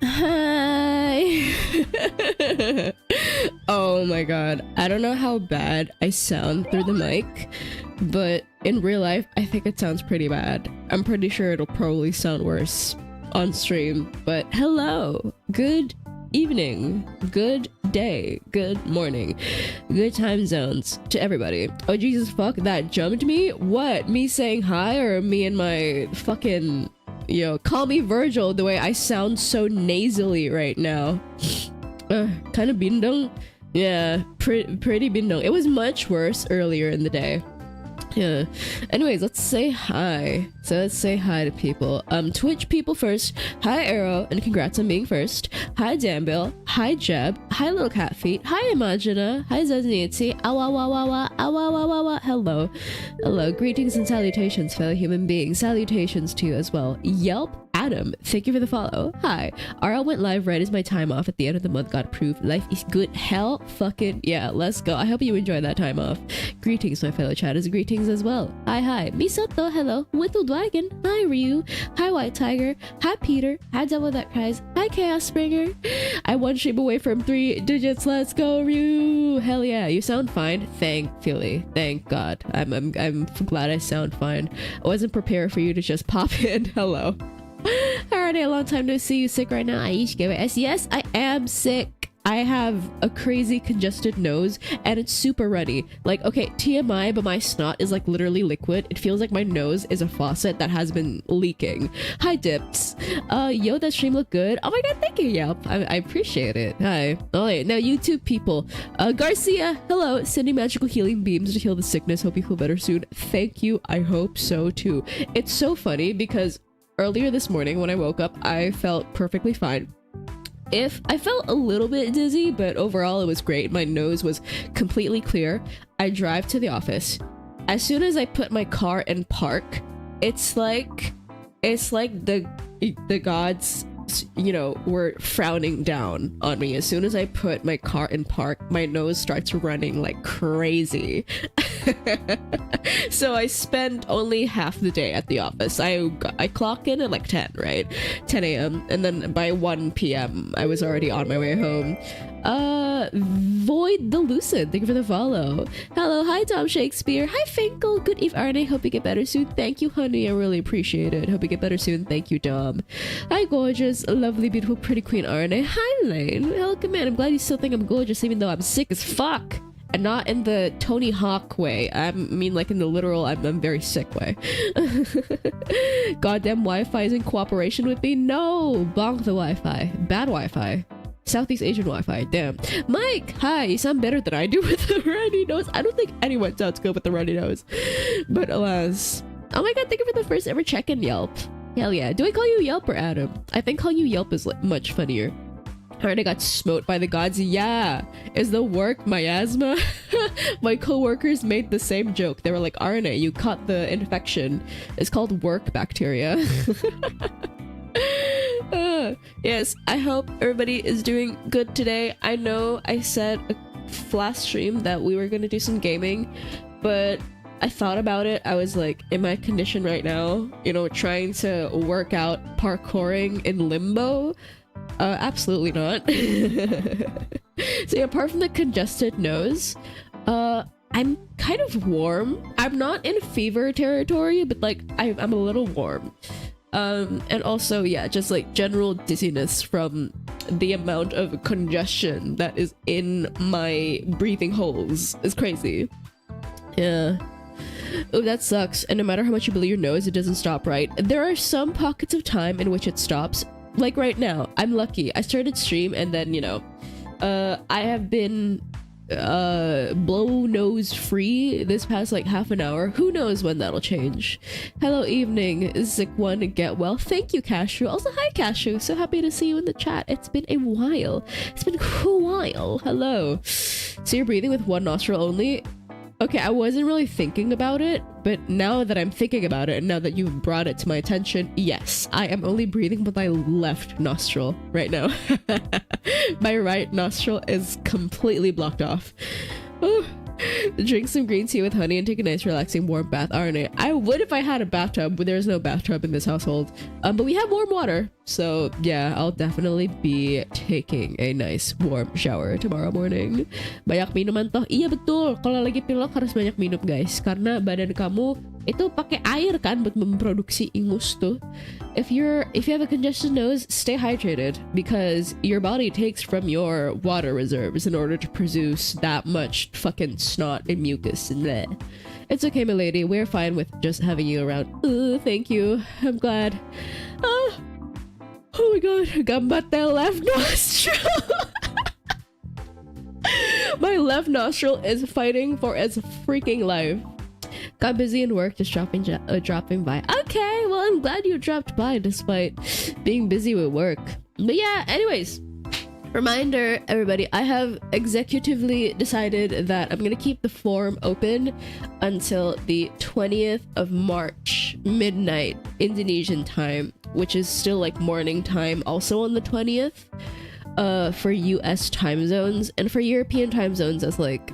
Hi. Oh my god, I don't know how bad I sound through the mic, but in real life I think it sounds pretty bad. I'm pretty sure it'll probably sound worse on stream, but hello, good evening, good day, good morning, good time zones to everybody. Oh Jesus fuck, that jumped me? What, me saying hi or me and my fucking, yo, call me Virgil the way I sound so nasally right now. Kind of bindong. Yeah, pretty bindong. It was much worse earlier in the day. Yeah. Anyways, let's say hi. So let's say hi to people. Twitch people first. Hi Arrow, and congrats on being first. Hi Danbill. Hi Jeb. Hi Little Cat Feet. Hi Imagina. Hi Zaznietsi. Awawawawa. Awawawawa. Hello. Hello. Greetings and salutations, fellow human beings. Salutations to you as well. Yelp. Adam, thank you for the follow. Hi. RL went live right as my time off at the end of the month got approved. Life is good. Hell fucking yeah, let's go. I hope you enjoy that time off. Greetings, my fellow chatters. Greetings as well. Hi. Misoto, hello. Whittle Dragon. Hi, Ryu. Hi, White Tiger. Hi, Peter. Hi, Devil That Cries. Hi, Chaos Springer. I one shape away from 3 digits. Let's go, Ryu. Hell yeah, you sound fine. Thankfully. Thank God. I'm glad I sound fine. I wasn't prepared for you to just pop in. Hello. Arané, a long time no see. You sick right now? Yes, I am sick. I have a crazy congested nose and it's super runny. Like, okay, TMI, but my snot is like literally liquid. It feels like my nose is a faucet that has been leaking. Hi Dips. Yo, that stream looked good. Oh my god, thank you. Yep, I appreciate it. Hi. Alright, now YouTube people. Garcia, hello. Sending magical healing beams to heal the sickness. Hope you feel better soon. Thank you. I hope so too. It's so funny because earlier this morning when I woke up, I felt perfectly fine. I felt a little bit dizzy, but overall it was great. My nose was completely clear. I drive to the office. As soon as I put my car in park, it's like the gods, you know, were frowning down on me. As soon as I put my car in park, my nose starts running like crazy. So I spend only half the day at the office. I clock in at like 10, right? 10 a.m. and then by 1 p.m. I was already on my way home. Void the Lucid, thank you for the follow. Hello, hi Tom Shakespeare. Hi Finkel, good eve Arne, hope you get better soon. Thank you honey, I really appreciate it. Hope you get better soon. Thank you Dom. Hi gorgeous, lovely, beautiful, pretty queen Arne. Hi Lane. Hello man, I'm glad you still think I'm gorgeous even though I'm sick as fuck. And not in the Tony Hawk way. I mean like in the literal I'm very sick way. Goddamn Wi-Fi is in cooperation with me? No! Bonk the Wi-Fi. Bad Wi-Fi. Southeast Asian Wi-Fi. Damn. Mike! Hi! You sound better than I do with the runny nose. I don't think anyone sounds good with the runny nose. But alas. Oh my god, thank you for the first ever check-in Yelp. Hell yeah. Do I call you Yelp or Adam? I think calling you Yelp is like, much funnier. I got smote by the gods. Yeah. Is the work miasma? My co-workers made the same joke. They were like, RNA, you caught the infection. It's called work bacteria. Yes, I hope everybody is doing good today. I know I said last stream that we were gonna do some gaming, but I thought about it. I was like, in my condition right now, you know, trying to work out parkouring in limbo. Absolutely not. So yeah, apart from the congested nose, I'm kind of warm. I'm not in fever territory, but like I'm a little warm. And also, yeah, just like general dizziness from the amount of congestion that is in my breathing holes is crazy. Yeah. Oh, that sucks. And no matter how much you blow your nose, it doesn't stop, right? There are some pockets of time in which it stops. Like right now, I'm lucky. I started stream and then, you know, I have been blow nose free this past like half an hour. Who knows when that'll change. Hello evening, sick one, get well. Thank you Cashew. Also hi Cashew, so happy to see you in the chat. It's been a while. It's been a while. Hello. So you're breathing with one nostril only? Okay, I wasn't really thinking about it, but now that I'm thinking about it and now that you've brought it to my attention, yes, I am only breathing with my left nostril right now. My right nostril is completely blocked off. Oh, Drink some green tea with honey and take a nice relaxing warm bath. Arané, I would if I had a bathtub, but there's no bathtub in this household. But we have warm water, so yeah, I'll definitely be taking a nice warm shower tomorrow morning. Banyak minuman toh. Iya betul, kalau lagi pilek harus banyak minum guys, karena badan kamu itu pakai air kan buat memproduksi ingus tuh. If you have a congested nose, stay hydrated because your body takes from your water reserves in order to produce that much fucking snot and mucus and bleh. It's okay, my lady. We're fine with just having you around. Thank you. I'm glad. Oh my god. Gambate left nostril. My left nostril is fighting for its freaking life. Got busy in work, just dropping by. Okay, well, I'm glad you dropped by despite being busy with work. But yeah, anyways, reminder, everybody, I have executively decided that I'm gonna keep the forum open until the 20th of March, midnight, Indonesian time, which is still like morning time, also on the 20th, for US time zones, and for European time zones as like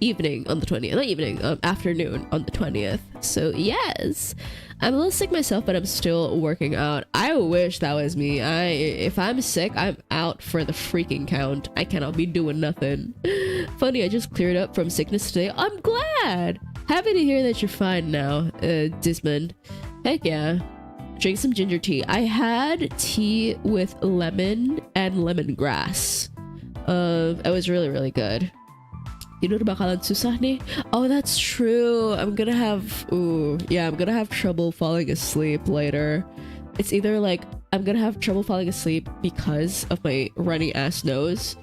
evening on the 20th, not evening, afternoon on the 20th. So yes, I'm a little sick myself, but I'm still working out. I wish that was me. If I'm sick, I'm out for the freaking count. I cannot be doing nothing. Funny, I just cleared up from sickness today. I'm glad. Happy to hear that you're fine now, Dismond. Heck yeah. Drink some ginger tea. I had tea with lemon and lemongrass. It was really, really good. Tidur bakalan susah nih. Oh, that's true. I'm gonna have trouble falling asleep later. It's either like I'm gonna have trouble falling asleep because of my runny ass nose,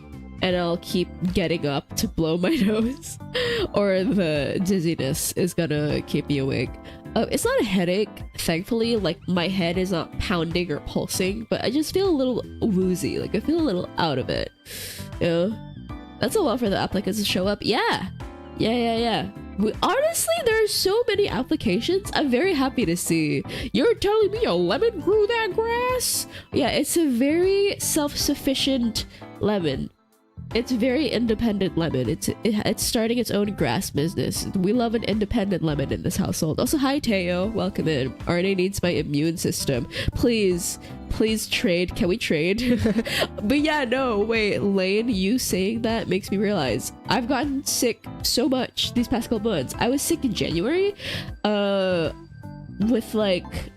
and I'll keep getting up to blow my nose, or the dizziness is gonna keep me awake. It's not a headache, thankfully. Like, my head is not pounding or pulsing, but I just feel a little woozy. Like, I feel a little out of it. You know? That's a lot for the applicants to show up. Yeah. Honestly, there are so many applications. I'm very happy to see. You're telling me a lemon grew that grass? Yeah, it's a very self-sufficient lemon. It's very independent lemon. It's starting its own grass business. We love an independent lemon in this household. Also, hi Teo, welcome in. RNA needs my immune system. Please trade. Can we trade? But yeah, no, wait, Lane, you saying that makes me realize I've gotten sick so much these past couple months. I was sick in January, with like,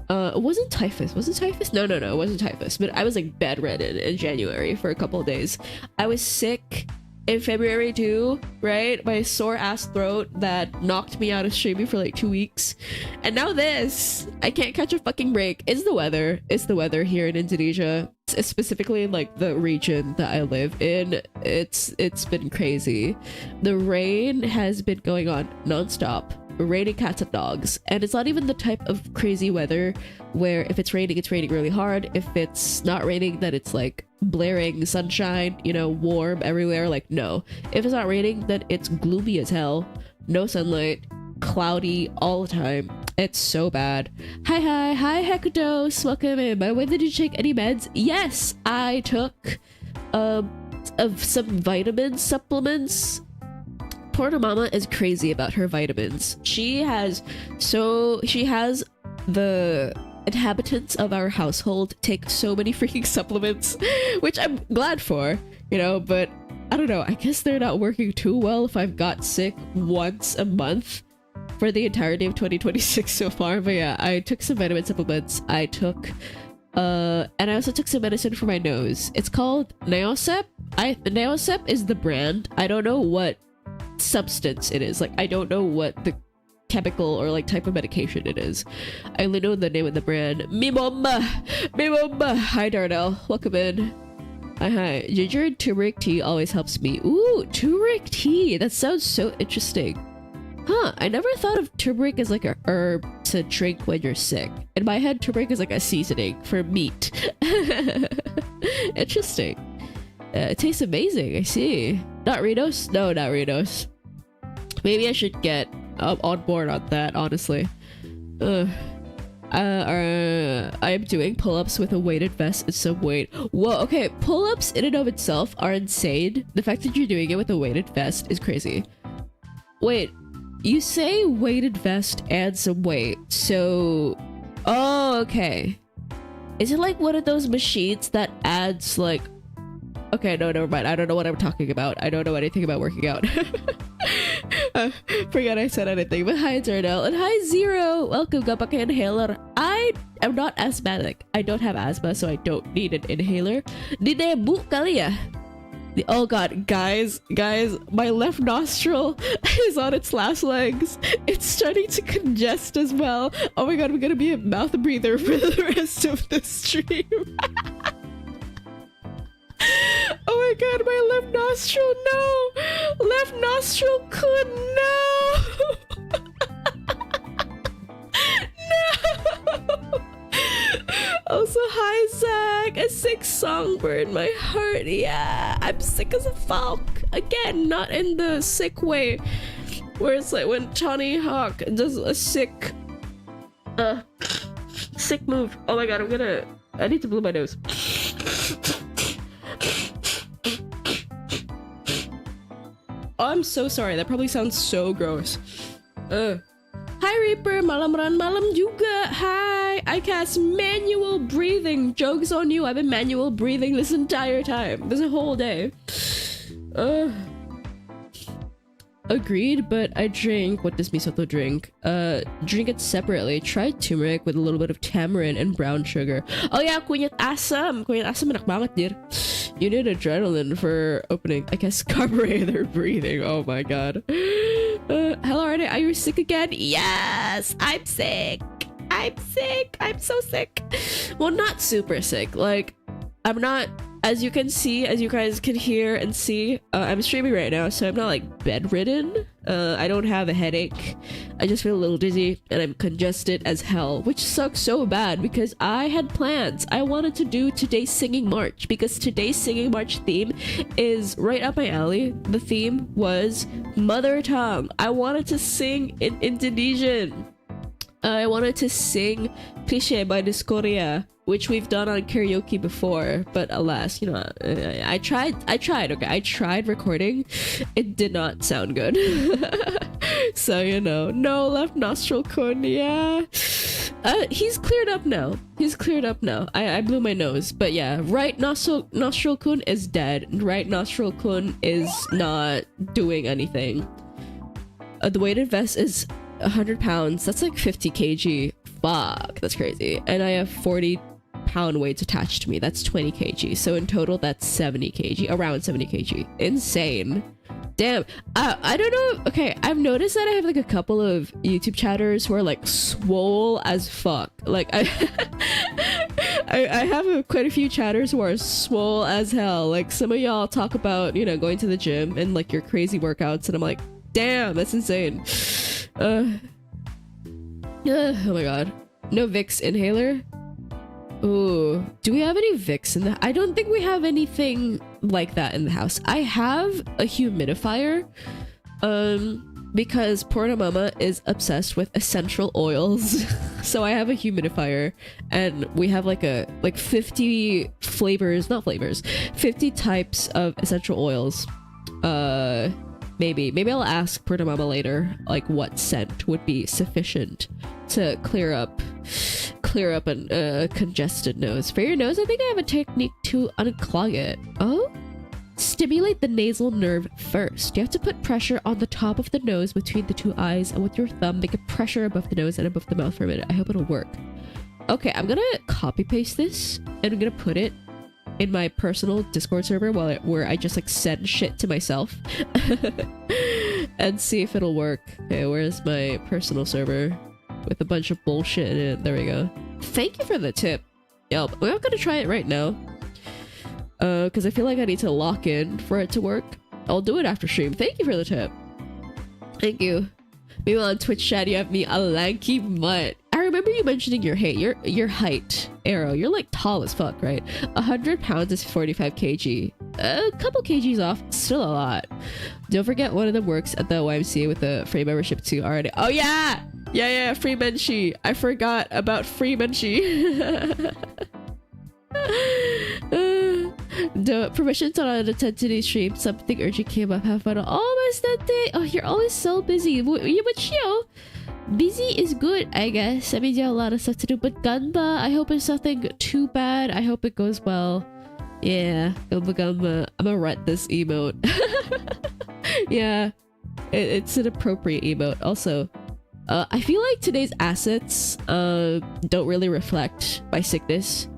it wasn't typhus. Was it typhus? No, it wasn't typhus. But I was like bedridden in January for a couple of days. I was sick in February too, right? My sore ass throat that knocked me out of streaming for like 2 weeks. And now this. I can't catch a fucking break. It's the weather. It's the weather here in Indonesia. Specifically in like the region that I live in. It's been crazy. The rain has been going on nonstop. Raining cats and dogs, and it's not even the type of crazy weather where if it's raining really hard. If it's not raining, then it's like blaring sunshine, you know, warm everywhere. Like, no, if it's not raining, then it's gloomy as hell, no sunlight, cloudy all the time. It's so bad. Hi Hekados, welcome in. By the way, did you take any meds? Yes, I took of some vitamin supplements. Purnama is crazy about her vitamins. She has the inhabitants of our household take so many freaking supplements, which I'm glad for, you know, but I don't know, I guess they're not working too well if I've got sick once a month for the entirety of 2026 so far. But yeah, I took some vitamin supplements. I took and I also took some medicine for my nose. It's called Neosep. Neosep is the brand. I don't know what substance it is. Like, I don't know what the chemical or like type of medication it is. I only know the name of the brand. Mimomba. Hi Darnell, welcome in. Hi. Ginger and turmeric tea always helps me. Ooh, turmeric tea, that sounds so interesting. Huh, I never thought of turmeric as like a herb to drink when you're sick. In my head, turmeric is like a seasoning for meat. Interesting. It tastes amazing, I see. Not Ritos? No, not Ritos. Maybe I should get on board on that, honestly. I am doing pull-ups with a weighted vest and some weight. Whoa, okay, pull-ups in and of itself are insane. The fact that you're doing it with a weighted vest is crazy. Wait, you say weighted vest and some weight, so... Oh, okay. Is it like one of those machines that adds like... Okay, no, never mind. I don't know what I'm talking about. I don't know anything about working out. Forget I said anything. But hi, Darnell. And hi, Zero. Welcome. Gak pakai inhaler. I am not asthmatic. I don't have asthma, so I don't need an inhaler. Dinebu kali ya? Oh god, guys, my left nostril is on its last legs. It's starting to congest as well. Oh my god, I'm gonna be a mouth breather for the rest of the stream. Oh my god, my left nostril, no! Left nostril could no! No! Also, hi Zach! A sick songbird, my heart, yeah! I'm sick as a fuck! Again, not in the sick way, where it's like when Tony Hawk does a sick move. Oh my god, I need to blow my nose. Oh, I'm so sorry. That probably sounds so gross. Hi Reaper, malam ran malam juga. Hi. I cast manual breathing. Joke's on you. I've been manual breathing this entire time. This whole day. Agreed, but I drink. What does Misoto drink? Drink it separately. Try turmeric with a little bit of tamarind and brown sugar. Oh yeah, kunyit asam. Kunyit asam enak banget, dir. You need adrenaline for opening, I guess, carburetor breathing. Oh my god. Hello, Arané. Are you sick again? Yes, I'm sick. I'm sick. I'm so sick. Well, not super sick. Like, I'm not, as you can see, as you guys can hear and see, I'm streaming right now, so I'm not like bedridden. I don't have a headache. I just feel a little dizzy and I'm congested as hell, which sucks so bad because I had plans. I wanted to do today's singing march because today's singing march theme is right up my alley. The theme was mother tongue. I wanted to sing in Indonesian. I wanted to sing Pisce by Discordia, which we've done on karaoke before, but alas, you know, I tried, okay? I tried recording. It did not sound good. So, you know, no left nostril kun, yeah. He's cleared up now. I blew my nose, but yeah, right nostril kun is dead. Right nostril kun is not doing anything. The weighted vest is 100 pounds. That's like 50 kg. Fuck, that's crazy. And I have 40-pound weights attached to me. That's 20 kg. So in total, that's 70 kg. Around 70 kg. Insane. Damn. I don't know. Okay, I've noticed that I have like a couple of YouTube chatters who are like swole as fuck. Like I have quite a few chatters who are swole as hell. Like some of y'all talk about, you know, going to the gym and like your crazy workouts, and I'm like, damn, that's insane. Oh my god. No Vicks inhaler? Ooh. Do we have any Vicks in the... I don't think we have anything like that in the house. I have a humidifier. Because Purnama is obsessed with essential oils. So I have a humidifier. And we have like 50 flavors... Not flavors. 50 types of essential oils. Maybe I'll ask Purnama later, like what scent would be sufficient to clear up a congested nose. For your nose, I think I have a technique to unclog it. Oh? Stimulate the nasal nerve first. You have to put pressure on the top of the nose between the two eyes, and with your thumb, make a pressure above the nose and above the mouth for a minute. I hope it'll work. Okay, I'm gonna copy paste this, and I'm gonna put it in my personal Discord server where I just like send shit to myself and see if it'll work. Okay, where's my personal server with a bunch of bullshit in it? There we go. Thank you for the tip. Yep, I'm gonna try it right now because I feel like I need to lock in for it to work. I'll do it after stream. Thank you for the tip. Thank you. Meanwhile on Twitch chat you have me a lanky mutt. I remember you mentioning your height, Arrow. You're like tall as fuck, right? 100 pounds is 45 kg. A couple kgs off, still a lot. Don't forget one of them works at the YMCA with the free membership too already. Oh yeah! Yeah, free menchie. I forgot about free menchie. The permission to not attend today's stream. Something urgent came up. Have fun. Oh, Miss Tante. Oh, you're always so busy. Yeah, but you busy is good, I guess. I mean, you have a lot of stuff to do. But Ganba, I hope it's nothing too bad. I hope it goes well. Yeah, Ganba. I'm gonna rent this emote. Yeah, it's an appropriate emote. Also, I feel like today's assets don't really reflect my sickness.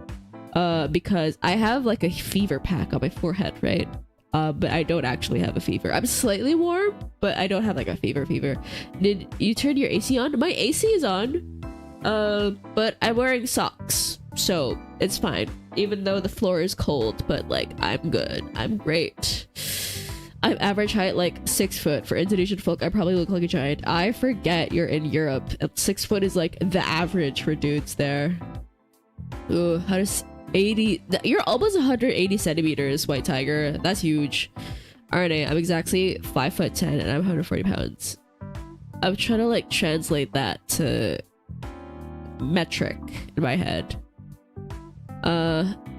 Because I have like a fever pack on my forehead, right? But I don't actually have a fever. I'm slightly warm, but I don't have like a fever. Did you turn your AC on? My AC is on, but I'm wearing socks, so it's fine. Even though the floor is cold, but like I'm good. I'm great. I'm average height, like 6 foot. For Indonesian folk, I probably look like a giant. I forget you're in Europe. 6 foot is like the average for dudes there. Ooh, how does 80? You're almost 180 centimeters, White Tiger. That's huge. Arané, I'm exactly 5'10" and I'm 140 pounds. I'm trying to like translate that to metric in my head.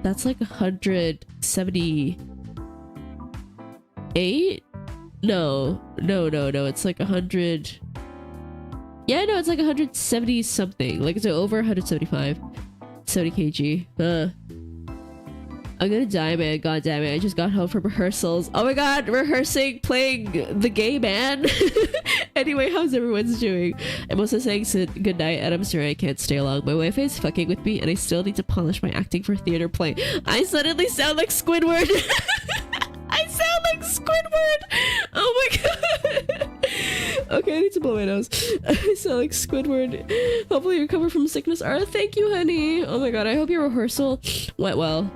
That's like 178? No. It's like 100. Yeah, no, it's like 170 something. Like it's over 175. 70 kg. I'm gonna die, man. God damn it. I just got home from rehearsals. Oh my god, rehearsing, playing the gay man. Anyway, how's everyone's doing? I'm also saying good night, and I'm sorry I can't stay long. My wife is fucking with me, and I still need to polish my acting for theater play. I suddenly sound like Squidward. I sound like Squidward. Oh my god. Okay, I need to blow my nose. I sound like Squidward. Hopefully you recover from sickness. Ara, thank you, honey. Oh my god, I hope your rehearsal went well.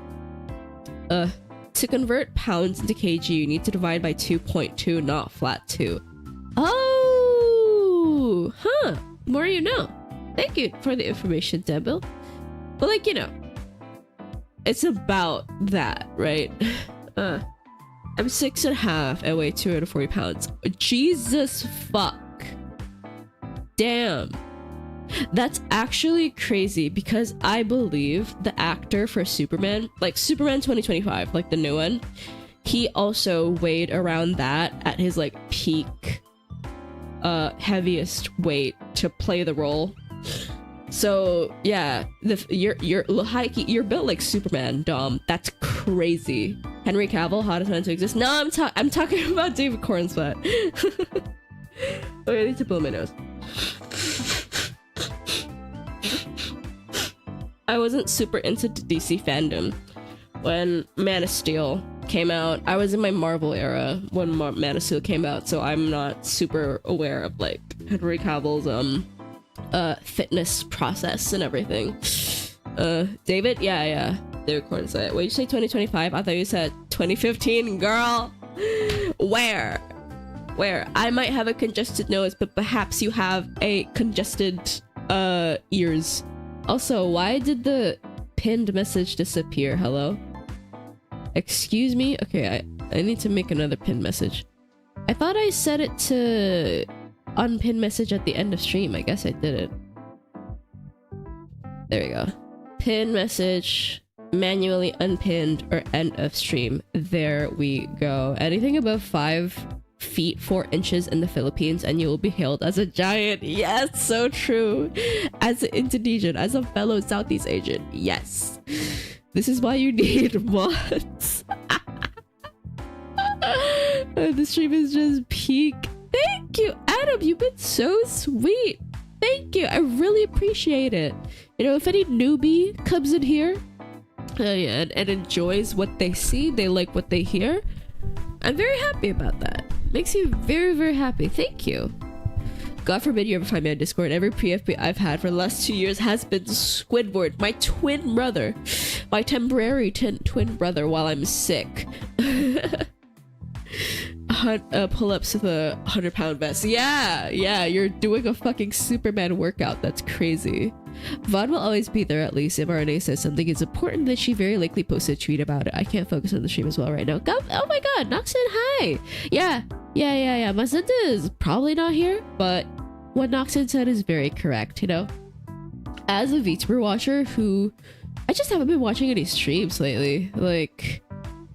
To convert pounds into kg, you need to divide by 2.2, not flat 2. Oh, huh. More you know. Thank you for the information, Debil. But like, you know, it's about that, right? I'm 6.5 and weigh 240 pounds. Jesus fuck. Damn. That's actually crazy because I believe the actor for Superman, like Superman 2025, like the new one, he also weighed around that at his like peak heaviest weight to play the role. So yeah, you're built like Superman, Dom. That's crazy. Henry Cavill, hottest man to exist. No, I'm talking about David Cornsweat. Okay, I need to blow my nose. I wasn't super into DC fandom when Man of Steel came out. I was in my Marvel era when Man of Steel came out, so I'm not super aware of like Henry Cavill's fitness process and everything. David? Yeah. David Cornsweat. Wait, you say 2025? I thought you said 2015, girl. Where? I might have a congested nose, but perhaps you have a congested ears. Also, why did the pinned message disappear? Hello? Excuse me? Okay, I need to make another pinned message. I thought I set it to unpin message at the end of stream. I guess I didn't. There we go. Pin message, manually unpinned, or end of stream. There we go. Anything above 5 feet 4 inches in the Philippines and you will be hailed as a giant. Yes, so true. As an Indonesian, as a fellow Southeast Asian, yes. This is why you need mods. The stream is just peak. Thank you, Adam. You've been so sweet. Thank you. I really appreciate it. You know, if any newbie comes in here and enjoys what they see, they like what they hear, I'm very happy about that. Makes me very, very happy. Thank you. God forbid you ever find me on Discord. Every PFP I've had for the last 2 years has been Squidward, my twin brother. My temporary twin brother while I'm sick. Pull-ups with a 100-pound vest. Yeah, you're doing a fucking Superman workout. That's crazy. Vaughn will always be there at least. If Arané says something is important, then she very likely posts a tweet about it. I can't focus on the stream as well right now. Oh my god, Noxon, hi! Yeah. Mazenda is probably not here, but what Noxon said is very correct, you know? As a VTuber watcher who... I just haven't been watching any streams lately. Like,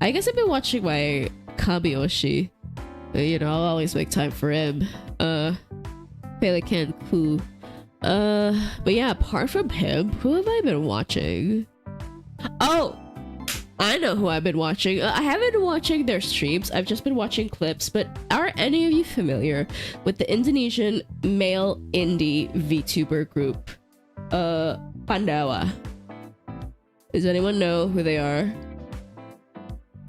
I guess I've been watching my Kabiyoshi. You know, I'll always make time for him. Pelican Ku. But yeah, apart from him, who have I been watching? Oh! I know who I've been watching. I haven't been watching their streams. I've just been watching clips. But are any of you familiar with the Indonesian male indie VTuber group, Pandawa? Does anyone know who they are?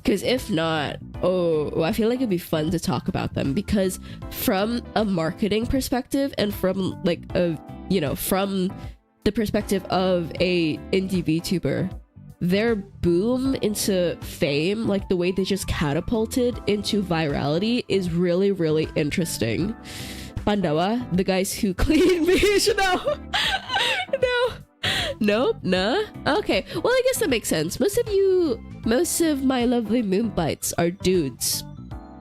Because if not, oh, I feel like it'd be fun to talk about them, because from a marketing perspective and from like a, you know, from the perspective of a indie VTuber, their boom into fame, like the way they just catapulted into virality, is really, really interesting. Pandawa, the guys who clean beach. Nope, nah. Okay, well, I guess that makes sense. Most of my lovely moonbites are dudes,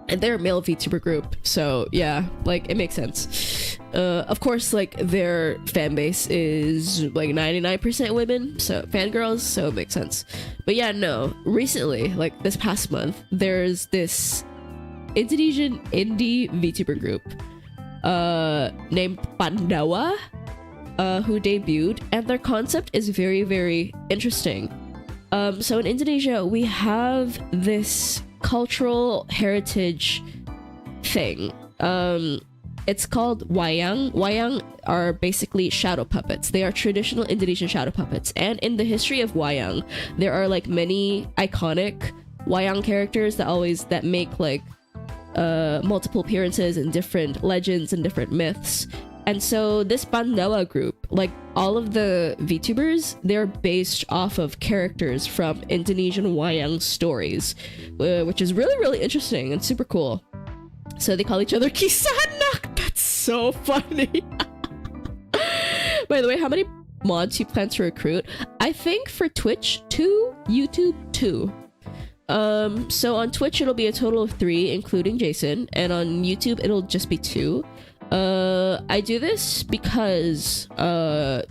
and they're a male VTuber group, so yeah, like, it makes sense. Of course, like, their fan base is like 99% women, so fangirls, so it makes sense. But yeah, no, recently, like this past month, there's this Indonesian indie VTuber group named Pandawa, who debuted, and their concept is very, very interesting. So in Indonesia, we have this cultural heritage thing. It's called wayang. Wayang are basically shadow puppets. They are traditional Indonesian shadow puppets. And in the history of wayang, there are like many iconic wayang characters that make like multiple appearances in different legends and different myths. And so this Pandawa group, like all of the VTubers, they're based off of characters from Indonesian wayang stories, which is really, really interesting and super cool. So they call each other Kisanak. That's so funny. By the way, how many mods you plan to recruit? I think for Twitch, 2, YouTube, 2. So on Twitch, it'll be a total of 3, including Jason, and on YouTube, it'll just be 2. I do this because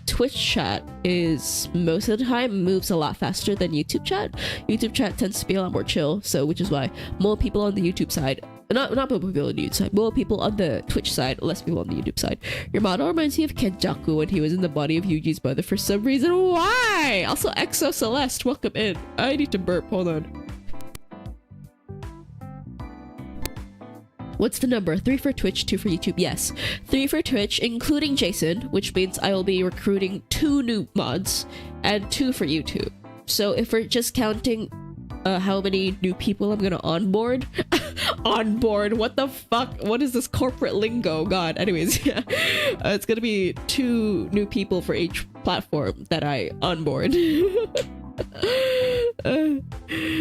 Twitch chat is most of the time moves a lot faster than YouTube chat. YouTube chat tends to be a lot more chill, so which is why more people on the YouTube side, not more people on the YouTube side, more people on the Twitch side, less people on the YouTube side. Your model reminds me of Kenjaku when he was in the body of Yuji's mother for some reason. Why? Also, Exo Celeste, welcome in. I need to burp. Hold on. What's the number? 3 for Twitch, 2 for YouTube. Yes, 3 for Twitch, including Jason, which means I will be recruiting 2 new mods, and 2 for YouTube. So if we're just counting how many new people I'm gonna onboard. Onboard, what the fuck? What is this corporate lingo? God, anyways, yeah. It's gonna be 2 new people for each platform that I onboard.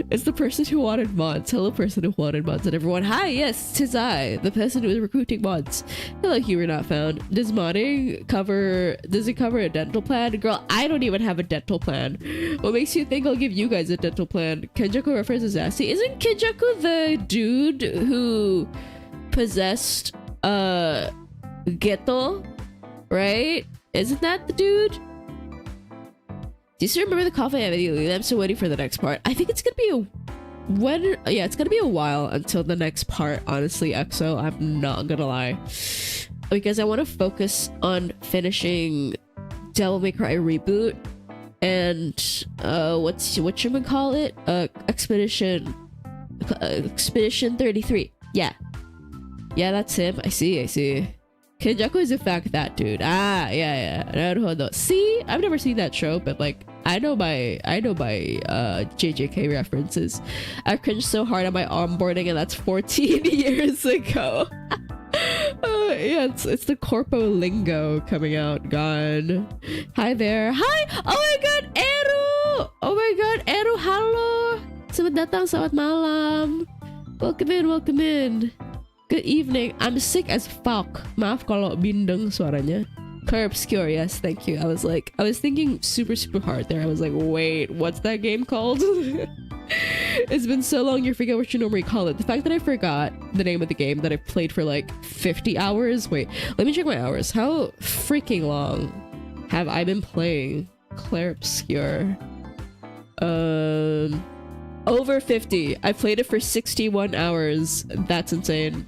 It's the person who wanted mods. Hello, person who wanted mods, and everyone. Hi, yes, 'tis I, the person who is recruiting mods. Hello, you were not found. Does modding cover? Does it cover a dental plan? Girl, I don't even have a dental plan. What makes you think I'll give you guys a dental plan? Kenjaku references Assy. Isn't Kenjaku the dude who possessed Geto? Right? Isn't that the dude? Do you still remember the coffee immediately? I'm still waiting for the next part. I think it's gonna be it's gonna be a while until the next part, honestly, EXO. I'm not gonna lie. Because I want to focus on finishing Devil May Cry Reboot and what you call it? Expedition 33. Yeah, that's him. I see. Kenjaku is in fact that dude. Yeah. See, I've never seen that show, but like I know my JJK references. I cringed so hard on my onboarding, and that's 14 years ago. Yeah, it's the corpo lingo coming out. God. Hi there. Hi. Oh my God, Eru. Oh my God, Eru. Halo. Selamat datang. Selamat malam. Welcome in. Good evening. I'm sick as fuck. Maaf kalau bindeng suaranya. Clear obscure. Yes, thank you. I was thinking super hard there. I was like, wait, what's that game called? It's been so long you forget what you normally call it. The fact that I forgot the name of the game that I've played for like 50 hours. Wait, let me check my hours. How freaking long have I been playing Claire Obscure? Over 50. I played it for 61 hours. That's insane.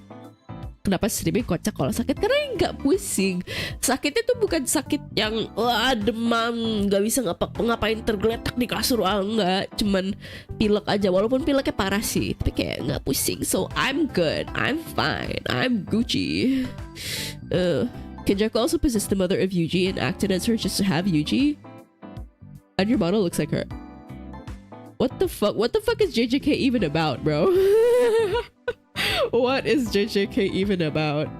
Kenapa streaming kocak kalau sakit? Karena nggak pusing. Sakitnya tuh bukan sakit yang demam, nggak bisa ngapain tergeletak di kasur, enggak. Cuman pilek aja, walaupun pileknya parah sih, tapi kayak nggak pusing. So I'm good, I'm fine, I'm Gucci. Kenjaku also possessed the mother of Yuji and acted as her just to have Yuji. And your model looks like her. What the fuck? What the fuck is JJK even about, bro? What is JJK even about?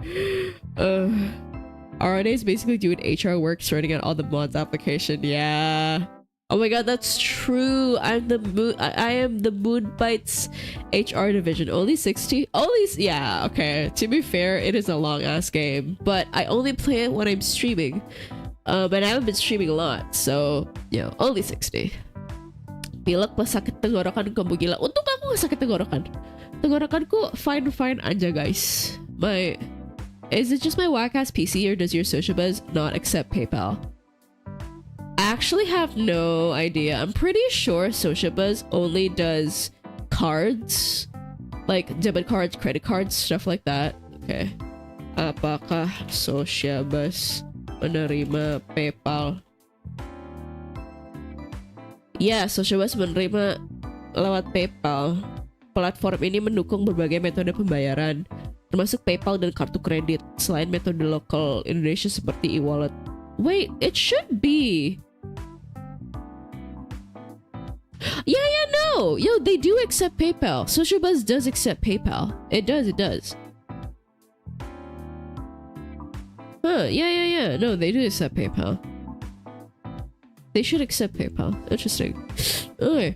Arané is basically doing HR work, sorting out all the mods application. Yeah. Oh my god, that's true. I am the Moon Bites HR division. Only 60? Yeah, okay. To be fair, it is a long ass game, but I only play it when I'm streaming. But I haven't been streaming a lot, so yeah, only 60. Pilek pas sakit tenggorokan kamu gila. Untung aku gak sakit tenggorokan. Tenggorokanku fine aja, guys. Is it just my whack ass PC, or does your social buzz not accept PayPal? I actually have no idea. I'm pretty sure social buzz only does cards, like debit cards, credit cards, stuff like that. Okay. Apakah social buzz menerima PayPal? Ya, social buzz menerima lewat PayPal. Platform ini mendukung berbagai metode pembayaran, termasuk PayPal dan kartu kredit, selain metode lokal Indonesia seperti e-wallet. Wait, it should be. Yeah, no. Yo, they do accept PayPal. Social Buzz does accept PayPal. It does. Huh, yeah. No, they do accept PayPal. They should accept PayPal. Interesting. Okay.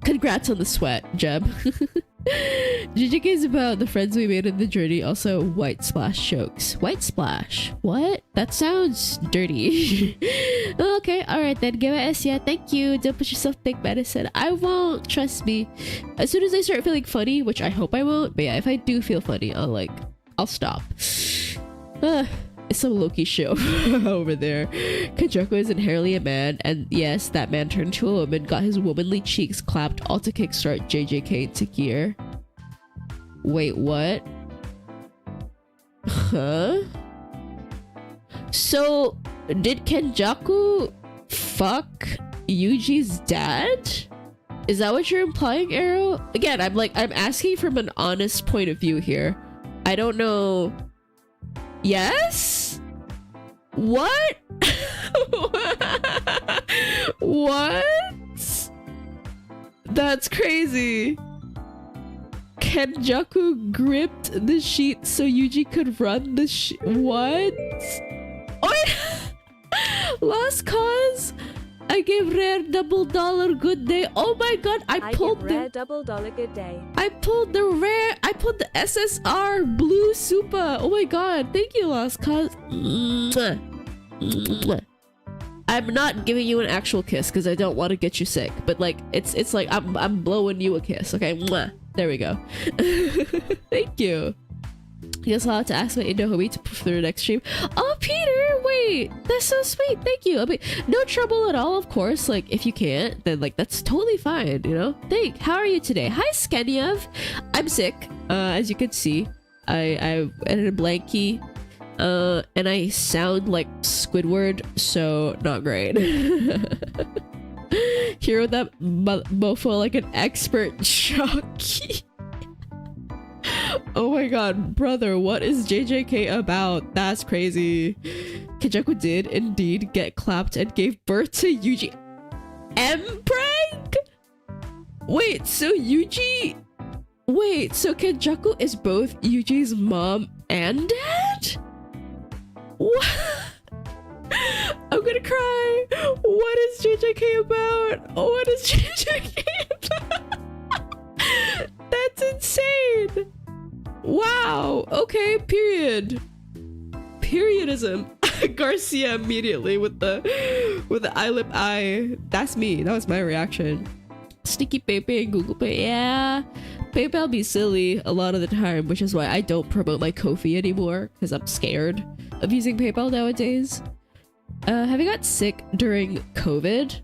Congrats on the sweat, Jeb. GGK is about the friends we made in the journey, also white splash jokes. White splash? What? That sounds dirty. Okay, alright then. GWS, yeah, thank you. Don't push yourself, take medicine. I won't, trust me. As soon as I start feeling funny, which I hope I won't, but yeah, if I do feel funny, I'll stop. It's some Loki show over there. Kenjaku is inherently a man, and yes, that man turned to a woman, got his womanly cheeks clapped, all to kickstart JJK into gear. Wait, what? Huh? So, did Kenjaku fuck Yuji's dad? Is that what you're implying, Arrow? Again, I'm asking from an honest point of view here. I don't know. Yes? What? What? That's crazy. Kenjaku gripped the sheet so Yuji could run the what? Oh, Lost Cause? I gave Rare $double good day. Oh my god, I pulled Rare $double good day. I pulled the SSR Blue Super. Oh my god, thank you, Lost Cause. I'm not giving you an actual kiss because I don't want to get you sick, but it's like I'm blowing you a kiss. Okay, there we go. Thank you. You guys will have to ask my Indo homie to for the next stream. Oh, Peter, wait, that's so sweet. Thank you. I mean, no trouble at all, of course. If you can't, then that's totally fine, you know? How are you today? Hi, Skeniev. I'm sick, as you can see. I added a blankie, and I sound like Squidward, so not great. Hero that mofo like an expert jockey. Oh my god, brother, what is JJK about? That's crazy. Kenjaku did indeed get clapped and gave birth to Yuji. Prank? Wait, so Kenjaku is both Yuji's mom and dad? What? I'm gonna cry. What is JJK about? What is JJK about? That's insane. Wow. Okay, periodism. Garcia immediately with the eyelid eye. That's me. That was my reaction. Sticky PayPay and Google Pay. Yeah, PayPal be silly a lot of the time, which is why I don't promote my Ko-fi anymore, because I'm scared of using PayPal nowadays. Have you got sick during COVID?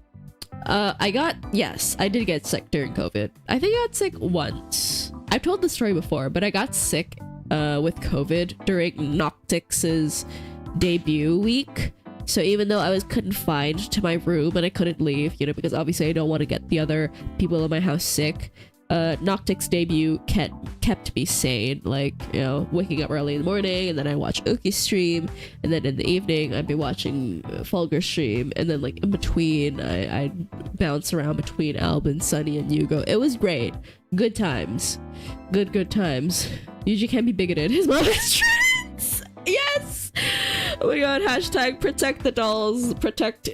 Yes, I did get sick during COVID. I think I got sick once. I've told the story before, but I got sick with COVID during Noctix's debut week. So even though I was confined to my room and I couldn't leave, you know, because obviously I don't want to get the other people in my house sick, Noctix debut kept me sane, like, you know, waking up early in the morning, and then I watch Oki's stream, and then in the evening I'd be watching Fulgur stream, and then like in between I'd bounce around between Albin, Sunny, and Yugo. It was great. Good times. Good times. Yuji can't be bigoted. His mom is trans! Yes! Oh my god, hashtag protect the dolls.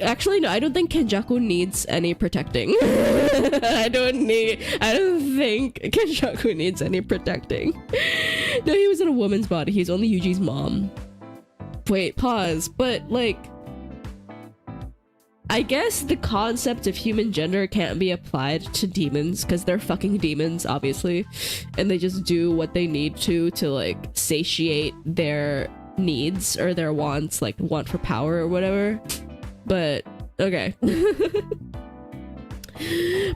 Actually, no, I don't think Kenjaku needs any protecting. I don't think Kenjaku needs any protecting. No, he was in a woman's body. He's only Yuji's mom. Wait, pause. But like, I guess the concept of human gender can't be applied to demons because they're fucking demons, obviously, and they just do what they need to like satiate their needs or their wants, like want for power or whatever. But okay.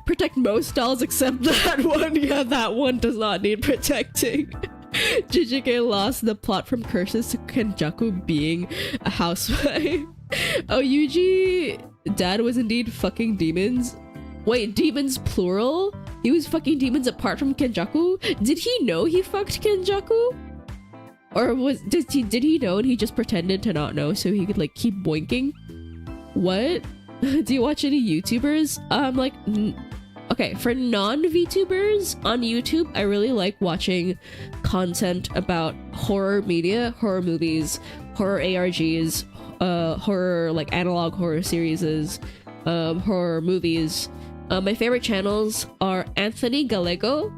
Protect most dolls except that one. Yeah, that one does not need protecting. JJK lost the plot from curses to Kenjaku being a housewife. Oh, Yuji dad was indeed fucking demons. Wait, demons plural? He was fucking demons apart from Kenjaku? Did he know he fucked Kenjaku? Or did he know and he just pretended to not know so he could like keep boinking? What? Do you watch any YouTubers? Okay, for non-VTubers on YouTube, I really like watching content about horror media, horror movies, horror ARGs, horror like analog horror series, horror movies. My favorite channels are Anthony Gallego.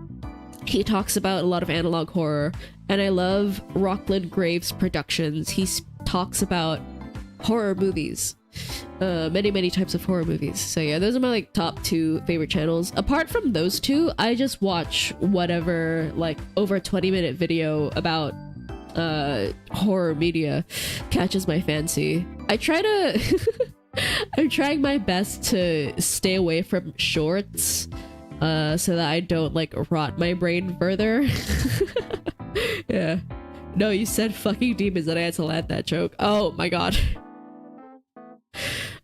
He talks about a lot of analog horror, and I love Rockland Graves Productions. He talks about horror movies, many types of horror movies. So yeah, those are my like top 2 favorite channels. Apart from those 2, I just watch whatever like over 20-minute video about horror media catches my fancy. I try to I'm trying my best to stay away from shorts so that I don't like rot my brain further. Yeah. No, you said fucking demons and I had to land that joke. Oh my god.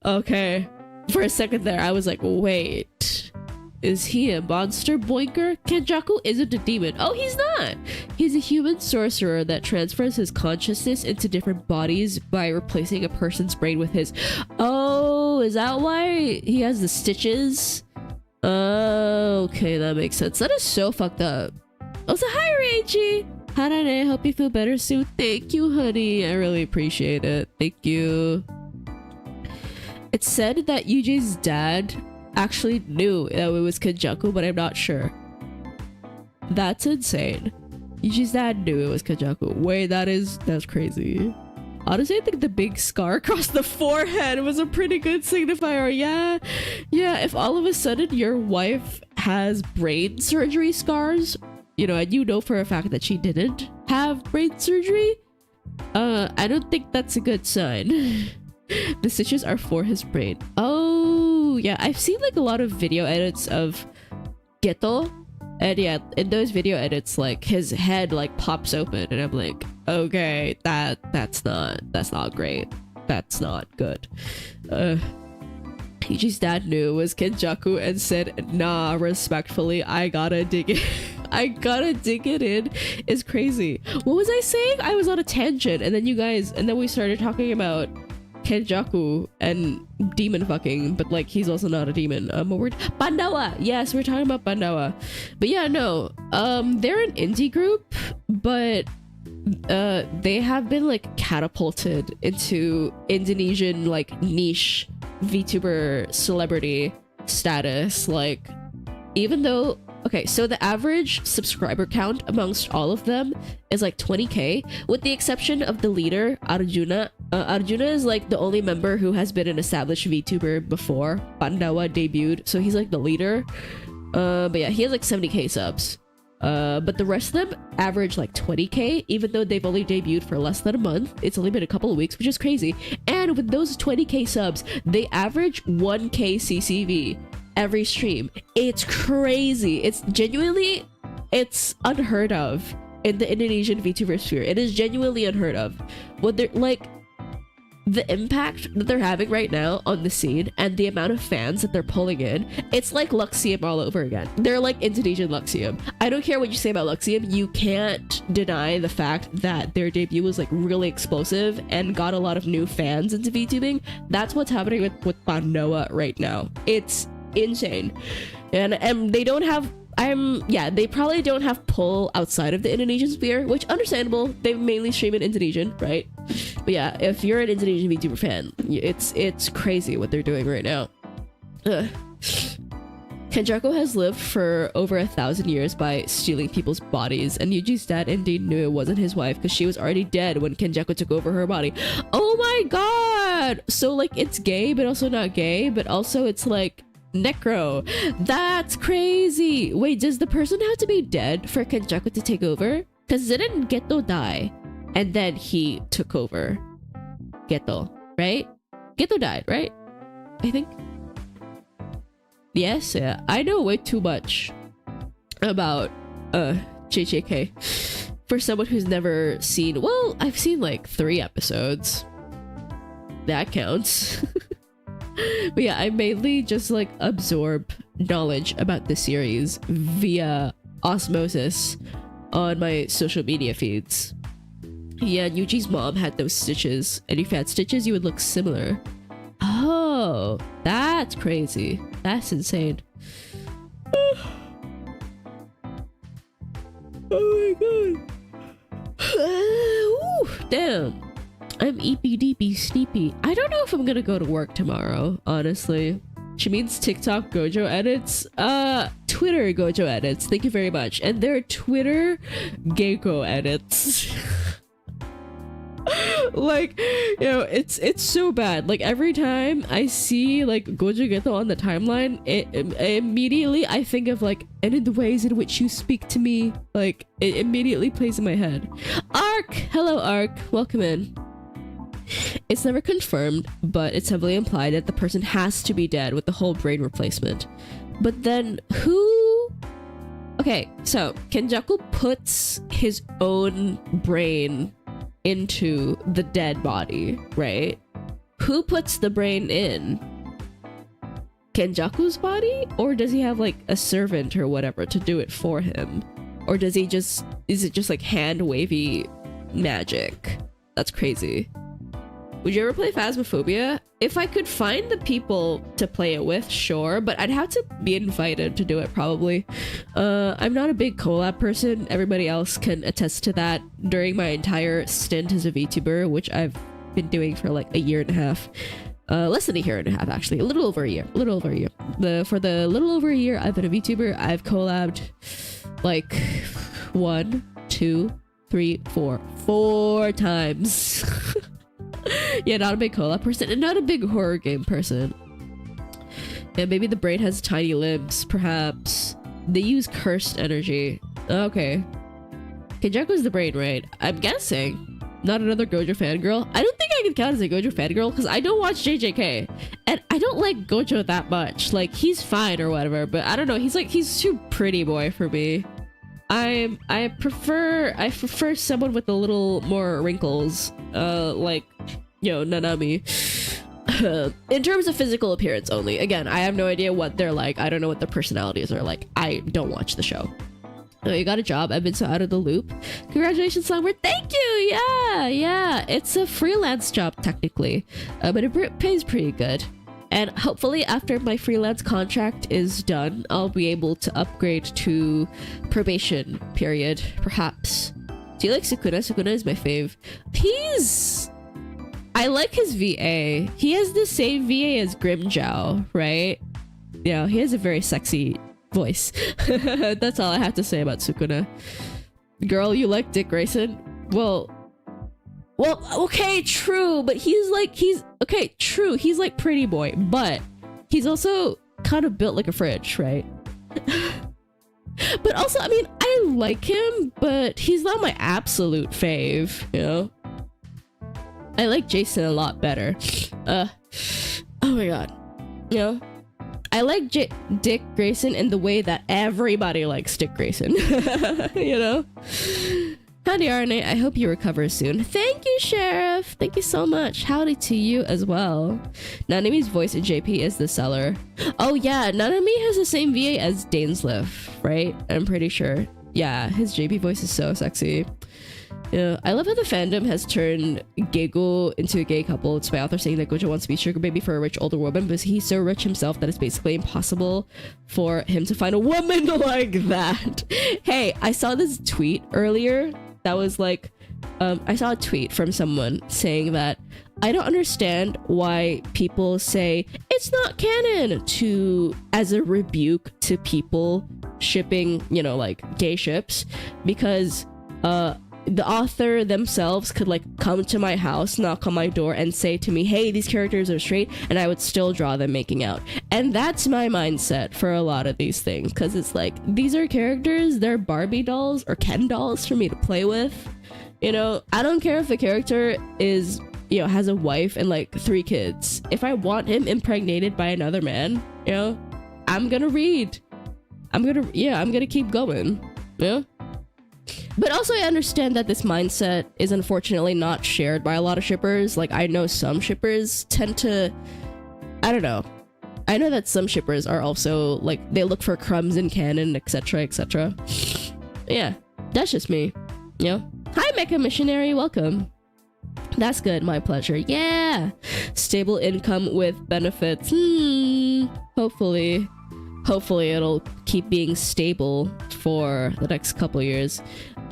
Okay. For a second there, I was like, wait. Is he a monster boinker? Kenjaku isn't a demon. Oh, he's not! He's a human sorcerer that transfers his consciousness into different bodies by replacing a person's brain with his. Oh, is that why he has the stitches? Okay, that makes sense. That is so fucked up. Also, hi, Reichi! Arané, hope you feel better soon. Thank you, honey. I really appreciate it. Thank you. It's said that Yuji's dad actually knew that it was Kenjaku, but I'm not sure. That's insane. Yuji's dad knew it was Kenjaku. Wait, that's crazy. Honestly, I think the big scar across the forehead was a pretty good signifier. Yeah, if all of a sudden your wife has brain surgery scars, you know, and you know for a fact that she didn't have brain surgery, I don't think that's a good sign. The stitches are for his brain. Oh, yeah, I've seen like a lot of video edits of Geto, and yeah, in those video edits, like his head like pops open, and I'm like, okay, that's not great. That's not good. Ichi's dad knew it was Kenjaku and said, nah, respectfully, I gotta dig it. I gotta dig it in. It's crazy. What was I saying? I was on a tangent, and then we started talking about Kenjaku and demon fucking, but like he's also not a demon. What word? Pandawa. Yes, we're talking about Pandawa. But yeah, no. They're an indie group, but they have been like catapulted into Indonesian like niche VTuber celebrity status. Like, even though, okay, so the average subscriber count amongst all of them is like 20k, with the exception of the leader, Arjuna. Arjuna is like the only member who has been an established VTuber before Pandawa debuted, so he's like the leader. But yeah, he has like 70k subs. But the rest of them average like 20k, even though they've only debuted for less than a month. It's only been a couple of weeks, which is crazy. And with those 20k subs, they average 1k CCV every stream. It's crazy. It's genuinely, it's unheard of in the Indonesian VTuber sphere. It is genuinely unheard of. What they're like, the impact that they're having right now on the scene and the amount of fans that they're pulling in, it's like Luxium all over again. They're like Indonesian Luxium. I don't care what you say about Luxium, you can't deny the fact that their debut was like really explosive and got a lot of new fans into VTubing. That's what's happening with Panoa right now. It's insane. And they don't have they probably don't have pull outside of the Indonesian sphere, which understandable. They mainly stream in Indonesian, right? But yeah, if you're an Indonesian VTuber fan, it's crazy what they're doing right now. Kenjaku has lived for over 1,000 years by stealing people's bodies, and Yuji's dad indeed knew it wasn't his wife because she was already dead when Kenjaku took over her body. Oh my god! So like it's gay, but also not gay, but also it's like necro. That's crazy. Wait, does the person have to be dead for Kenjaku to take over? Because didn't Geto die and then he took over? Geto, right? Geto died, right? I think. Yes, yeah. I know way too much about JJK for someone who's never seen, well, I've seen like 3 episodes. That counts. But yeah, I mainly just like absorb knowledge about the series via osmosis on my social media feeds. Yeah, Yuji's mom had those stitches, and if you had stitches, you would look similar. Oh, that's crazy. That's insane. Oh my god. Ooh, damn. I'm eepy deepy sleepy. I don't know if I'm gonna go to work tomorrow, honestly. She means TikTok Gojo edits. Twitter Gojo edits. Thank you very much. And they're Twitter Geiko edits. Like, you know, it's so bad. Like every time I see like Gojo Geto on the timeline, immediately I think of like, and in the ways in which you speak to me, like it immediately plays in my head. Ark! Hello Ark, welcome in. It's never confirmed, but it's heavily implied that the person has to be dead with the whole brain replacement. But then who? Okay, so Kenjaku puts his own brain into the dead body, right? Who puts the brain in? Kenjaku's body? Or does he have like a servant or whatever to do it for him? Or does he just, is it just like hand wavy magic? That's crazy. Would you ever play Phasmophobia? If I could find the people to play it with, sure, but I'd have to be invited to do it probably. I'm not a big collab person. Everybody else can attest to that. During my entire stint as a VTuber, which I've been doing for like a year and a half. Less than a year and a half, actually. A little over a year. For the little over a year I've been a VTuber, I've collabed like 1, 2, 3, 4 times. Yeah, not a big collab person and not a big horror game person. Yeah, maybe the brain has tiny limbs, perhaps. They use cursed energy. Okay. Kenjaku's the brain, right? I'm guessing. Not another Gojo fangirl. I don't think I can count as a Gojo fangirl because I don't watch JJK. And I don't like Gojo that much. Like, he's fine or whatever, but I don't know. He's too pretty boy for me. I prefer someone with a little more wrinkles, like, you know, Nanami. In terms of physical appearance only. Again, I have no idea what they're like. I don't know what their personalities are like. I don't watch the show. Oh, you got a job. I've been so out of the loop. Congratulations, Songbird. Thank you. Yeah. It's a freelance job technically, but it pays pretty good. And hopefully after my freelance contract is done, I'll be able to upgrade to probation period, perhaps. Do you like Sukuna? Sukuna is my fave. I like his VA. He has the same VA as Grimjow, right? Yeah, he has a very sexy voice. That's all I have to say about Sukuna. Girl, you like Dick Grayson? Well, okay, true, but he's like pretty boy, but he's also kind of built like a fridge, right? But also, I mean, I I like him, but he's not my absolute fave, you know? I like Jason a lot better. Oh my god. You know? I like Dick Grayson in the way that everybody likes Dick Grayson. You know? Howdy, Arané. I hope you recover soon. Thank you, Sheriff. Thank you so much. Howdy to you as well. Nanami's voice in JP is the seller. Oh yeah, Nanami has the same VA as Dainsleif, right? I'm pretty sure. Yeah, his JP voice is so sexy. Yeah, I love how the fandom has turned Gego into a gay couple. It's by author saying that Gojo wants to be sugar baby for a rich older woman, but he's so rich himself that it's basically impossible for him to find a woman like that. Hey, I saw this tweet earlier that was like, I saw a tweet from someone saying that I don't understand why people say it's not canon as a rebuke to people shipping, you know, like gay ships, because the author themselves could like come to my house, knock on my door and say to me, hey, these characters are straight, and I would still draw them making out. And that's my mindset for a lot of these things, because it's like, these are characters, they're Barbie dolls or Ken dolls for me to play with. You know, I don't care if the character is, you know, has a wife and like 3 kids. If I want him impregnated by another man, you know, I'm gonna read. I'm gonna keep going. You know? But also I understand that this mindset is unfortunately not shared by a lot of shippers. Like, I know some shippers tend to, I don't know. I know that some shippers are also like, they look for crumbs in canon, etc, etc. Yeah, that's just me. You know? Hi, Mecha Missionary, welcome. That's good, my pleasure. Yeah! Stable income with benefits. Hopefully it'll keep being stable for the next couple years.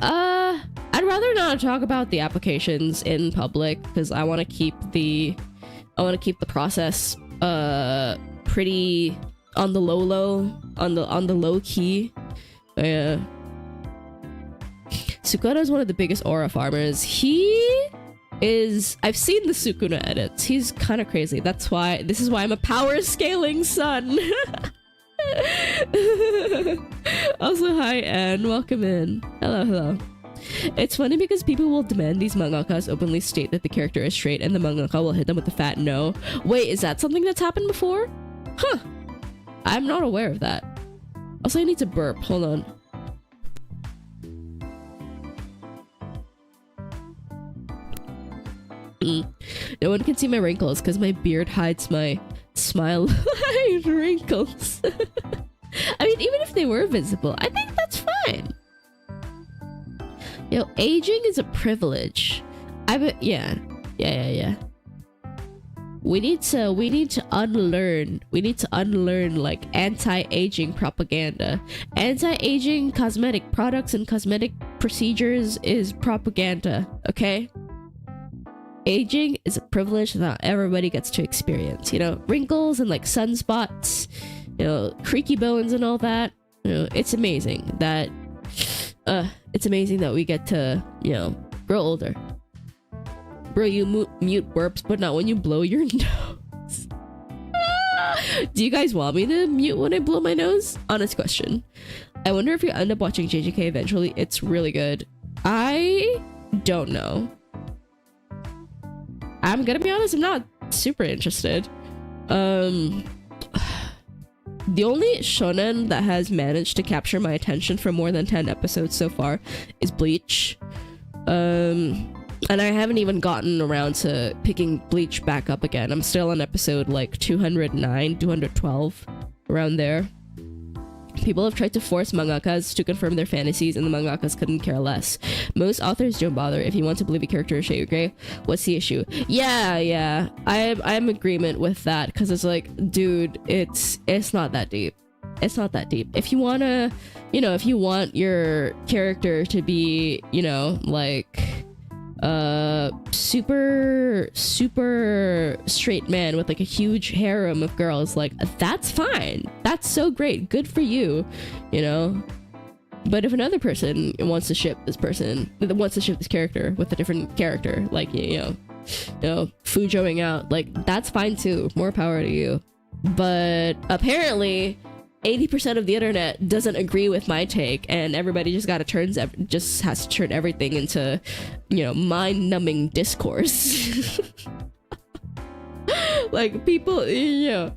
I'd rather not talk about the applications in public, because I want to keep the process pretty on the low key. Sukuna is one of the biggest aura farmers. I've seen the Sukuna edits. He's kind of crazy. This is why I'm a power scaling son. Also, hi Anne, welcome in. Hello. It's funny because people will demand these mangakas openly state that the character is straight, and the mangaka will hit them with the fat no. Wait, is that something that's happened before? Huh. I'm not aware of that. Also, I need to burp. Hold on. No one can see my wrinkles because my beard hides my smile line wrinkles. I mean, even if they were visible, I think that's fine. Yo, aging is a privilege. Yeah. We need to unlearn like anti-aging propaganda. Anti-aging cosmetic products and cosmetic procedures is propaganda, okay? Aging is a privilege that not everybody gets to experience. You know, wrinkles and like sunspots, you know, creaky bones and all that. You know, it's amazing that we get to, you know, grow older. Bro, you mute burps, but not when you blow your nose. Do you guys want me to mute when I blow my nose? Honest question. I wonder if you end up watching JJK eventually. It's really good. I don't know. I'm gonna be honest, I'm not super interested. The only shonen that has managed to capture my attention for more than 10 episodes so far is Bleach. And I haven't even gotten around to picking Bleach back up again. I'm still on episode like 209, 212, around there. People have tried to force mangakas to confirm their fantasies, and the mangakas couldn't care less. Most authors don't bother. If you want to believe a character is shade gray, what's the issue? Yeah. I'm in agreement with that, because it's like, dude, it's not that deep. It's not that deep. If you wanna, you know, if you want your character to be, you know, like super straight man with like a huge harem of girls, like, that's fine. That's so great. Good for you, you know? But if another person wants to ship this character with a different character, like, you know, Fujoing out, like, that's fine too. More power to you. But apparently 80% of the internet doesn't agree with my take, and everybody just has to turn everything into, you know, mind-numbing discourse. Like, people, you know,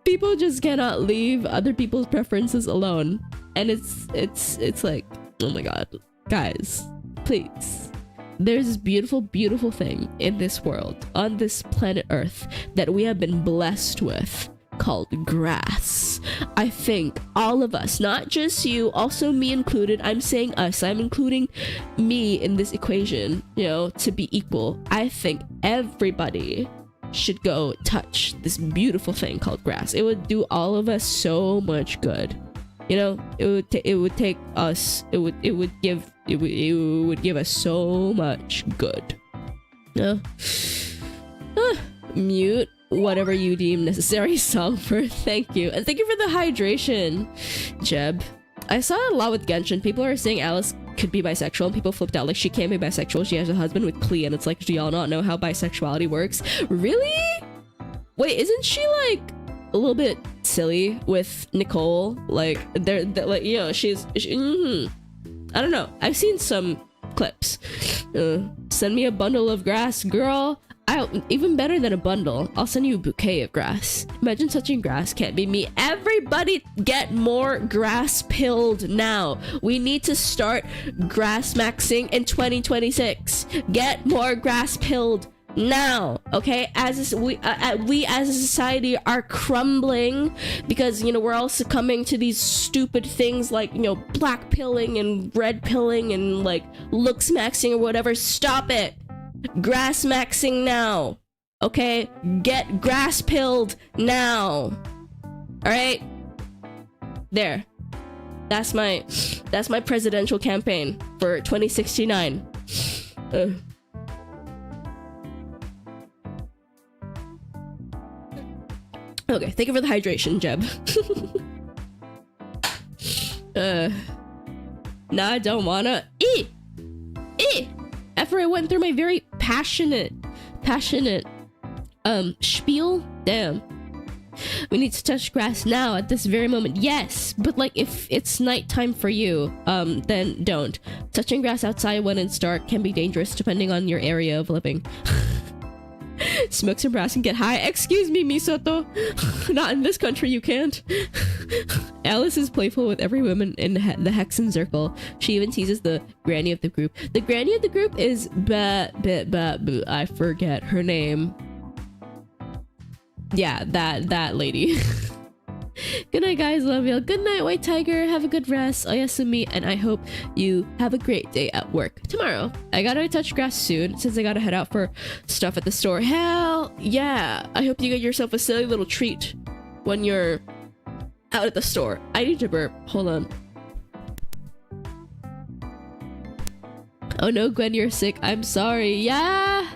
people just cannot leave other people's preferences alone, and it's like, oh my god, guys, please. There's this beautiful thing in this world, on this planet Earth, that we have been blessed with, called grass. I think all of us, not just you, also me included, I'm saying us, I'm including me in this equation, you know, to be equal. I think everybody should go touch this beautiful thing called grass. It would do all of us so much good. You know, it would give us so much good. Mute whatever you deem necessary, Songbird. Thank you. And thank you for the hydration, Jeb. I saw a lot with Genshin. People are saying Alice could be bisexual, and people flipped out like she can't be bisexual. She has a husband with Klee, and it's like, do y'all not know how bisexuality works? Really? Wait, isn't she like a little bit silly with Nicole? Like, they're like, you know, I don't know. I've seen some clips. Send me a bundle of grass, girl. Even better than a bundle, I'll send you a bouquet of grass. Imagine touching grass. Can't be me. Everybody get more grass pilled now. We need to start grass maxing in 2026. Get more grass pilled now, okay? We as a society are crumbling because, you know, we're all succumbing to these stupid things like, you know, black pilling and red pilling and like looks maxing or whatever. Stop it. Grass maxing now, okay? Get grass pilled now. All right, there. That's my presidential campaign for 2069. Okay, thank you for the hydration, Jeb. Nah, I don't wanna. After I went through my very passionate spiel, damn. We need to touch grass now at this very moment. Yes, but like if it's nighttime for you, then don't. Touching grass outside when it's dark can be dangerous depending on your area of living. Smoke some grass and get high. Excuse me, Misoto. Not in this country, you can't. Alice is playful with every woman in the Hexen circle. She even teases the granny of the group. The granny of the group is I forget her name. Yeah, that lady. Good night, guys. Love y'all. Good night, White Tiger. Have a good rest. Oyasumi, and I hope you have a great day at work tomorrow. I gotta touch grass soon since I gotta head out for stuff at the store. Hell yeah. I hope you get yourself a silly little treat when you're out at the store. I need to burp. Hold on. Oh no, Gwen, you're sick. I'm sorry. Yeah.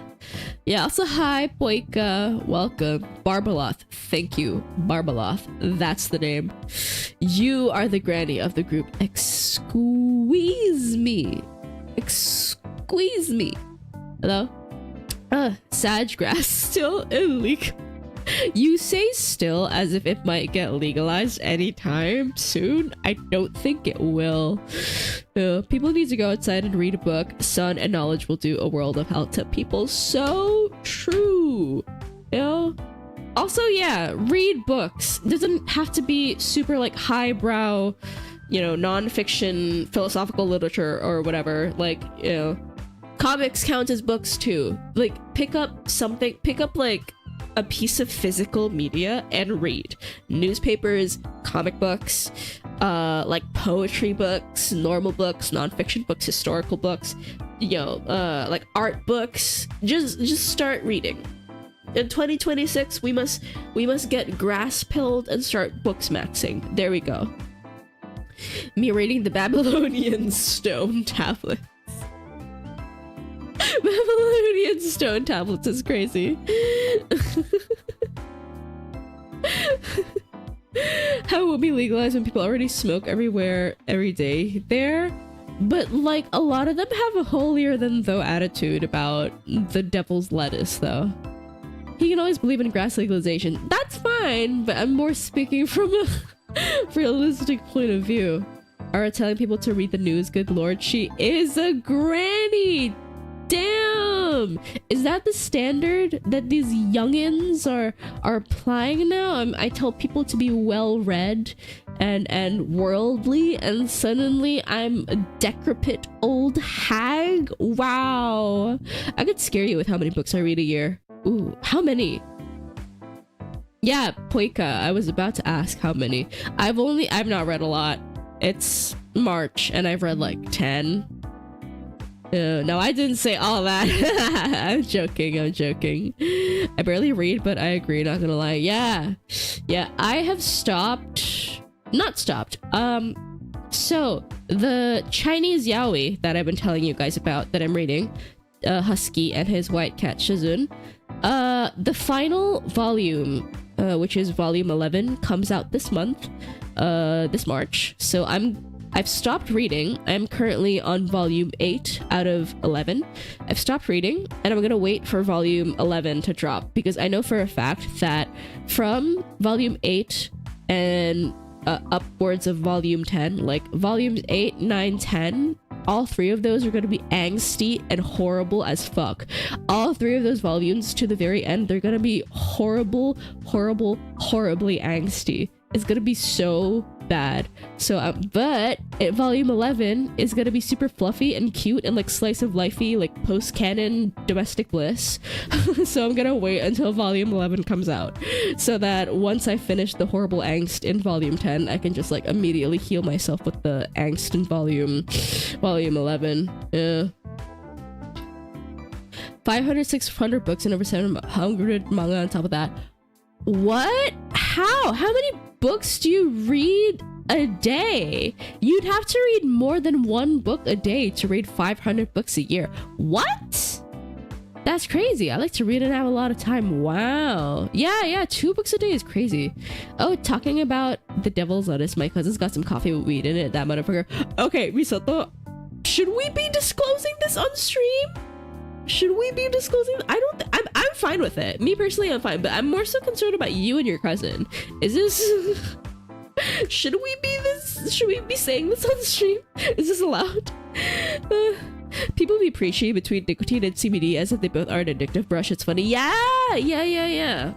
Yeah, also hi, Poika. Welcome. Barbaloth. Thank you, Barbaloth. That's the name. You are the granny of the group. Excuse me. Excuse me. Hello? Sag grass still illegal. You say still as if it might get legalized anytime soon. I don't think it will. People need to go outside and read a book. Sun and knowledge will do a world of help to people. So true. You know? Also, yeah, read books. It doesn't have to be super like highbrow, you know, non-fiction philosophical literature or whatever. Like, you know, comics count as books too. Like, pick up like a piece of physical media and read. Newspapers, comic books, like poetry books, normal books, non-fiction books, historical books, you know, like art books. Just start reading. In 2026, we must get grass pilled and start books maxing. There we go. Me reading the Babylonian stone tablets. Babylonian stone tablets is crazy. How it will be legalized when people already smoke everywhere, every day there? But like a lot of them have a holier than thou attitude about the devil's lettuce though. He can always believe in grass legalization. That's fine, but I'm more speaking from realistic point of view. Are telling people to read the news, good lord, she is a granny. Damn, is that the standard that these youngins are applying now? I tell people to be well read and worldly, and suddenly I'm a decrepit old hag. Wow, I could scare you with how many books I read a year. Ooh, how many? Yeah, Poika, I was about to ask how many. I've not read a lot. It's March and I've read like 10. No, I didn't say all that. I'm joking. I barely read, but I agree, not gonna lie. Yeah, I have not stopped. So the Chinese yaoi that I've been telling you guys about that I'm reading, Husky and his white cat Shizun, the final volume, which is volume 11, comes out this month, this March. So I've stopped reading. I'm currently on volume 8 out of 11. I've stopped reading and I'm gonna wait for volume 11 to drop, because I know for a fact that from volume 8 and upwards of volume 10, like volumes 8, 9, 10, all three of those are going to be angsty and horrible as fuck. All three of those volumes to the very end, they're going to be horribly angsty. It's going to be so bad. So but volume 11 is going to be super fluffy and cute and like slice of lifey, like post-canon domestic bliss. So I'm gonna wait until volume 11 comes out, so that once I finish the horrible angst in volume 10, I can just like immediately heal myself with the angst in volume 11. Yeah, 500-600 books and over 700 manga on top of that. What? How many books do you read a day? You'd have to read more than one book a day to read 500 books a year. What? That's crazy. I like to read and have a lot of time. Wow. Yeah, 2 books a day is crazy. Oh, talking about the devil's lettuce, my cousin's got some coffee with weed in it, that motherfucker. Okay, Misato, should we be disclosing this on stream? Should we be disclosing? I'm fine with it. Me personally, I'm fine, but I'm more so concerned about you and your cousin. Is this should we be saying this on stream? Is this allowed? People be preachy between nicotine and CBD as if they both are an addictive brush. It's funny. Yeah. I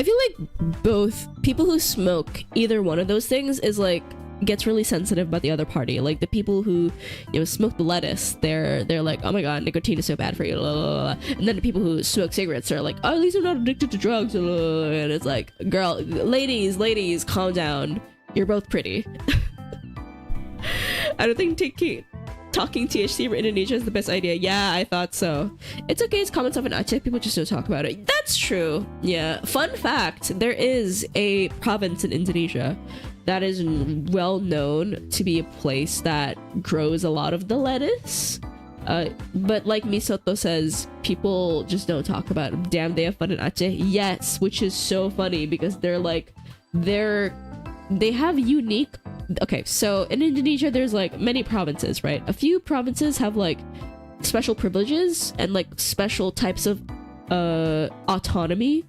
feel like both people who smoke either one of those things is like gets really sensitive about the other party. Like the people who, you know, smoke the lettuce, they're like, oh my god, nicotine is so bad for you, blah, blah, blah. And then the people who smoke cigarettes are like, oh, at least I'm not addicted to drugs, blah, blah, blah. And it's like, girl, ladies, calm down, you're both pretty. I don't think talking THC for Indonesia is the best idea. Yeah, I thought so. It's okay, it's common stuff in Aceh, people just don't talk about it. That's true. Yeah, fun fact, there is a province in Indonesia that is well known to be a place that grows a lot of the lettuce. But like Misoto says, people just don't talk about it. Damn, they have fun in Aceh. Yes, which is so funny because they have unique... Okay, so in Indonesia, there's like many provinces, right? A few provinces have like special privileges and like special types of autonomy,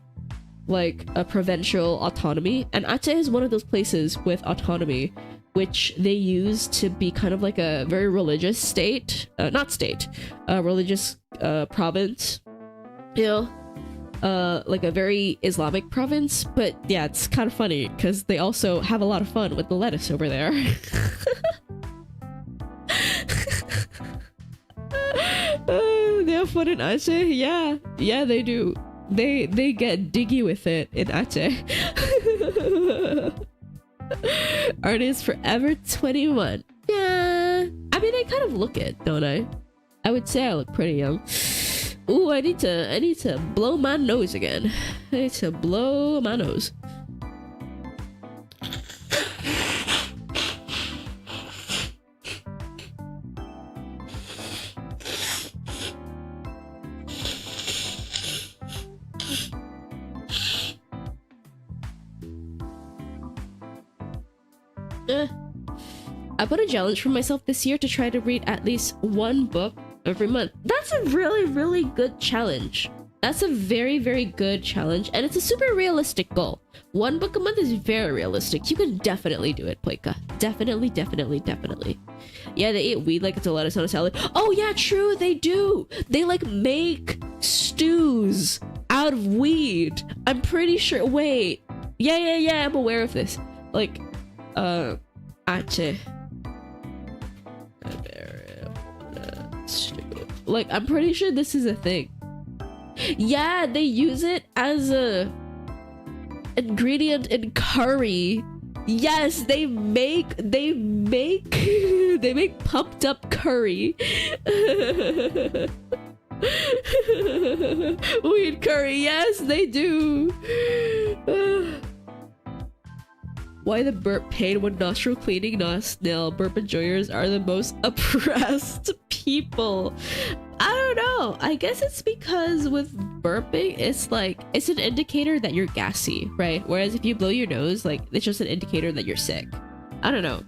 like a provincial autonomy, and Aceh is one of those places with autonomy, which they use to be kind of like a very religious state, religious province, you know, like a very Islamic province. But yeah, it's kind of funny because they also have a lot of fun with the lettuce over there. They have fun in Aceh. Yeah, they do. They get diggy with it in Aceh. Artist Forever 21. Yeah, I mean, I kind of look it, don't I? I would say I look pretty young. Ooh, I need to blow my nose again. I need to blow my nose. I put a challenge for myself this year to try to read at least one book every month. That's a really, really good challenge. That's a very, very good challenge, and it's a super realistic goal. 1 book a month is very realistic. You can definitely do it, Poika. Definitely, definitely, definitely. Yeah, they eat weed like it's a lettuce on a salad. Oh yeah, true, they do. They like make stews out of weed. I'm pretty sure. Wait. Yeah, I'm aware of this. Like, auntie. Like, I'm pretty sure this is a thing. Yeah, they use it as a ingredient in curry. Yes, they make pumped up curry. Weed curry, yes, they do. Why the burp pain when nostril cleaning, not snail? Burp enjoyers are the most oppressed people. I don't know. I guess it's because with burping, it's like, it's an indicator that you're gassy, right? Whereas if you blow your nose, like, it's just an indicator that you're sick. I don't know.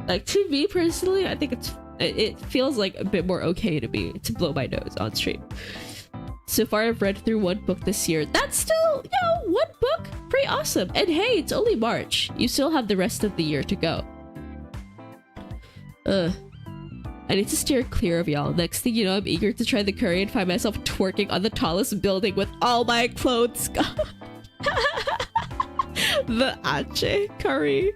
Like, to me personally, I think it feels like a bit more okay to me to blow my nose on stream. So far, I've read through 1 book this year. That's still, 1 book? Pretty awesome. And hey, it's only March. You still have the rest of the year to go. I need to steer clear of y'all. Next thing you know, I'm eager to try the curry and find myself twerking on the tallest building with all my clothes gone. The auntie curry.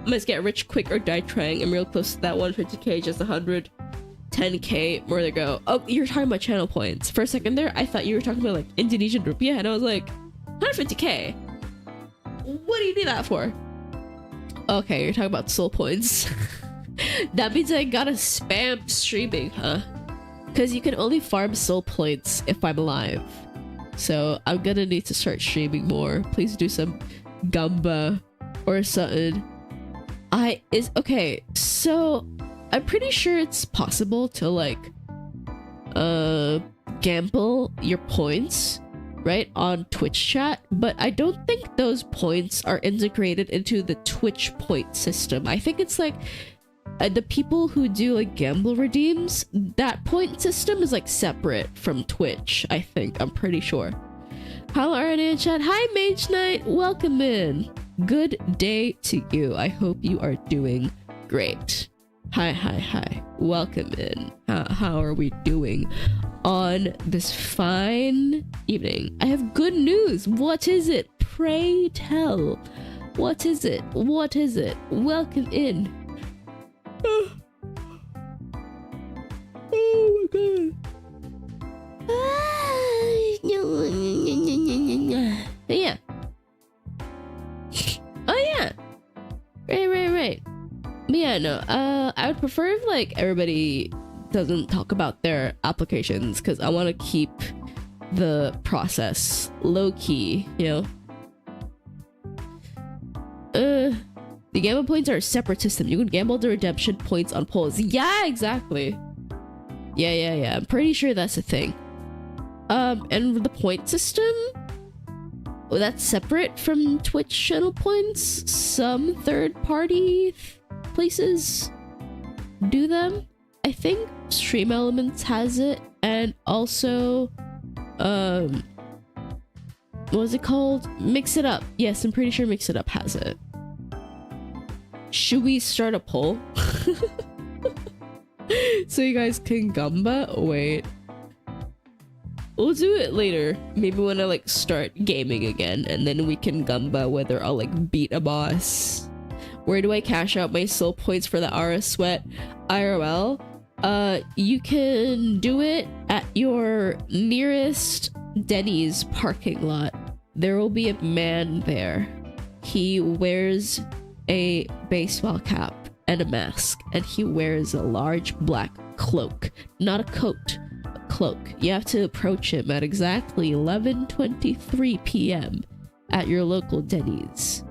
Must get rich quick or die trying. I'm real close to that 150k, just 110k more to go. Oh, you're talking about channel points. For a second there, I thought you were talking about like Indonesian rupiah, and I was like, 150k? What do you need that for? Okay, you're talking about soul points. That means I gotta spam streaming, huh? Because you can only farm soul points if I'm alive. So I'm gonna need to start streaming more. Please do some gamba or something. Okay, so I'm pretty sure it's possible to like gamble your points, right, on Twitch chat, but I don't think those points are integrated into the Twitch point system. I think it's like the people who do like gamble redeems, that point system is like separate from Twitch, I think. I'm pretty sure. Hello, Arané in chat. Hi, Mage Knight. Welcome in. Good day to you. I hope you are doing great. Hi. Welcome in. How are we doing on this fine evening? I have good news. What is it? Pray tell. What is it? What is it? Welcome in. Oh my god. Yeah. Oh yeah. Right. But yeah, no. I would prefer if like everybody doesn't talk about their applications, because I want to keep the process low key, you know. The gamble points are a separate system. You can gamble the redemption points on polls. Yeah, exactly. Yeah. I'm pretty sure that's a thing. And the point system, that's separate from Twitch channel points. Some third-party places do them. I think Stream Elements has it, and also what was it called? Mix It Up. Yes, I'm pretty sure Mix It Up has it. Should we start a poll? So you guys can gamba? Wait. We'll do it later. Maybe when I like start gaming again, and then we can gamba whether I'll like beat a boss. Where do I cash out my soul points for the Aura Sweat IRL? You can do it at your nearest Denny's parking lot. There will be a man there. He wears a baseball cap and a mask, and he wears a large black cloak. Not a coat, a cloak. You have to approach him at exactly 11:23 p.m. at your local Denny's.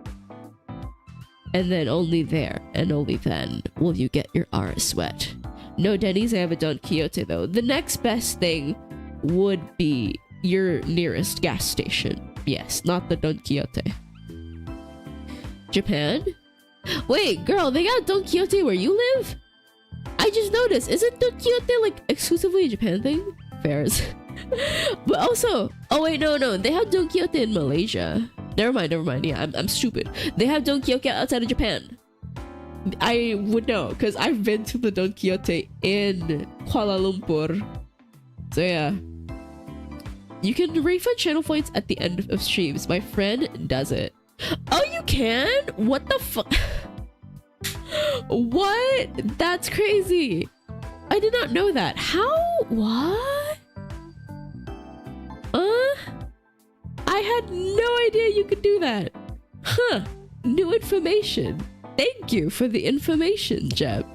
And then only there, and only then, will you get your Aura Sweat. No Denny's, I haven't done Quixote though. The next best thing would be your nearest gas station. Yes, not the Don Quixote. Japan? Wait, girl, they got Don Quixote where you live? I just noticed. Isn't Don Quixote like exclusively a Japan thing? Fairs. But also, oh wait, no, they have Don Quixote in Malaysia. Never mind. Yeah, I'm stupid. They have Don Quixote outside of Japan. I would know because I've been to the Don Quixote in Kuala Lumpur. So yeah, you can refund channel points at the end of streams. My friend does it. Oh, you can? What the fuck? What? That's crazy. I did not know that. How? What? I had no idea you could do that. Huh. New information. Thank you for the information, Jeb.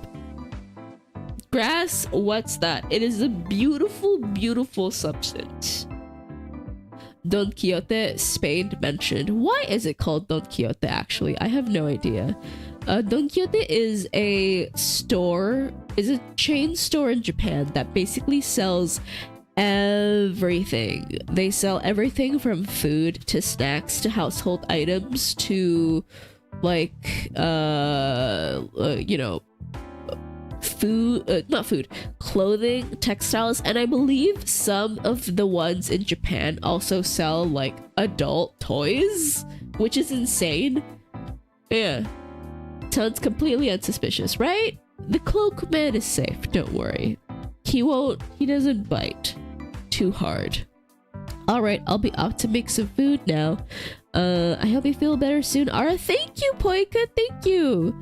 Grass, what's that? It is a beautiful, beautiful substance. Don Quixote, Spain mentioned. Why is it called Don Quixote actually? I have no idea. Don Quixote is a chain store in Japan that basically sells everything. They sell everything from food to snacks to household items to like clothing, textiles, and I believe some of the ones in Japan also sell like adult toys, which is insane. Yeah, sounds completely unsuspicious, right? The cloak man is safe, don't worry. He doesn't bite too hard. All right, I'll be off to make some food now. I hope you feel better soon. Ara, thank you, Poika, thank you.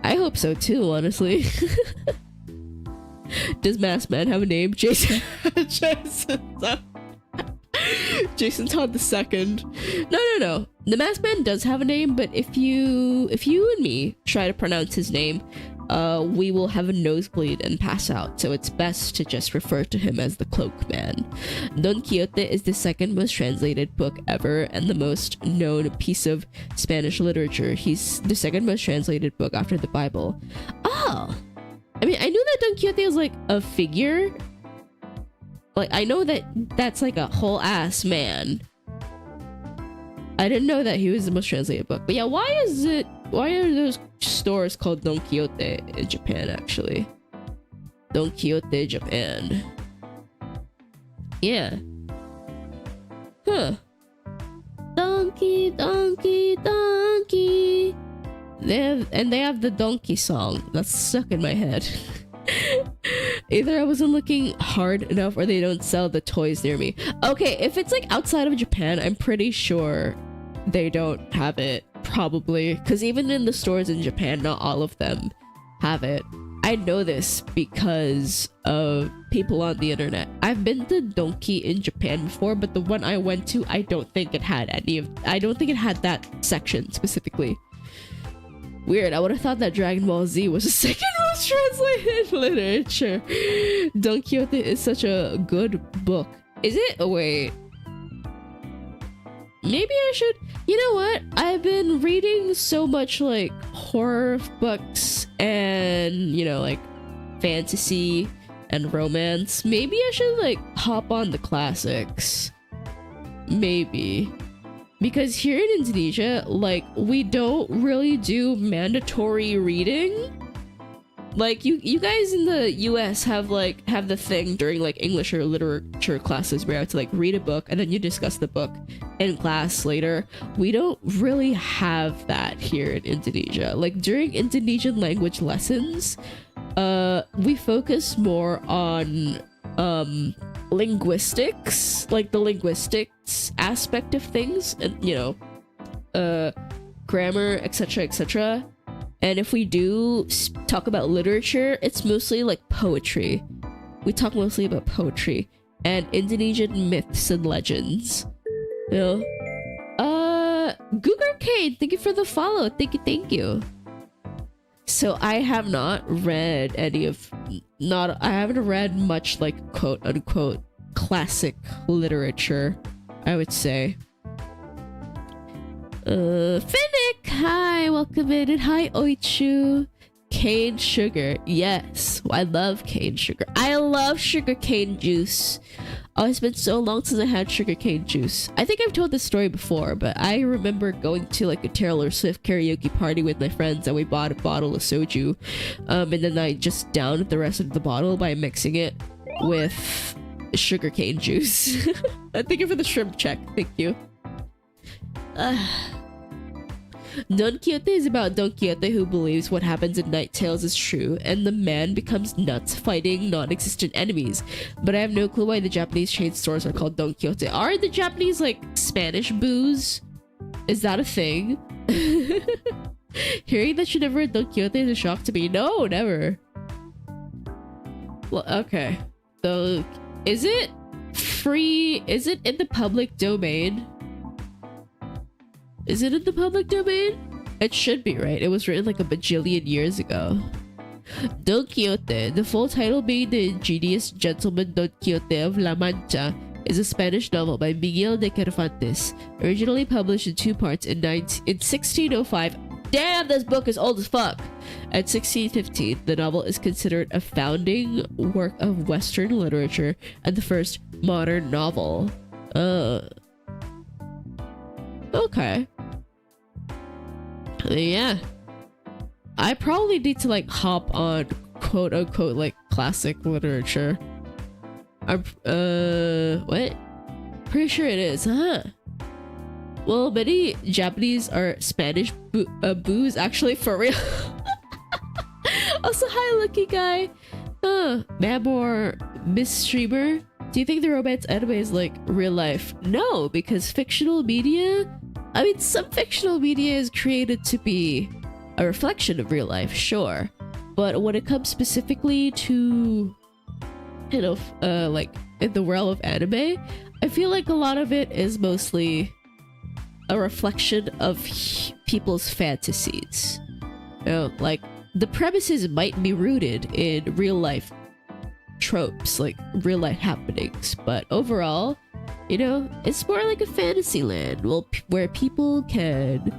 I hope so too, honestly. Does Masked Man have a name? Jason. Jason Todd the second. No. The Masked Man does have a name, but if you and me try to pronounce his name, we will have a nosebleed and pass out, so it's best to just refer to him as the Cloak Man. Don Quixote is the second most translated book ever and the most known piece of Spanish literature. He's the second most translated book after the Bible. Oh! I mean, I knew that Don Quixote was like a figure. Like, I know that that's like a whole ass man. I didn't know that he was the most translated book. But yeah, why are those stores called Don Quixote in Japan, actually? Don Quixote, Japan. Yeah. Huh. Donkey. They have the donkey song that's stuck in my head. Either I wasn't looking hard enough or they don't sell the toys near me. Okay, if it's like outside of Japan, I'm pretty sure they don't have it, probably, because even in the stores in Japan, not all of them have it. I know this because of people on the internet. I've been to Donki in Japan before, but the one I went to, I don't think it had that section specifically. Weird, I would have thought that Dragon Ball Z was the second most translated literature. Don Quixote is such a good book. Is it? Oh, wait. Maybe I should... You know what? I've been reading so much, like, horror books and, you know, like, fantasy and romance. Maybe I should, like, hop on the classics. Maybe. Because here in Indonesia, like, we don't really do mandatory reading. Like, you guys in the US have the thing during, like, English or literature classes where you have to, like, read a book and then you discuss the book in class later. We don't really have that here in Indonesia. Like, during Indonesian language lessons, we focus more on, linguistics, like the linguistics aspect of things, and you know, grammar, etc. And if we do talk about literature, it's mostly like poetry. We talk mostly about poetry and Indonesian myths and legends. You know, Googer Kane, thank you for the follow. Thank you. So I have not read I haven't read much, like, quote unquote classic literature, I would say. Finnick, hi, welcome in, and hi Oichu. Cane sugar, yes, I love cane sugar. I love sugar cane juice. Oh, it's been so long since I had sugarcane juice. I think I've told this story before, but I remember going to like a Taylor Swift karaoke party with my friends and we bought a bottle of soju. And then I just downed the rest of the bottle by mixing it with sugarcane juice. Thank you for the shrimp check. Thank you. Don Quixote is about Don Quixote who believes what happens in Night Tales is true, and the man becomes nuts fighting non-existent enemies. But I have no clue why the Japanese chain stores are called Don Quixote. Are the Japanese like Spanish booze? Is that a thing? Hearing that you never read Don Quixote is a shock to me. No, never. Well, okay. So, is it free? Is it in the public domain? Is it in the public domain? It should be, right? It was written like a bajillion years ago. Don Quixote, the full title being The Ingenious Gentleman Don Quixote of La Mancha, is a Spanish novel by Miguel de Cervantes, originally published in 2 parts in 1605. Damn, this book is old as fuck! At 1615, the novel is considered a founding work of Western literature and the first modern novel. Okay. Yeah. I probably need to like hop on quote unquote like classic literature. I'm what? Pretty sure it is, huh? Well, many Japanese or Spanish booze actually for real. Also, hi lucky guy. Mabor Miss Streamer. Do you think the romance anime is like real life? No, because fictional media, I mean, some fictional media is created to be a reflection of real life, sure. But when it comes specifically to, you know, like in the realm of anime, I feel like a lot of it is mostly a reflection of people's fantasies. You know, like the premises might be rooted in real life tropes, like real life happenings, but overall, you know, it's more like a fantasy land where people can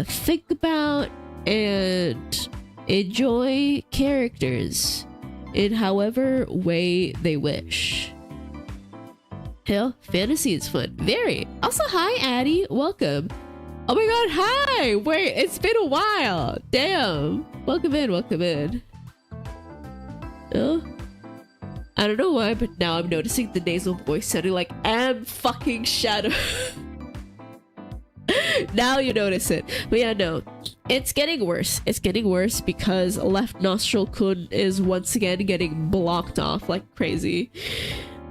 think about and enjoy characters in however way they wish. Hell, fantasy is fun. Very. Also, hi Addie, welcome. Oh my god, hi! Wait, it's been a while. Damn. Welcome in, welcome in. Oh, I don't know why, but now I'm noticing the nasal voice sounding like am fucking shadow. Now you notice it. But yeah, no. It's getting worse. It's getting worse because left nostril kun is once again getting blocked off like crazy.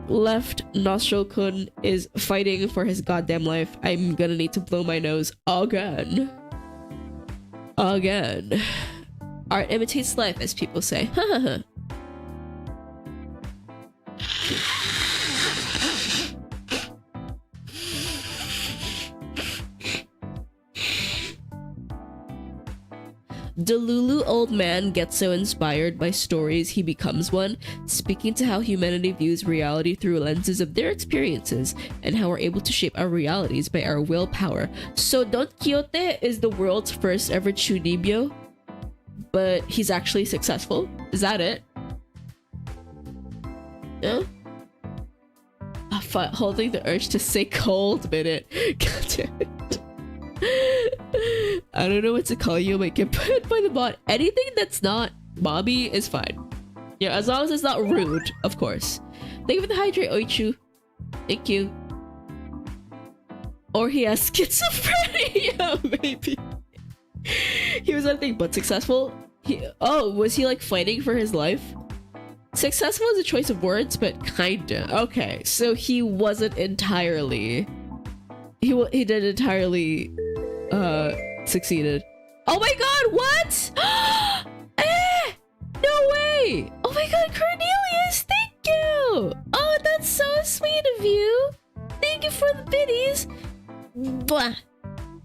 Left nostril kun is fighting for his goddamn life. I'm gonna need to blow my nose again. Again. Art imitates life, as people say. Delulu old man gets so inspired by stories he becomes one, speaking to how humanity views reality through lenses of their experiences and how we're able to shape our realities by our willpower. So Don Quixote is the world's first ever chunibyo, but he's actually successful? Is that it? Yeah? Holding the urge to say cold minute. God damn it. I don't know what to call you. I might get put by the bot. Anything that's not mommy is fine. Yeah, as long as it's not rude, of course. Thank you for the hydrate, Oichu. Thank you. Or he has schizophrenia, maybe. He was anything but successful. Was he like fighting for his life? Successful is a choice of words, but kinda. Okay, so he wasn't entirely... He didn't entirely succeeded. Oh my god, what? No way! Oh my god, Cornelius, thank you! Oh, that's so sweet of you. Thank you for the biddies. Blah.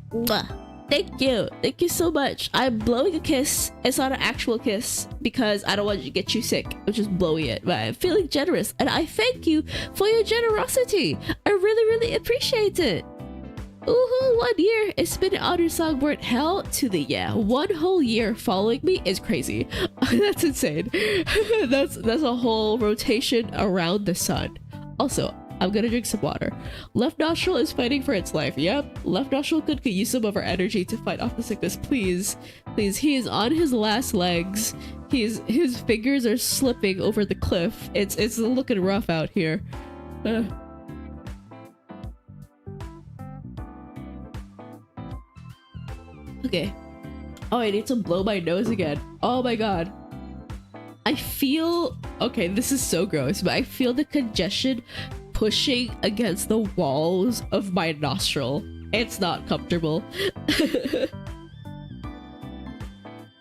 Blah. Thank you. Thank you so much. I'm blowing a kiss. It's not an actual kiss because I don't want to get you sick. I'm just blowing it. But I'm feeling generous and I thank you for your generosity. I really, really appreciate it. Ooh, 1 year. It's been an honor songbird. Hell to the yeah. 1 whole year following me is crazy. That's insane. That's a whole rotation around the sun. Also, I'm gonna drink some water. Left nostril is fighting for its life. Yep, left nostril could use some of our energy to fight off the sickness. Please, please. He is on his last legs. His fingers are slipping over the cliff. It's looking rough out here. Okay. Oh, I need to blow my nose again. Oh my god. I feel... Okay, this is so gross, but I feel the congestion pushing against the walls of my nostril. It's not comfortable.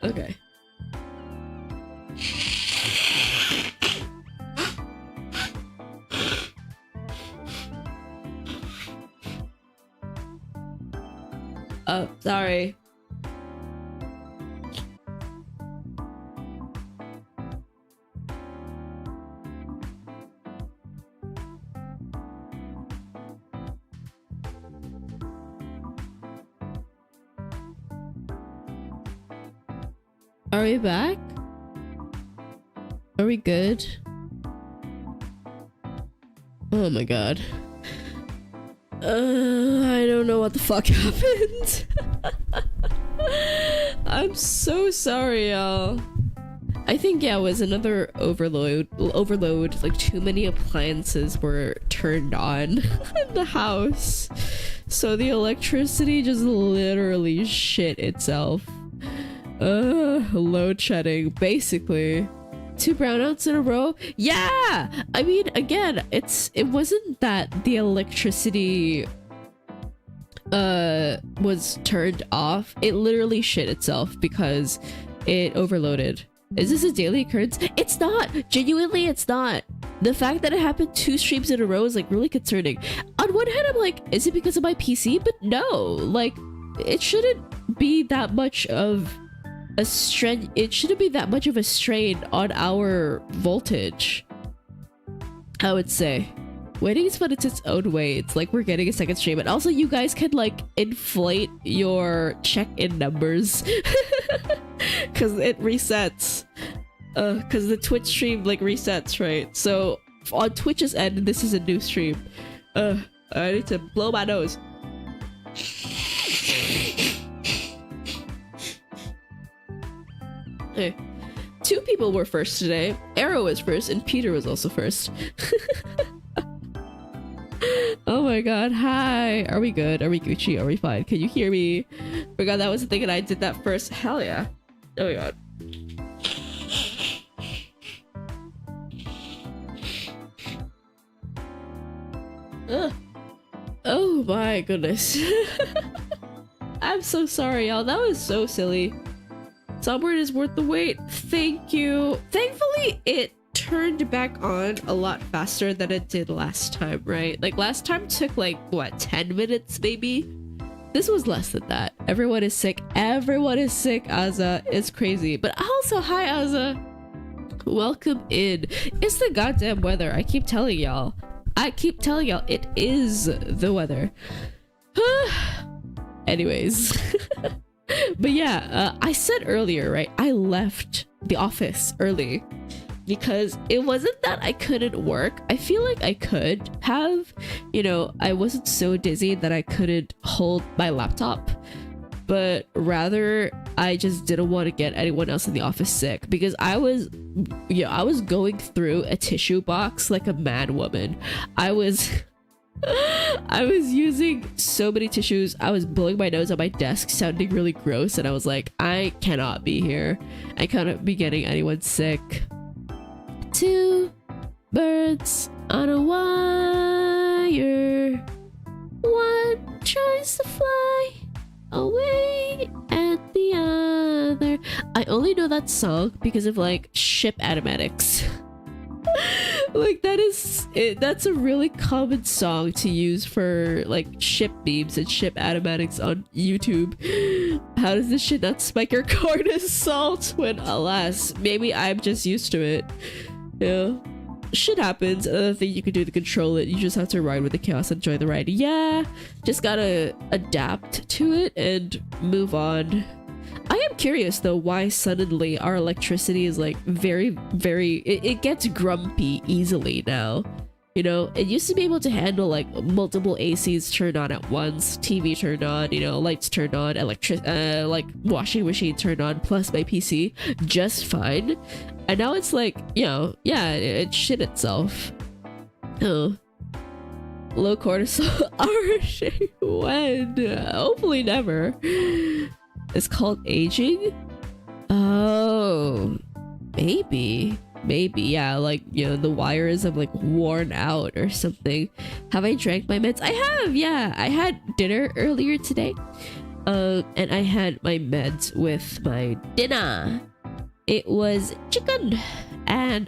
Okay. Oh, sorry. Are we back? Are we good? Oh my god. I don't know what the fuck happened. I'm so sorry, y'all. I think, yeah, it was another overload, like too many appliances were turned on in the house. So the electricity just literally shit itself. Load shedding, basically. 2 brownouts in a row? Yeah! I mean, again, it wasn't that the electricity was turned off. It literally shit itself because it overloaded. Is this a daily occurrence? It's not! Genuinely, it's not. The fact that it happened 2 streams in a row is like really concerning. On one hand, I'm like, is it because of my PC? But no, like, it shouldn't be that much of a strain. It shouldn't be that much of a strain on our voltage, I would say. Waiting is fun in its own way. It's like we're getting a second stream, and also you guys can like inflate your check-in numbers because it resets, because the Twitch stream like resets, right? So on Twitch's end, this is a new stream. I need to blow my nose. Hey, 2 people were first today. Arrow was first, and Peter was also first. Oh my god, hi! Are we good? Are we Gucci? Are we fine? Can you hear me? Forgot that was the thing and I did that first. Hell yeah. Oh my god. Ugh. Oh my goodness. I'm so sorry, y'all. That was so silly. Songbird is worth the wait. Thank you. Thankfully, it turned back on a lot faster than it did last time, right? Like last time took like, what, 10 minutes maybe? This was less than that. Everyone is sick. Everyone is sick, Azza. It's crazy. But also, hi, Azza. Welcome in. It's the goddamn weather. I keep telling y'all. It is the weather. Anyways. But yeah, I said earlier, right? I left the office early because it wasn't that I couldn't work. I feel like I could have, you know, I wasn't so dizzy that I couldn't hold my laptop, but rather I just didn't want to get anyone else in the office sick because I was going through a tissue box like a mad woman. I was using so many tissues. I was blowing my nose on my desk, sounding really gross, and I was like, I cannot be here. I cannot be getting anyone sick. 2 birds on a wire. One tries to fly away at the other. I only know that song because of like ship animatics. Like that's a really common song to use for like ship memes and ship animatics on YouTube. How does this shit not spike your cornus salt when, alas, maybe I'm just used to it. Yeah, shit happens. Another thing you can do to control it, you just have to ride with the chaos and enjoy the ride. Yeah, just gotta adapt to it and move on. I am curious though why suddenly our electricity is like very, it gets grumpy easily now. You know, it used to be able to handle like multiple ACs turned on at once, TV turned on, you know, lights turned on, like washing machine turned on, plus my PC just fine. And now it's like, you know, yeah, it shit itself. Oh, low cortisol RSA when? Hopefully never. It's called aging. Oh, maybe, yeah, like, you know, the wires have like worn out or something. Have I drank my meds? I have, yeah. I had dinner earlier today, and I had my meds with my dinner. It was chicken and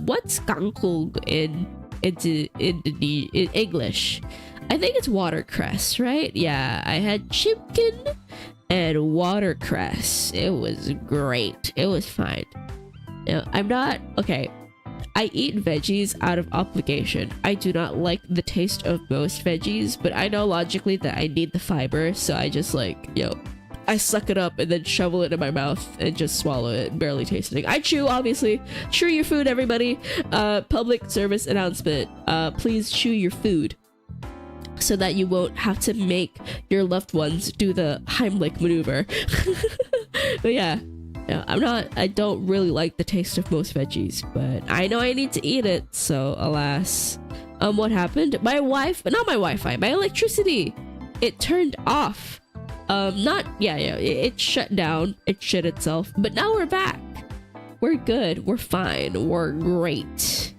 what's kangkung in English? I think it's watercress, right? Yeah, I had chicken and watercress. It was great. It was fine. Now, I'm not okay. I eat veggies out of obligation. I do not like the taste of most veggies, but I know logically that I need the fiber, so I just like, you know, I suck it up and then shovel it in my mouth and just swallow it, barely tasting. I chew, obviously. Chew your food, everybody. Public service announcement. Please chew your food, so that you won't have to make your loved ones do the Heimlich maneuver. But yeah, I don't really like the taste of most veggies, but I know I need to eat it, so alas. What happened? My Wi-Fi, my electricity, it turned off. It shut down, it shut itself, but now we're back. We're good, we're fine, we're great.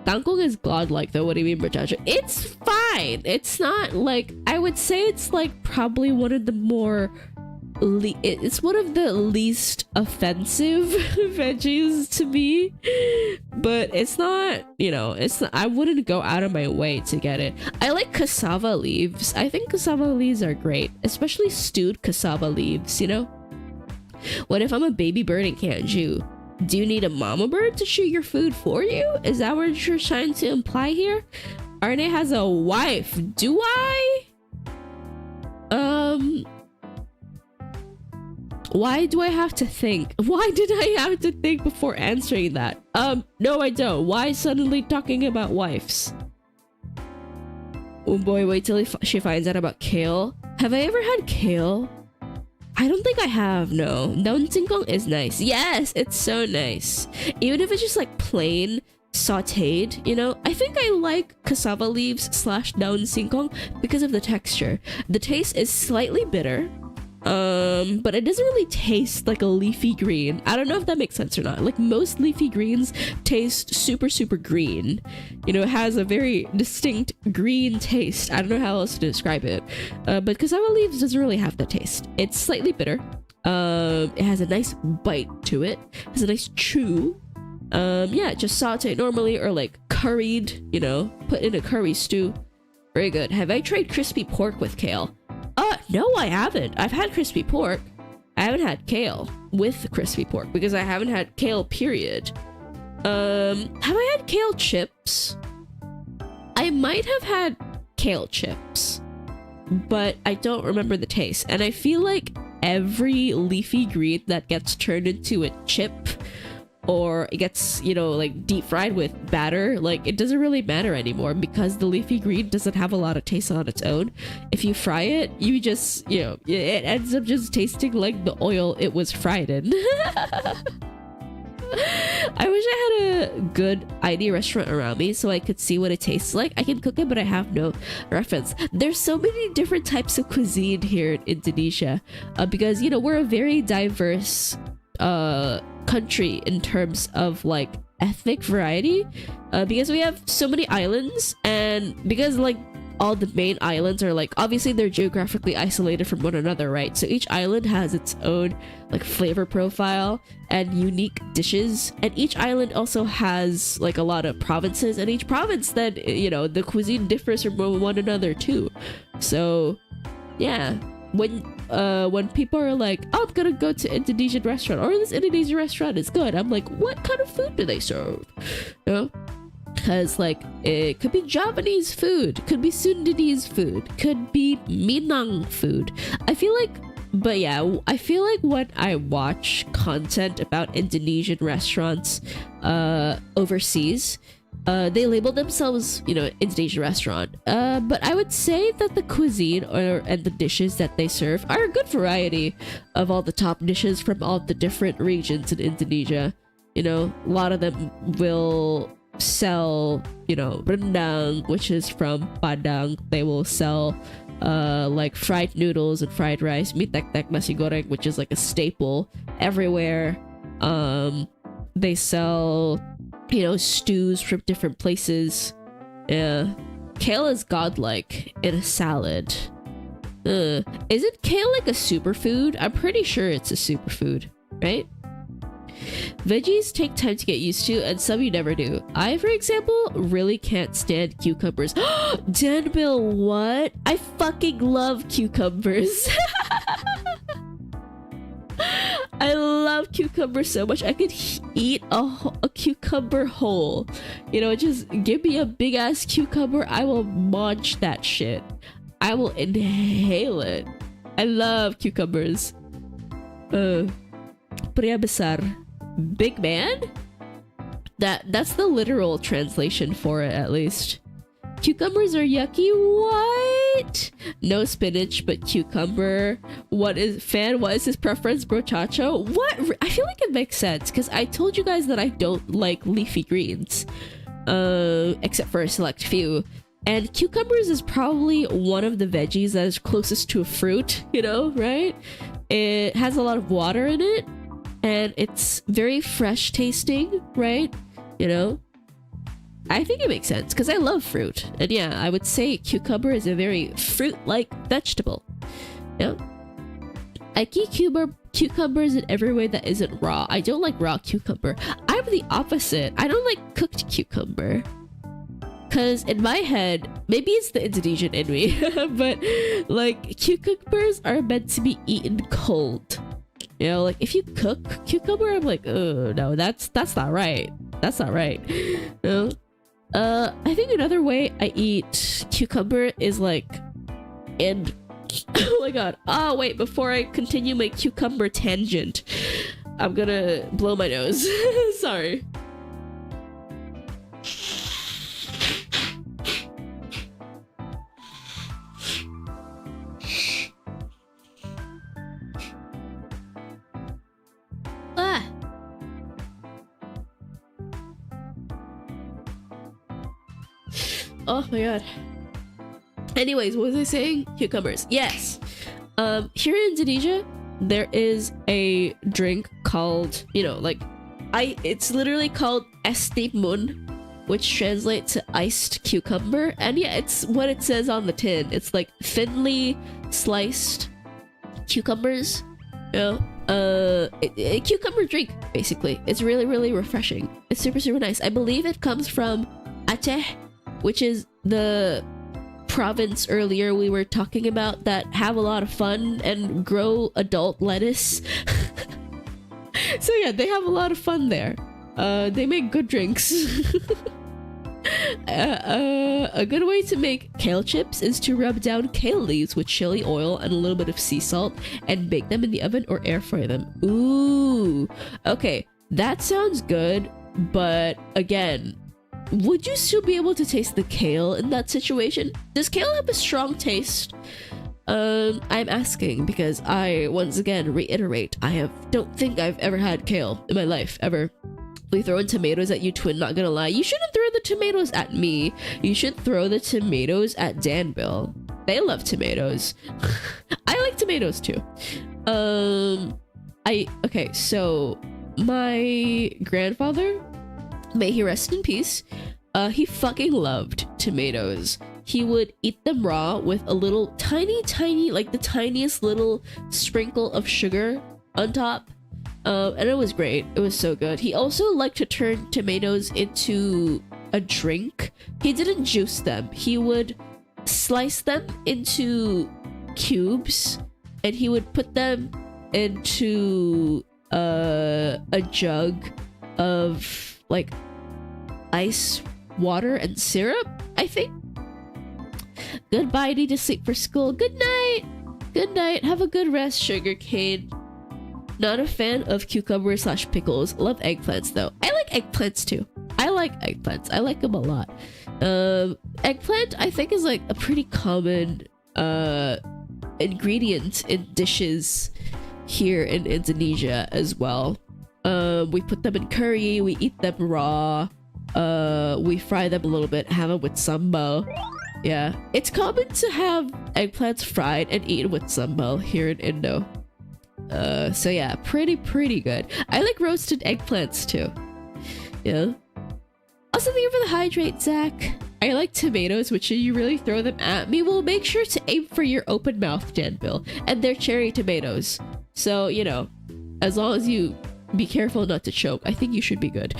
Kangkung is godlike though. What do you mean, Brajaja? It's fine. It's not like, I would say it's like probably one of the more it's one of the least offensive veggies to me, but it's not, you know, it's not, I wouldn't go out of my way to get it. I like cassava leaves. I think cassava leaves are great, especially stewed cassava leaves, you know? What if I'm a baby bird and can't chew? Do you need a mama bird to chew your food for you? Is that what you're trying to imply here? Arané has a wife. Do I? Why do I have to think? Why did I have to think before answering that? No, I don't. Why suddenly talking about wives? Oh boy, wait till she finds out about kale. Have I ever had kale? I don't think I have, no. Daun singkong is nice. Yes, it's so nice. Even if it's just like plain sauteed, you know? I think I like cassava leaves / daun singkong because of the texture. The taste is slightly bitter, but it doesn't really taste like a leafy green. I don't know if that makes sense or not. Like most leafy greens taste super green, you know. It has a very distinct green taste. I don't know how else to describe it, but cassava leaves doesn't really have that taste. It's slightly bitter. It has a nice bite to it. It has a nice chew. Yeah, just saute normally or like curried, you know, put in a curry stew. Very good. Have I tried crispy pork with kale? No, I haven't. I've had crispy pork. I haven't had kale with crispy pork because I haven't had kale, period. Have I had kale chips? I might have had kale chips, but I don't remember the taste. And I feel like every leafy green that gets turned into a chip or it gets, you know, like deep fried with batter, like it doesn't really matter anymore because the leafy green doesn't have a lot of taste on its own. If you fry it, you just, you know, it ends up just tasting like the oil it was fried in. I wish I had a good ID restaurant around me so I could see what it tastes like. I can cook it, but I have no reference. There's so many different types of cuisine here in Indonesia, because, you know, we're a very diverse country in terms of like ethnic variety, because we have so many islands, and because like all the main islands are like, obviously they're geographically isolated from one another, right? So each island has its own like flavor profile and unique dishes, and each island also has like a lot of provinces, and each province then, you know, the cuisine differs from one another too. So yeah, when people are like, oh, I'm gonna go to Indonesian restaurant, or this Indonesian restaurant is good, I'm like, what kind of food do they serve? You know? Because like it could be Javanese food, could be Sundanese food, could be Minang food. I feel like when I watch content about Indonesian restaurants overseas, They label themselves, you know, Indonesian restaurant. But I would say that the cuisine and the dishes that they serve are a good variety of all the top dishes from all the different regions in Indonesia. You know, a lot of them will sell, you know, rendang, which is from Padang. They will sell like fried noodles and fried rice, mie tek-tek, nasi goreng, which is like a staple everywhere. They sell, you know, stews from different places. Yeah, kale is godlike in a salad. Isn't kale like a superfood? I'm pretty sure it's a superfood, right? Veggies take time to get used to, and some you never do. I, for example, really can't stand cucumbers. Danville, what? I fucking love cucumbers. I love cucumbers so much. I could eat a cucumber whole. You know, just give me a big ass cucumber. I will munch that shit. I will inhale it. I love cucumbers. Pria besar. Big man? That's the literal translation for it, at least. Cucumbers are yucky. What? No spinach, but cucumber. What is his preference, brochacho? What? I feel like it makes sense because I told you guys that I don't like leafy greens, except for a select few. And cucumbers is probably one of the veggies that is closest to a fruit, you know, right? It has a lot of water in it, and it's very fresh tasting, right? You know? I think it makes sense because I love fruit. And yeah, I would say cucumber is a very fruit-like vegetable. Yeah. I keep cucumbers in every way that isn't raw. I don't like raw cucumber. I'm the opposite. I don't like cooked cucumber. Because in my head, maybe it's the Indonesian in me, but like cucumbers are meant to be eaten cold. You know, like if you cook cucumber, I'm like, oh no, that's not right. That's not right. You know? I think another way I eat cucumber is like in oh my god. Oh wait, before I continue my cucumber tangent, I'm gonna blow my nose. Sorry. Oh my god. Anyways, what was I saying? Cucumbers. Yes. Here in Indonesia, there is a drink called, you know, like, it's literally called es timun, which translates to iced cucumber. And yeah, it's what it says on the tin. It's like thinly sliced cucumbers. You know, a cucumber drink, basically. It's really, really refreshing. It's super, super nice. I believe it comes from Aceh, which is the province earlier we were talking about that have a lot of fun and grow adult lettuce. So yeah, they have a lot of fun there. They make good drinks. A good way to make kale chips is to rub down kale leaves with chili oil and a little bit of sea salt and bake them in the oven or air fry them. Ooh, okay, that sounds good, but again, would you still be able to taste the kale in that situation? Does kale have a strong taste? I'm asking because I, once again, reiterate, don't think I've ever had kale in my life, ever. We throwing tomatoes at you, twin, not gonna lie. You shouldn't throw the tomatoes at me. You should throw the tomatoes at Danville. They love tomatoes. I like tomatoes too. Okay, so my grandfather, may he rest in peace, he fucking loved tomatoes. He would eat them raw with a little tiny, like the tiniest little sprinkle of sugar on top. And it was great. It was so good. He also liked to turn tomatoes into a drink. He didn't juice them. He would slice them into cubes and he would put them into a jug of like ice water and syrup, I think. Goodbye, need to sleep for school. Good night. Good night. Have a good rest, sugarcane. Not a fan of cucumber/pickles. Love eggplants though. I like eggplants too. I like eggplants. I like them a lot. Eggplant, I think, is like a pretty common ingredient in dishes here in Indonesia as well. We put them in curry, we eat them raw, we fry them a little bit, have them with sambal. Yeah, it's common to have eggplants fried and eaten with sambal here in Indo. So yeah, pretty good. I like roasted eggplants too. Yeah. Also, thank you for the hydrate, Zach. I like tomatoes, which you really throw them at me. Well, make sure to aim for your open mouth, Danville. And they're cherry tomatoes. So, you know, as long as you be careful not to choke, I think you should be good.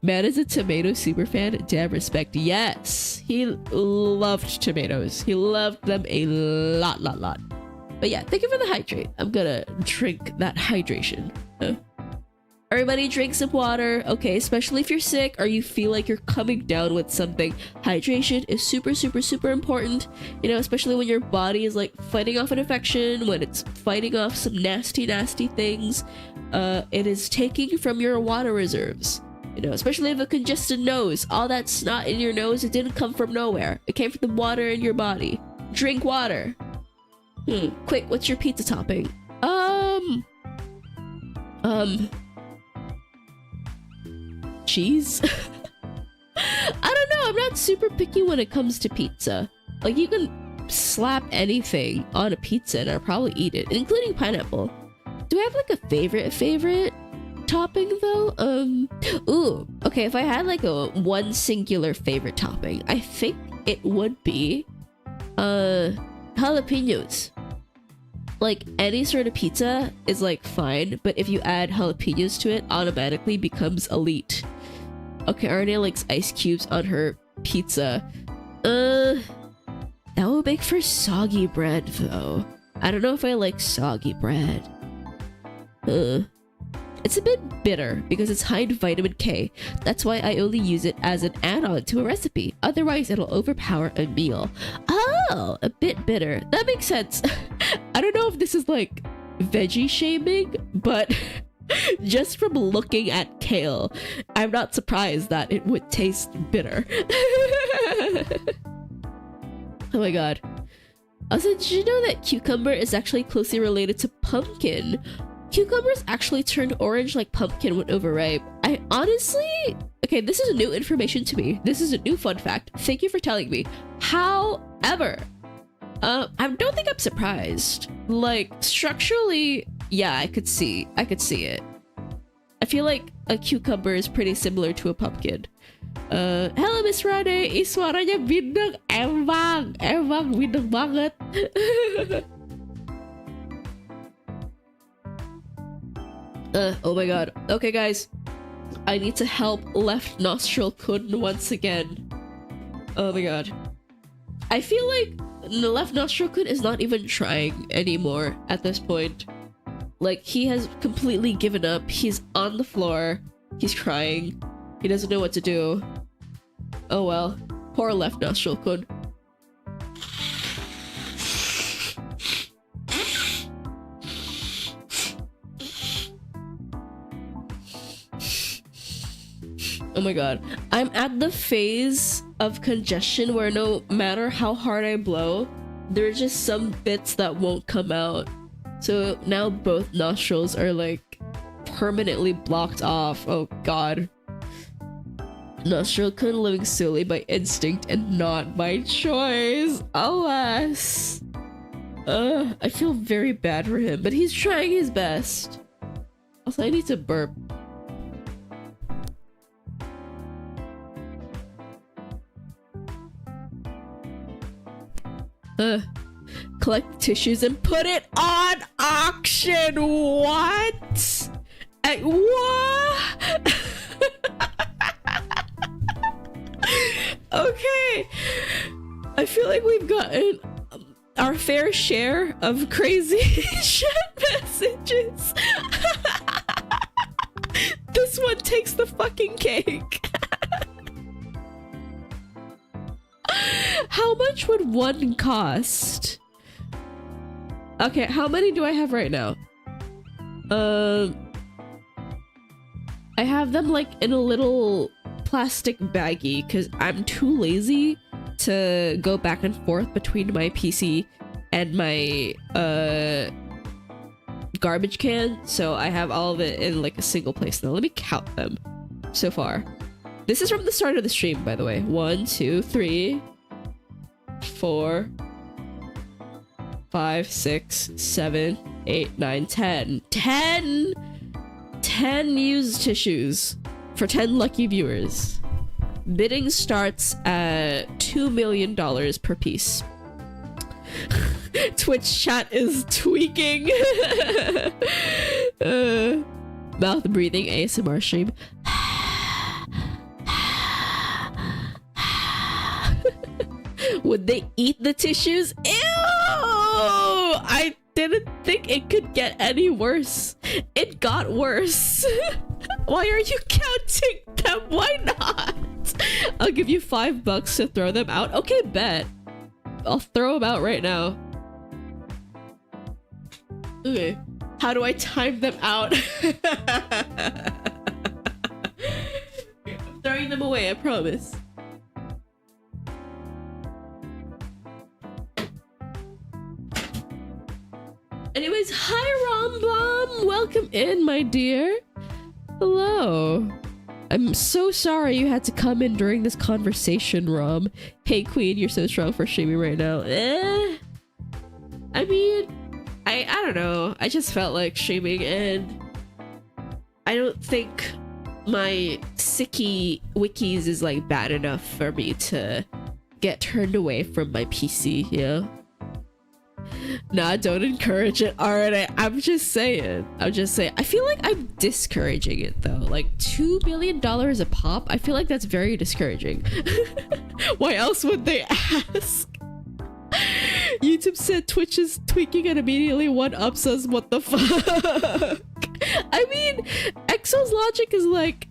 Man is a tomato super fan. Damn respect. Yes, he loved tomatoes. He loved them a lot. But yeah, thank you for the hydrate. I'm gonna drink that hydration. Everybody drink some water, okay? Especially if you're sick or you feel like you're coming down with something. Hydration is super important, you know, especially when your body is like fighting off an infection, when it's fighting off some nasty things. It is taking from your water reserves, you know, especially if a congested nose. All that snot in your nose, it didn't come from nowhere. It came from the water in your body. Drink water. Quick, what's your pizza topping? Cheese? I don't know, I'm not super picky when it comes to pizza. Like, you can slap anything on a pizza and I'll probably eat it, including pineapple. Do I have like a favorite topping though? Ooh, okay, if I had like a one singular favorite topping, I think it would be jalapenos. Like, any sort of pizza is like fine, but if you add jalapenos to it, automatically becomes elite. Okay, Arané likes ice cubes on her pizza. That would make for soggy bread though. I don't know if I like soggy bread. It's a bit bitter because it's high in vitamin K. That's why I only use it as an add-on to a recipe. Otherwise, it'll overpower a meal. Oh, a bit bitter. That makes sense. I don't know if this is like veggie shaming, but just from looking at kale, I'm not surprised that it would taste bitter. Oh my god. Also, did you know that cucumber is actually closely related to pumpkin? Cucumbers actually turned orange like pumpkin when overripe. I honestly... Okay, this is new information to me. This is a new fun fact. Thank you for telling me. However, I don't think I'm surprised. Like, structurally, yeah, I could see it. I feel like a cucumber is pretty similar to a pumpkin. Hello Miss Rade, suaranya bindeng, emang bindeng banget. Oh my god. Okay guys, I need to help left nostril kun once again. Oh my god. I feel like the left nostril kun is not even trying anymore at this point. Like, he has completely given up. He's on the floor. He's crying. He doesn't know what to do. Oh well. Poor left nostril kun. Oh my god. I'm at the phase of congestion where no matter how hard I blow, there are just some bits that won't come out. So now both nostrils are like permanently blocked off. Oh god. Nostril kun living solely by instinct and not by choice. Alas. I feel very bad for him, but he's trying his best. Also, I need to burp. Collect tissues and put it on auction. What? What? Okay. I feel like we've gotten our fair share of crazy chat messages. This one takes the fucking cake. How much would one cost? Okay, how many do I have right now? I have them like in a little plastic baggie because I'm too lazy to go back and forth between my PC and my garbage can, so I have all of it in like a single place now. Let me count them so far. This is from the start of the stream, by the way. 1, 2, 3, 4, 5, 6, 7, 8, 9, 10. 10 used tissues for 10 lucky viewers. Bidding starts at $2 million per piece. Twitch chat is tweaking. Mouth breathing ASMR stream. Would they eat the tissues? Ew! I didn't think it could get any worse. It got worse. Why are you counting them? Why not? I'll give you $5 to throw them out. Okay, bet. I'll throw them out right now. Okay. How do I time them out? I'm throwing them away, I promise. Anyways, hi Rombom! Welcome in, my dear. Hello. I'm so sorry you had to come in during this conversation, Rom. Hey Queen, you're so strong for streaming right now. I mean, I don't know. I just felt like streaming, and I don't think my sicky wikis is like bad enough for me to get turned away from my PC, you know? Nah, don't encourage it. Alright, I'm just saying. I feel like I'm discouraging it though. Like $2 million a pop? I feel like that's very discouraging. Why else would they ask? YouTube said Twitch is tweaking and immediately one-ups us. What the fuck? I mean, Exo's logic is like,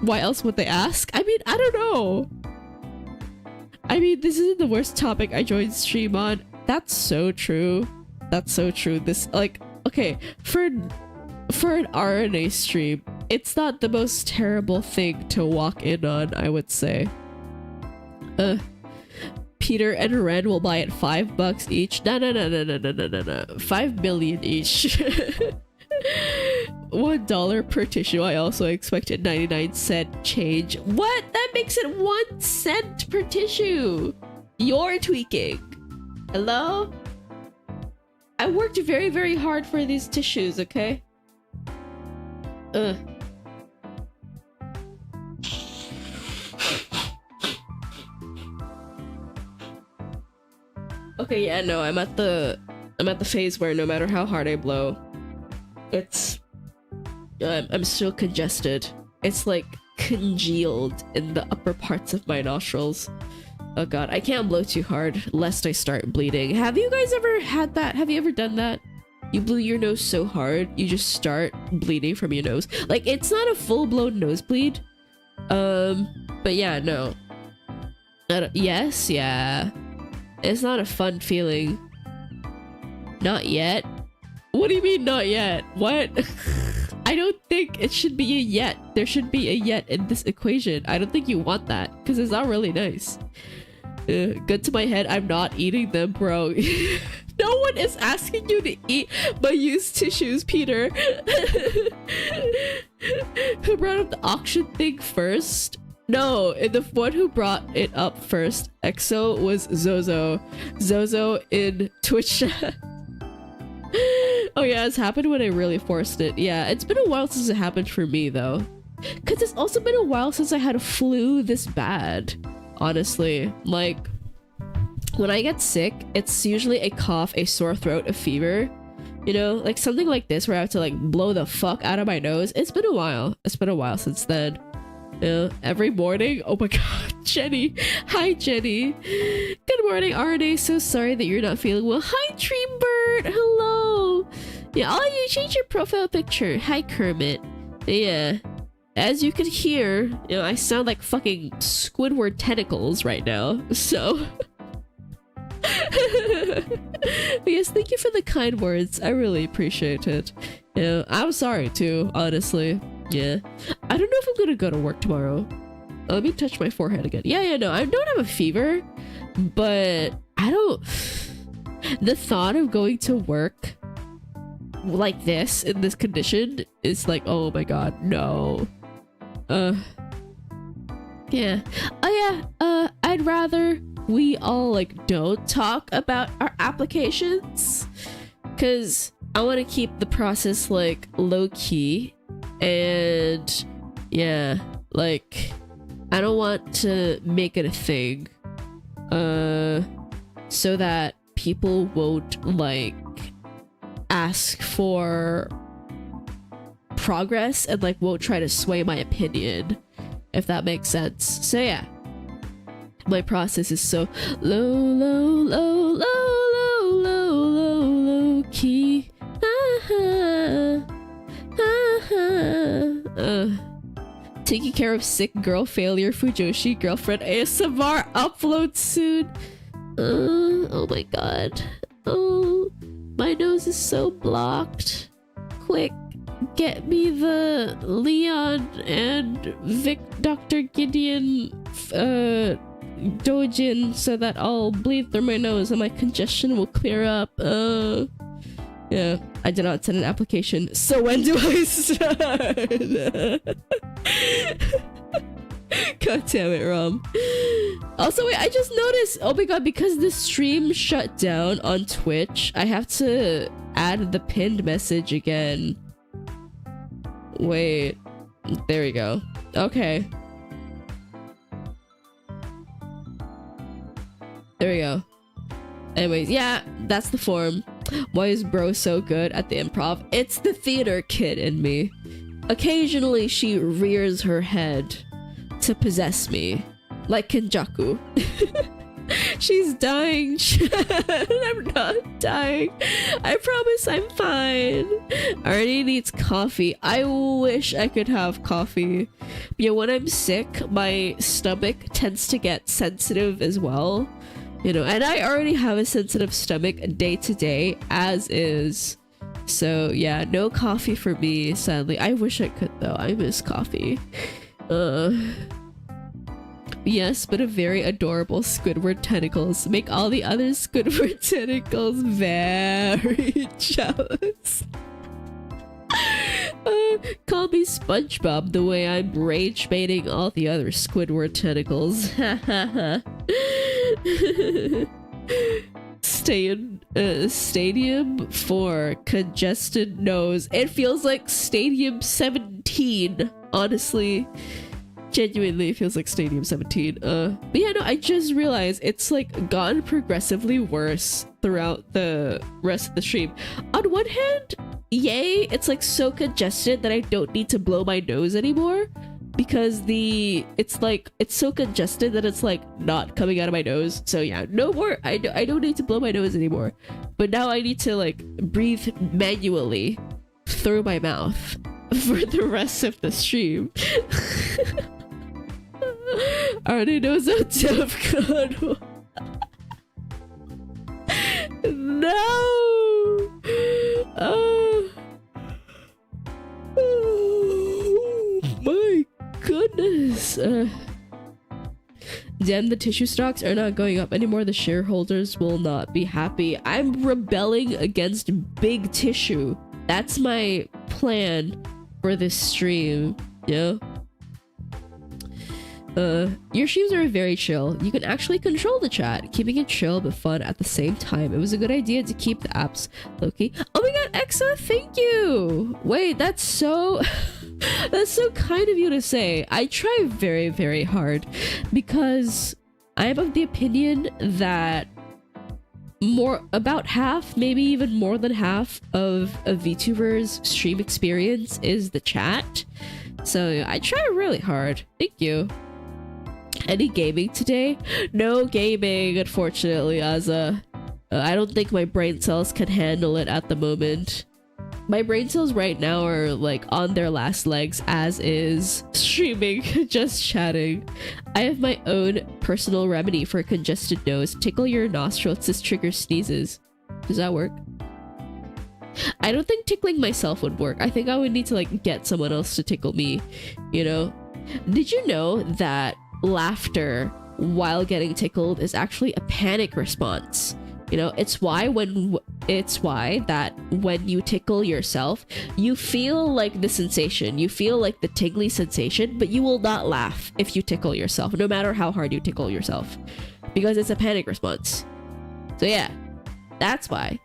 why else would they ask? I mean, I don't know. I mean, this isn't the worst topic I joined stream on. That's so true. That's so true. This, like, okay, for an RNA stream, it's not the most terrible thing to walk in on, I would say. Peter and Ren will buy it $5 each. No. 5 million each. $1 per tissue. I also expected 99-cent change. What? That makes it 1 cent per tissue. You're tweaking. Hello? I worked very, very hard for these tissues, okay? Okay, yeah, no, I'm at the phase where no matter how hard I blow, it's I'm still congested. It's like congealed in the upper parts of my nostrils. Oh god, I can't blow too hard lest I start bleeding. Have you guys ever had that? Have you ever done that? You blew your nose so hard, you just start bleeding from your nose. Like, it's not a full-blown nosebleed. But yeah, no. Yes, yeah. It's not a fun feeling. Not yet. What do you mean, not yet? What? I don't think it should be a yet. There should be a yet in this equation. I don't think you want that, because it's not really nice. Good to my head, I'm not eating them, bro. No one is asking you to eat my used tissues, Peter. Who brought up the auction thing first? No, the one who brought it up first, EXO, was Zozo. Zozo in Twitch. Oh yeah, it's happened when I really forced it. Yeah, it's been a while since it happened for me though. Cause it's also been a while since I had a flu this bad. Honestly, like, when I get sick, it's usually a cough, a sore throat, a fever. You know, like something like this where I have to like blow the fuck out of my nose. It's been a while. It's been a while since then. Every morning. Oh my god, Jenny. Hi, Jenny. Good morning, Arané. So sorry that you're not feeling well. Hi, Dreambird. Hello. Yeah, oh, you changed your profile picture. Hi, Kermit. Yeah. As you can hear, I sound like fucking Squidward tentacles right now. So. Yes, thank you for the kind words. I really appreciate it. I'm sorry too, honestly. Yeah. I don't know if I'm gonna go to work tomorrow. Let me touch my forehead again. Yeah, no, I don't have a fever, but I don't... The thought of going to work like this, in this condition, is like, oh my god, no. Yeah. Oh yeah, I'd rather we all, like, don't talk about our applications, because I want to keep the process, like, low-key, and yeah, like, I don't want to make it a thing, so that people won't, like, ask for progress and, like, won't try to sway my opinion, if that makes sense. So yeah, my process is so low key. Taking care of sick girl failure Fujoshi girlfriend ASMR upload soon. Oh my god. Oh, my nose is so blocked. Quick, get me the Leon and Dr. Gideon Dojin so that I'll bleed through my nose and my congestion will clear up. Yeah, I did not send an application. So when do I start? God damn it, Rom. Also, wait, I just noticed, oh my god, because the stream shut down on Twitch, I have to add the pinned message again. Wait, there we go. Okay. There we go. Anyways, yeah, that's the form. Why is bro so good at the improv? It's the theater kid in me. Occasionally, she rears her head to possess me, like Kenjaku. She's dying. I'm not dying. I promise I'm fine. Arané needs coffee. I wish I could have coffee. But yeah, when I'm sick, my stomach tends to get sensitive as well. You know, and I already have a sensitive stomach day to day as is. So yeah, no coffee for me, sadly. I wish I could though. I miss coffee. Yes, but a very adorable Squidward tentacles. Make all the other Squidward tentacles very jealous. Call me SpongeBob the way I'm rage baiting all the other Squidward tentacles. Stay in stadium for congested nose. It feels like Stadium 17, honestly. Genuinely feels like Stadium 17. But yeah, no, I just realized it's like gotten progressively worse throughout the rest of the stream. On one hand, yay, it's like so congested that I don't need to blow my nose anymore, because it's so congested that it's like not coming out of my nose. So yeah, no more. I don't need to blow my nose anymore, but now I need to like breathe manually through my mouth for the rest of the stream. Already knows a tough God. No. Oh my goodness. Damn, the tissue stocks are not going up anymore. The shareholders will not be happy. I'm rebelling against big tissue. That's my plan for this stream. Yeah. Your streams are very chill. You can actually control the chat, keeping it chill but fun at the same time. It was a good idea to keep the apps low-key. Oh my god, Exa, thank you! Wait, that's so... that's so kind of you to say. I try very, very hard, because I am of the opinion that about half, maybe even more than half of a VTuber's stream experience is the chat. So I try really hard. Thank you. Any gaming today? No gaming, unfortunately, Aza. I don't think my brain cells can handle it at the moment. My brain cells right now are like on their last legs as is. Streaming, just chatting. I have my own personal remedy for congested nose. Tickle your nostrils to trigger sneezes. Does that work? I don't think tickling myself would work. I think I would need to like get someone else to tickle me, you know? Did you know that laughter while getting tickled is actually a panic response? You know, it's why that when you tickle yourself, you feel like the sensation, you feel like the tingly sensation, but you will not laugh if you tickle yourself, no matter how hard you tickle yourself, because it's a panic response. So yeah, that's why.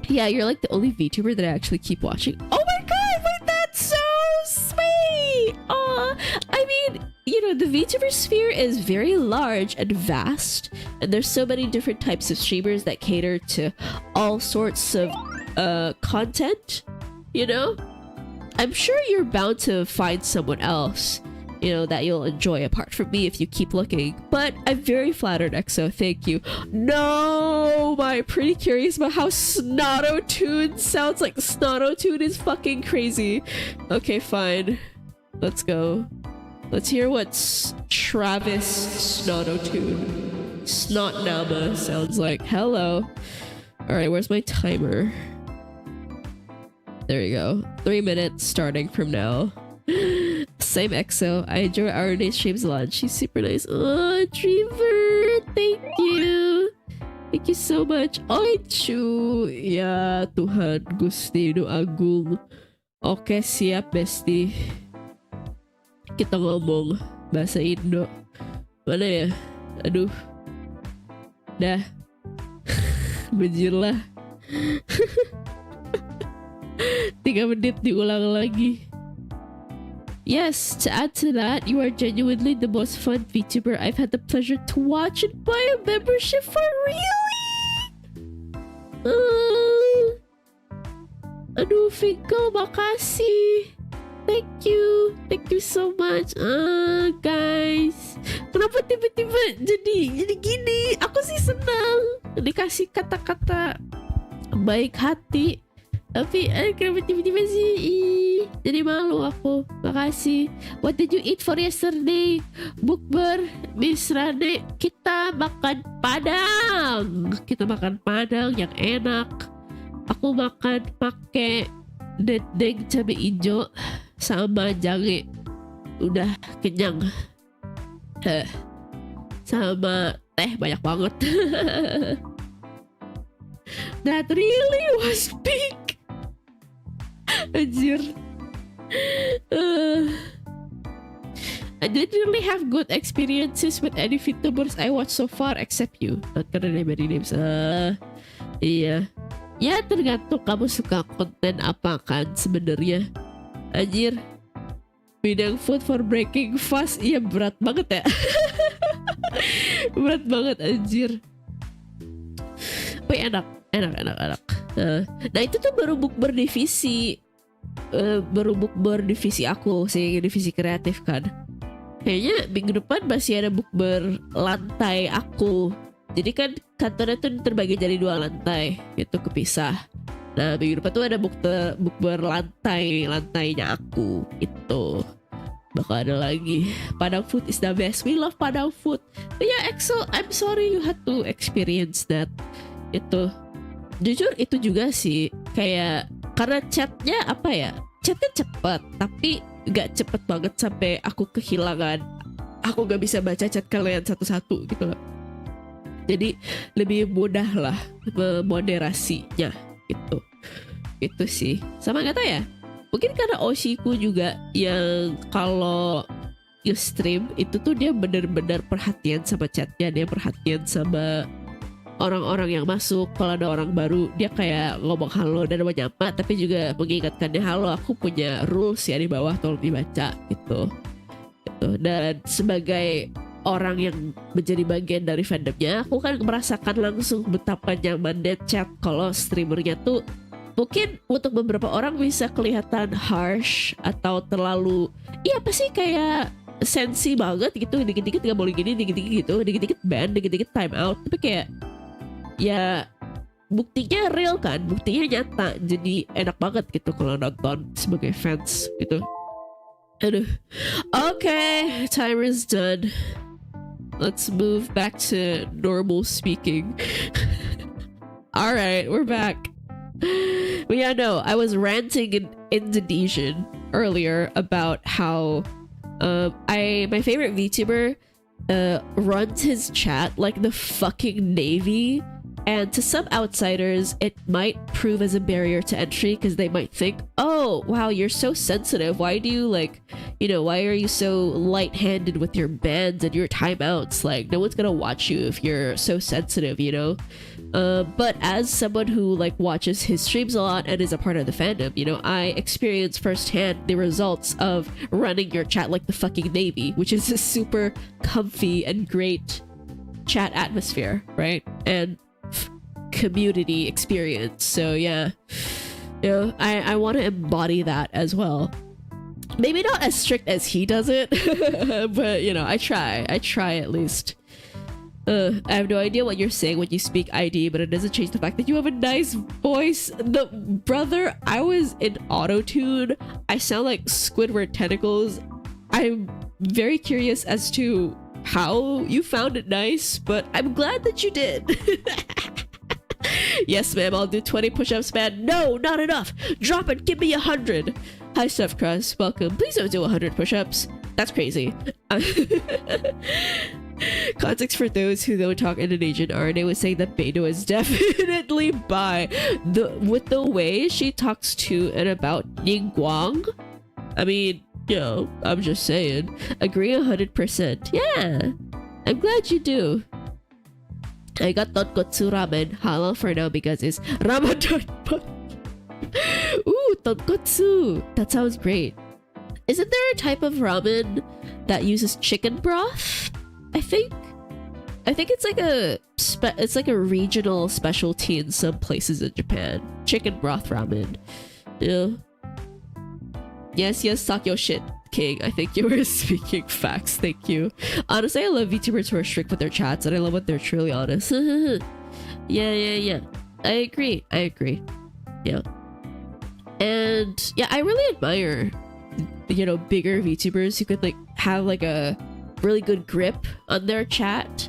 Yeah, you're like the only VTuber that I actually keep watching. Oh my god, wait, that's so sweet! Aw, I mean, you know, the VTuber sphere is very large and vast, and there's so many different types of streamers that cater to all sorts of content, you know? I'm sure you're bound to find someone else, you know, that you'll enjoy apart from me if you keep looking. But I'm very flattered, EXO. Thank you. No, I'm pretty curious about how Snotto-tune sounds like. Snotto-tune is fucking crazy. Okay, fine. Let's go. Let's hear what Travis Snotto-tune Snotnama sounds like. Hello. Alright, where's my timer? There you go. 3 minutes starting from now. Same EXO. I enjoy Arané streams a lot. She's super nice. Oh, Dreamer, thank you. Thank you so much. Oi, Chu. Ya Tuhan, Gusti Nu Agung. Oke, siap, bestie. Kita ngomong bahasa Indo. Mana ya? Aduh. Dah. Bejirlah. 3 menit diulang lagi. Yes, to add to that, you are genuinely the most fun VTuber I've had the pleasure to watch and buy a membership for. Really? Aduh, Finko, makasih. Thank you so much. Guys, kenapa tiba-tiba jadi gini? Aku sih senang dikasih kata-kata baik hati. Tapi kenapa tiba-tiba sih jadi malu aku. Makasih. What did you eat for yesterday? Bukber, Miss Rane. Kita makan padang. Kita makan padang yang enak. Aku makan pakai dendeng cabai hijau sama jange. Udah kenyang. Sama teh banyak banget. That really was big. Anjir. I didn't really have good experiences with any VTubers I watched so far except you. Not karena name names. Iya. Ya tergantung kamu suka konten apa kan sebenarnya. Anjir. Bidang food for breaking fast. Iya berat banget ya. Berat banget anjir. Tapi enak. Nah itu tuh baru bukber divisi. Baru bukber divisi aku sih, divisi kreatif kan. Kayaknya minggu depan masih ada bukber lantai aku. Jadi kan kantornya tuh terbagi jadi 2 lantai, itu kepisah. Nah minggu depan tuh ada bukber lantainya aku. Itu bakal ada lagi. Padang food is the best. We love Padang food. But yeah, EXO, I'm sorry you had to experience that. Itu jujur itu juga sih kayak karena chatnya apa ya, chatnya cepet tapi gak cepet banget sampai aku kehilangan, aku gak bisa baca chat kalian satu-satu gitu loh. Jadi lebih mudah lah moderasinya gitu. Itu sih. Sama gak tau ya, mungkin karena Oshiku juga yang kalau nge-stream itu tuh dia bener-bener perhatian sama chatnya, dia perhatian sama orang-orang yang masuk. Kalau ada orang baru dia kayak ngomong halo dan menyapa, tapi juga mengingatkannya halo aku punya rules ya di bawah, tolong dibaca gitu. Dan sebagai orang yang menjadi bagian dari fandomnya, aku kan merasakan langsung betapa nyamannya chat kalau streamernya tuh mungkin untuk beberapa orang bisa kelihatan harsh atau terlalu apa sih kayak sensi banget gitu, dikit-dikit gak boleh gini, dikit-dikit gitu, dikit-dikit ban, dikit-dikit time out. Tapi kayak ya buktinya real kan, buktinya nyata, jadi enak banget gitu kalau nonton sebagai fans gitu. Aduh. Okay, timer is done. Let's move back to normal speaking. Alright, we're back. But yeah, no, I was ranting in Indonesian earlier about how my favorite VTuber runs his chat like the fucking Navy, and to some outsiders it might prove as a barrier to entry because they might think, oh wow, you're so sensitive, why do you like, you know, why are you so light-handed with your bans and your timeouts, like no one's gonna watch you if you're so sensitive, you know. But as someone who like watches his streams a lot and is a part of the fandom, you know, I experience firsthand the results of running your chat like the fucking Navy, which is a super comfy and great chat atmosphere, right? And community experience. So yeah, you know, I want to embody that as well. Maybe not as strict as he does it, but you know, I try at least. I have no idea what you're saying when you speak ID, but it doesn't change the fact that you have a nice voice. The brother, I was in auto-tune. I sound like Squidward tentacles. I'm very curious as to how you found it nice, but I'm glad that you did. Yes, ma'am, I'll do 20 push-ups, man. No, not enough. Drop it. Give me 100. Hi, Stuff Crass. Welcome. Please don't do 100 push-ups. That's crazy. Context for those who don't talk Indonesian, Arané was saying that Beto is definitely bi. With the way she talks to and about Ningguang, I mean, you know, I'm just saying. Agree 100%. Yeah, I'm glad you do. I got tonkotsu ramen halal for now because it's Ramadan month. Ooh, tonkotsu. That sounds great. Isn't there a type of ramen that uses chicken broth? I think it's like a regional specialty in some places in Japan. Chicken broth ramen. Yeah. Yes, talk your shit, King. I think you were speaking facts. Thank you. Honestly, I love VTubers who are strict with their chats, and I love when they're truly honest. Yeah. I agree. Yeah. And yeah, I really admire, you know, bigger VTubers who could like have like a really good grip on their chat,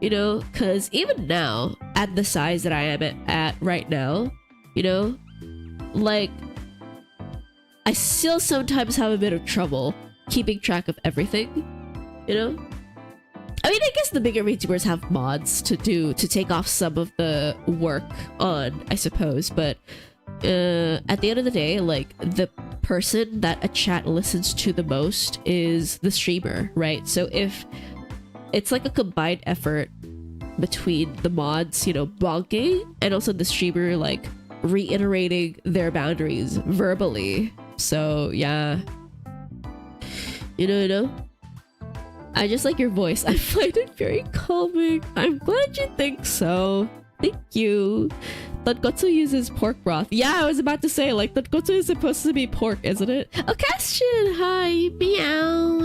you know, because even now at the size that I am at right now, you know, like I still sometimes have a bit of trouble keeping track of everything, you know. I mean, I guess the bigger VTubers have mods to take off some of the work on, I suppose, but at the end of the day, like the person that a chat listens to the most is the streamer, right? So if it's like a combined effort between the mods, you know, bonking, and also the streamer like reiterating their boundaries verbally. So yeah, you know, I just like your voice. I find it very calming. I'm glad you think so. Thank you. Tonkotsu uses pork broth. Yeah, I was about to say, like, tonkotsu is supposed to be pork, isn't it? Oh, question! Hi! Meow!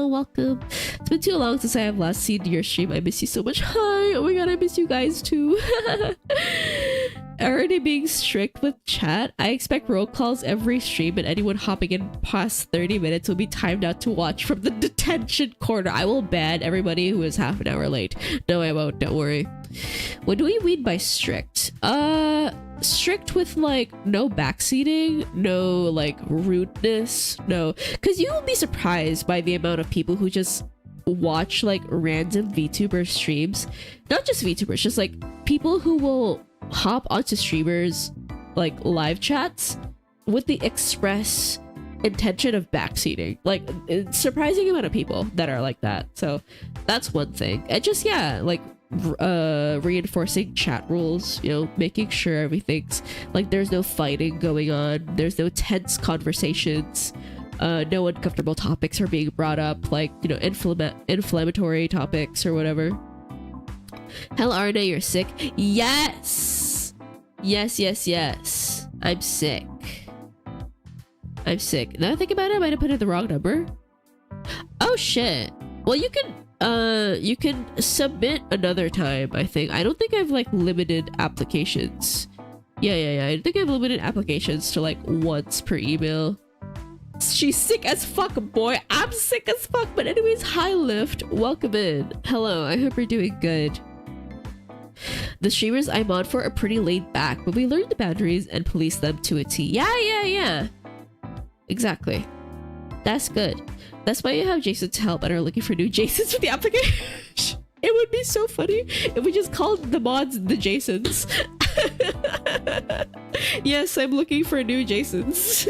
Welcome. It's been too long since I have last seen your stream. I miss you so much. Hi! Oh my god, I miss you guys too. Already being strict with chat, I expect roll calls every stream, and anyone hopping in past 30 minutes will be timed out to watch from the detention corner. I will ban everybody who is half an hour late. No, I won't. Don't worry. What do we mean by strict? Strict with like no backseating, no like rudeness, no, because you will be surprised by the amount of people who just watch like random VTuber streams. Not just VTubers, just like people who will hop onto streamers like live chats with the express intention of backseating. Like it's surprising amount of people that are like that. So that's one thing. And just yeah, like reinforcing chat rules, you know, making sure everything's like there's no fighting going on, there's no tense conversations, no uncomfortable topics are being brought up, like, you know, inflammatory topics or whatever. Hell, Arané, you're sick. Yes, I'm sick. Now I think about it, I might have put in the wrong number. Oh shit. Well, you can submit another time, I think. I don't think I've like limited applications. Yeah. I think I've limited applications to like once per email. She's sick as fuck, boy. I'm sick as fuck. But anyways, hi Lift. Welcome in. Hello, I hope you're doing good. The streamers I'm on for are pretty laid back, but we learn the boundaries and police them to a T. Yeah. Exactly. That's good. That's why you have Jason to help and are looking for new Jasons for the application. It would be so funny if we just called the mods the Jasons. Yes, I'm looking for new Jasons.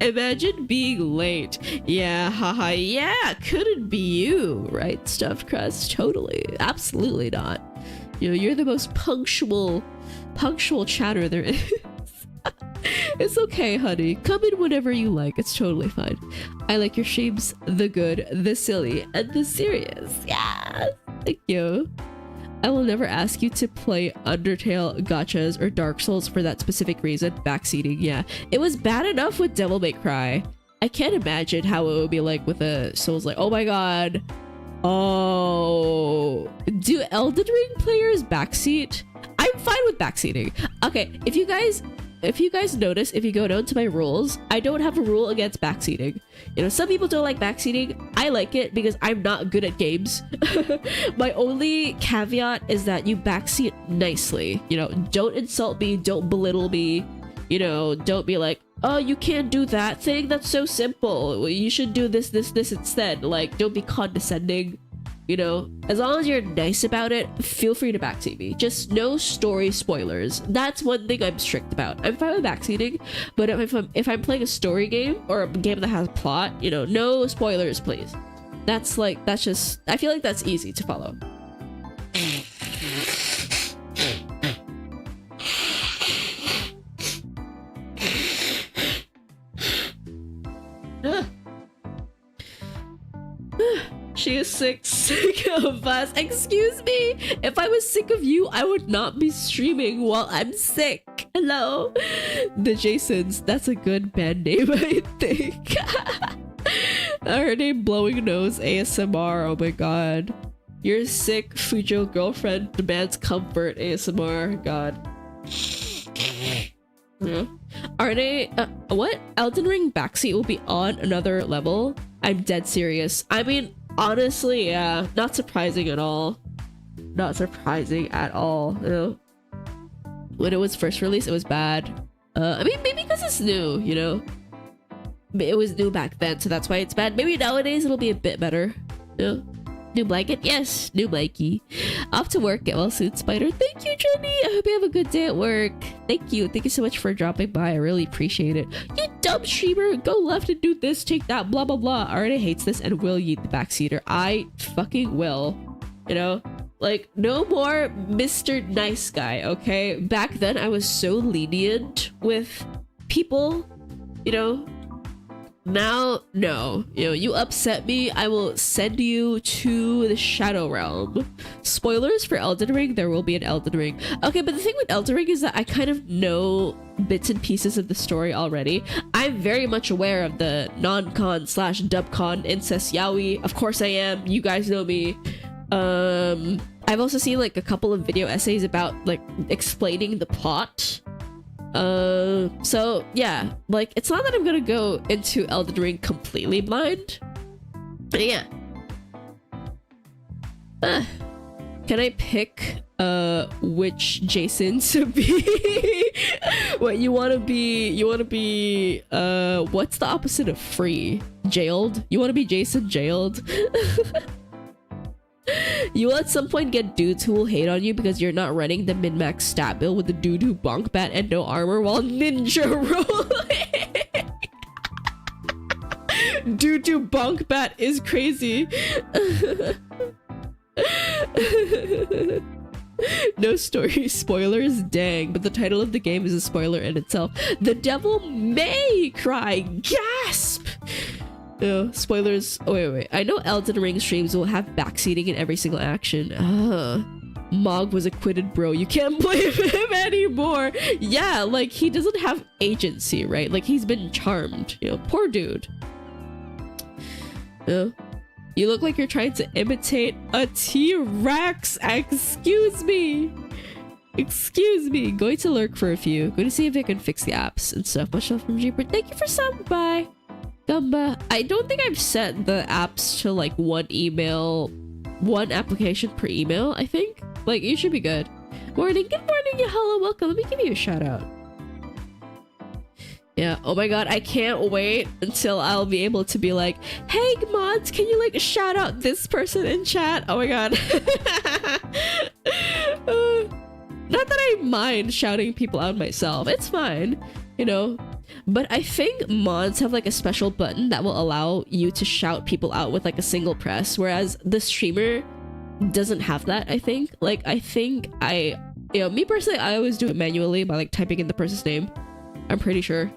Imagine being late. Yeah, haha, yeah, couldn't be you, right? Stuffed crust, totally, absolutely not. You know, you're the most punctual chatter there is. It's okay, honey. Come in whenever you like. It's totally fine. I like your streams, the good, the silly, and the serious. Yeah, thank you. I will never ask you to play Undertale, Gachas, or Dark Souls for that specific reason. Backseating, yeah. It was bad enough with Devil May Cry. I can't imagine how it would be like with a Souls like, oh my god. Oh. Do Elden Ring players backseat? I'm fine with backseating. Okay, if you guys notice, if you go down to my rules, I don't have a rule against backseating. You know, some people don't like backseating. I like it because I'm not good at games. My only caveat is that you backseat nicely. You know, don't insult me, don't belittle me. You know, don't be like, oh, you can't do that thing, that's so simple. You should do this instead. Like, don't be condescending. You know, as long as you're nice about it, feel free to backseat me. Just no story spoilers. That's one thing I'm strict about. I'm fine with backseating, but if I'm playing a story game or a game that has plot, you know, no spoilers, please. That's just, I feel like that's easy to follow. She is sick of us. Excuse me. If I was sick of you, I would not be streaming while I'm sick. Hello. The Jasons. That's a good band name, I think. Her name Blowing Nose ASMR. Oh my god. You're sick. Fujo girlfriend demands comfort ASMR. God. Yeah. Arané, what? Elden Ring backseat will be on another level? I'm dead serious. I mean, honestly, yeah, not surprising at all. Not surprising at all, you know? When it was first released, it was bad. I mean, maybe because it's new, you know? It was new back then, so that's why it's bad. Maybe nowadays it'll be a bit better, you know? New blanket? Yes, new blankie. Off to work, get well soon, Spider. Thank you, Jenny. I hope you have a good day at work. Thank you. Thank you so much for dropping by. I really appreciate it. You dumb streamer. Go left and do this, take that, blah, blah, blah. Already hates this and will yeet the backseater. I fucking will. You know? Like, no more Mr. Nice Guy, okay? Back then, I was so lenient with people, you know? Now, no. You know, you upset me, I will send you to the Shadow Realm. Spoilers for Elden Ring, there will be an Elden Ring. Okay, but the thing with Elden Ring is that I kind of know bits and pieces of the story already. I'm very much aware of the non-con / dub-con incest yaoi. Of course I am. You guys know me. I've also seen like a couple of video essays about like explaining the plot. So yeah, like it's not that I'm gonna go into Elden Ring completely blind, but yeah. Can I pick which Jason to be? What you want to be what's the opposite of free? Jailed? You want to be Jason jailed? You will at some point get dudes who will hate on you because you're not running the min-max stat build with the doo-doo bonk bat and no armor while ninja rolling. Doo-doo bonk bat is crazy. No story spoilers, dang, but the title of the game is a spoiler in itself. The devil may cry, gasp. No, spoilers. Oh, wait. I know Elden Ring streams will have backseating in every single action. Mog was acquitted, bro. You can't blame him anymore. Yeah, like, he doesn't have agency, right? Like, he's been charmed. You know, poor dude. You look like you're trying to imitate a T-Rex. Excuse me. Excuse me. Going to lurk for a few. Going to see if I can fix the apps and stuff. Much love from Jeeper. Thank you for stopping by. Gumba. I don't think I've set the apps to like one application per email, I think. Like, you should be good. Morning, good morning, yeah, hello, welcome. Let me give you a shout out. Yeah, oh my god, I can't wait until I'll be able to be like, hey mods, can you like shout out this person in chat? Oh my god. Not that I mind shouting people out myself, it's fine, you know, but I think mods have like a special button that will allow you to shout people out with like a single press, whereas the streamer doesn't have that. I think you know, me personally, I always do it manually by like typing in the person's name. I'm pretty sure.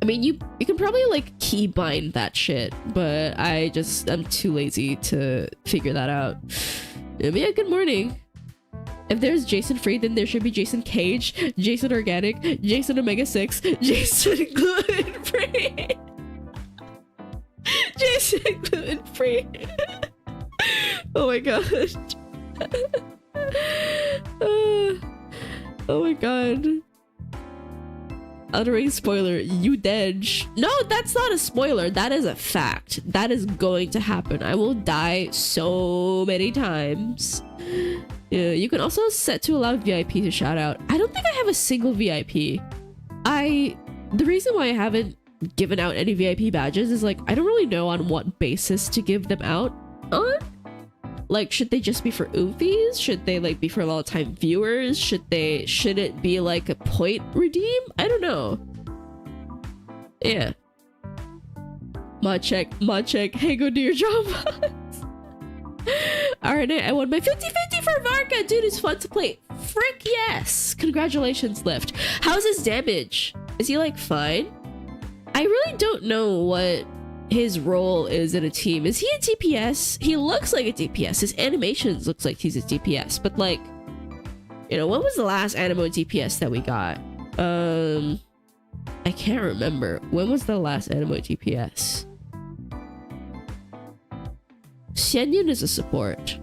I mean, you can probably like keybind that shit, but I'm too lazy to figure that out. Yeah, good morning. If there's Jason Free, then there should be Jason Cage, Jason Organic, Jason Omega 6, Jason Gluten Free, Jason Gluten Free. Oh my gosh. Oh my god. Uttering spoiler, you dead. No, that's not a spoiler. That is a fact. That is going to happen. I will die so many times. Yeah, you can also set to allow VIP to shout out. I don't think I have a single VIP. The reason why I haven't given out any VIP badges is like, I don't really know on what basis to give them out on. Like, should they just be for oomfies? Should they like be for long-time viewers? Should it be like a point redeem? I don't know. Yeah. Mod check. Hey, go do your job. Arané, I won my 50-50 for Varka. Dude, it's fun to play. Frick yes. Congratulations, Lift. How's his damage? Is he like fine? I really don't know what his role is in a team. Is he a DPS? He looks like a DPS. His animations looks like he's a DPS, but like, you know, when was the last animo DPS that we got? I can't remember. When was the last animo DPS? Xianyun is a support.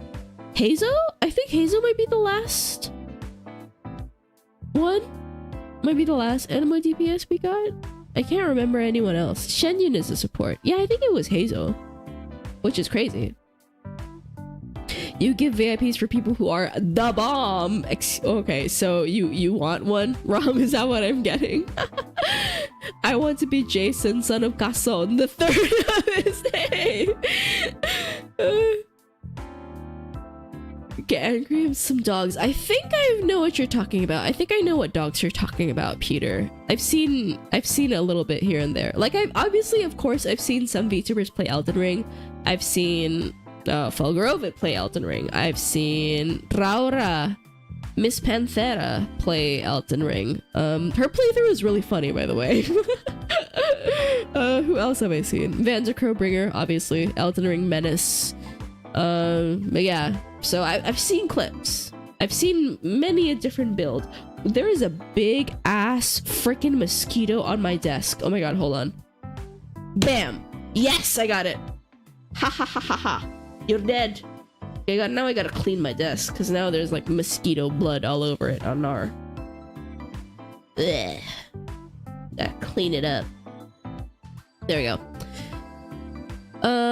Hazo? I think Hazo might be the last one. Might be the last animo DPS we got. I can't remember anyone else. Shenyun is a support. Yeah, I think it was Hazel, which is crazy. You give VIPs for people who are the bomb. Okay, so you want one? Rom, is that what I'm getting? I want to be Jason, son of Cason, the third of his name. Get angry with some dogs. I think I know what you're talking about. I think I know what dogs you're talking about, Peter. I've seen a little bit here and there. Like, of course, I've seen some VTubers play Elden Ring. I've seen Fulgrovit play Elden Ring. I've seen Raura, Miss Panthera play Elden Ring. Her playthrough is really funny, by the way. Who else have I seen? Vanza Crowbringer, obviously. Elden Ring Menace. But yeah, so I've seen clips. I've seen many a different build. There is a big ass freaking mosquito on my desk. Oh my god, hold on. Bam! Yes, I got it. Ha ha ha ha ha. You're dead. Okay, now I gotta clean my desk because now there's like mosquito blood all over it on our. Ugh. Gotta clean it up. There we go.